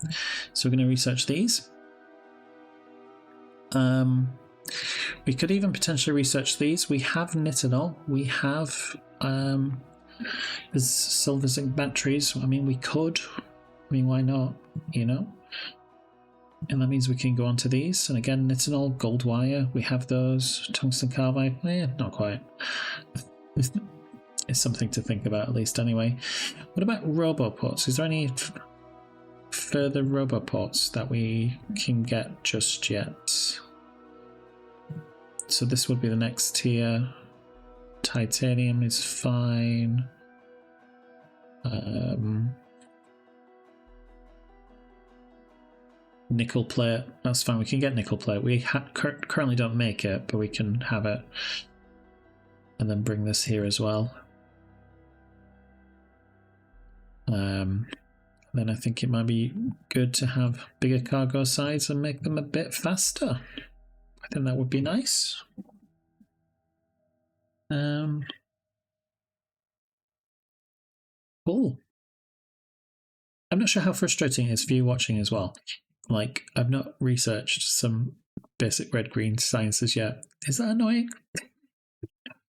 So we're going to research these. We could even potentially research these. We have nitinol, we have there's silver zinc batteries. I mean, we could. I mean, why not? You know? And that means we can go on to these. And again, nitinol, gold wire, we have those. Tungsten carbide, not quite. It's something to think about, at least, anyway. What about roboports? Is there any further roboports that we can get just yet? So this would be the next tier. Titanium is fine. Nickel plate, that's fine. We can get nickel plate. We currently don't make it, but we can have it. And then bring this here as well. Then I think it might be good to have bigger cargo size and make them a bit faster. I think that would be nice. Cool. I'm not sure how frustrating it is for you watching as well. Like, I've not researched some basic red-green sciences yet. Is that annoying?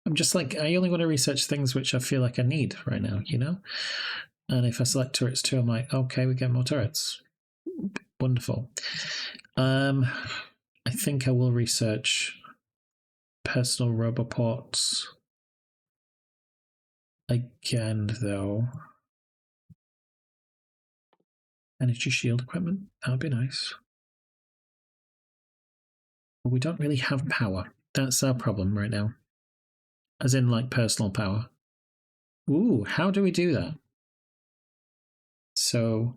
I'm just like, I only want to research things which I feel like I need right now, you know? And if I select turrets too, I'm like, okay, we get more turrets. Wonderful. I think I will research personal roboports again, though. Energy shield equipment, that would be nice. But we don't really have power. That's our problem right now. As in, like, personal power. Ooh, how do we do that? So,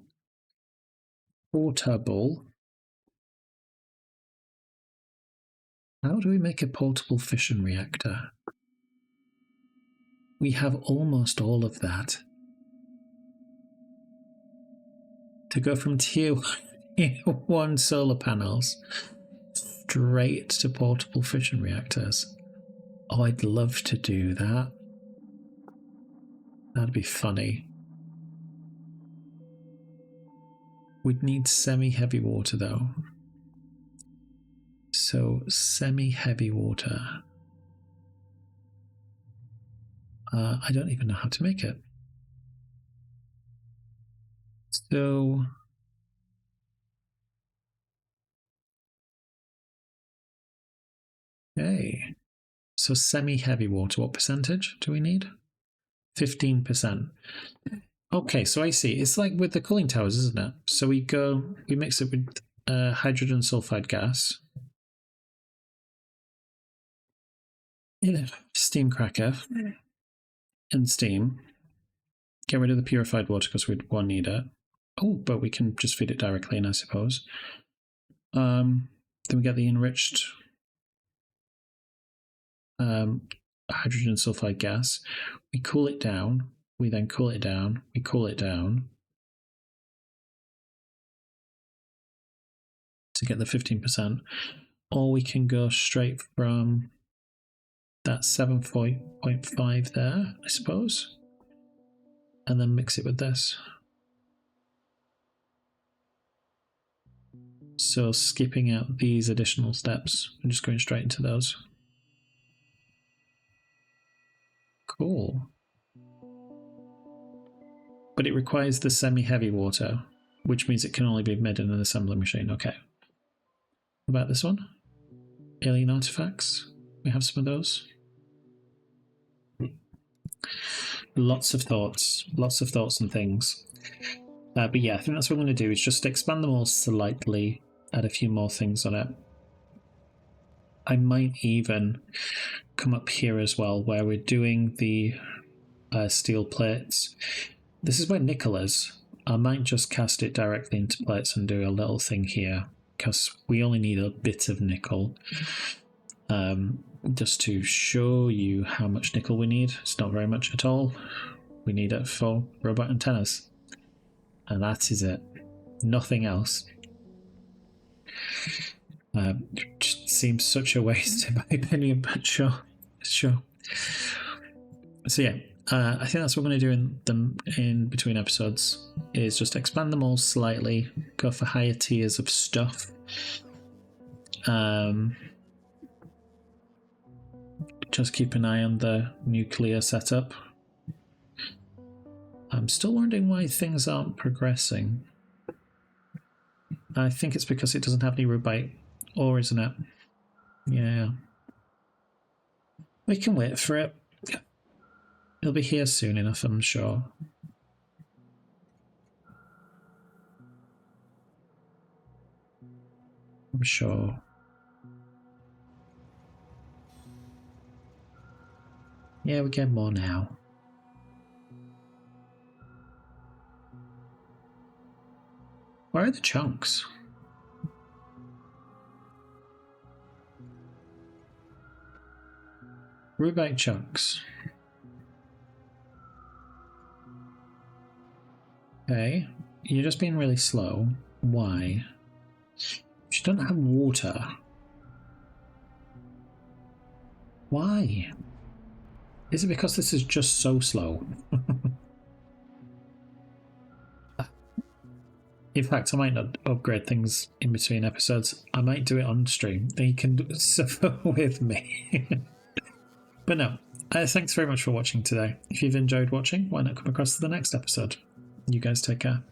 portable. How do we make a portable fission reactor? We have almost all of that. To go from tier 1 solar panels straight to portable fission reactors. Oh, I'd love to do that. That'd be funny. We'd need semi-heavy water, though. So, semi-heavy water. I don't even know how to make it. So... Okay. So semi-heavy water, what percentage do we need? 15%. Okay, so I see. It's like with the cooling towers, isn't it? So we mix it with hydrogen sulfide gas. In a steam cracker. And steam. Get rid of the purified water because we won't need it. Oh, but we can just feed it directly in, I suppose. Then we get the enriched hydrogen sulfide gas. We cool it down. We then cool it down. We cool it down to get the 15%. Or we can go straight from that 7.5 there, I suppose, and then mix it with this. So skipping out these additional steps, I'm just going straight into those. Cool. But it requires the semi-heavy water, which means it can only be made in an assembly machine. Okay. What about this one? Alien artifacts. We have some of those. Lots of thoughts and things. But yeah, I think that's what I'm going to do, is just expand them all slightly, add a few more things on it. I might even come up here as well, where we're doing the steel plates. This is where nickel is. I might just cast it directly into plates and do a little thing here, because we only need a bit of nickel. Just to show you how much nickel we need. It's not very much at all. We need it for robot antennas. And that is it. Nothing else. Just seems such a waste in my opinion, but sure. So yeah, I think that's what we're going to do in between episodes, is just expand them all slightly, go for higher tiers of stuff. Just keep an eye on the nuclear setup. I'm still wondering why things aren't progressing. I think it's because it doesn't have any rubite ore, isn't it? Yeah. We can wait for it. It'll be here soon enough, I'm sure. I'm sure. Yeah, we get more now. Where are the chunks? Rubite chunks. Okay, you're just being really slow. Why? She doesn't have water. Why? Is it because this is just so slow? In fact, I might not upgrade things in between episodes. I might do it on stream. You can suffer with me. But no, thanks very much for watching today. If you've enjoyed watching, why not come across to the next episode? You guys take care.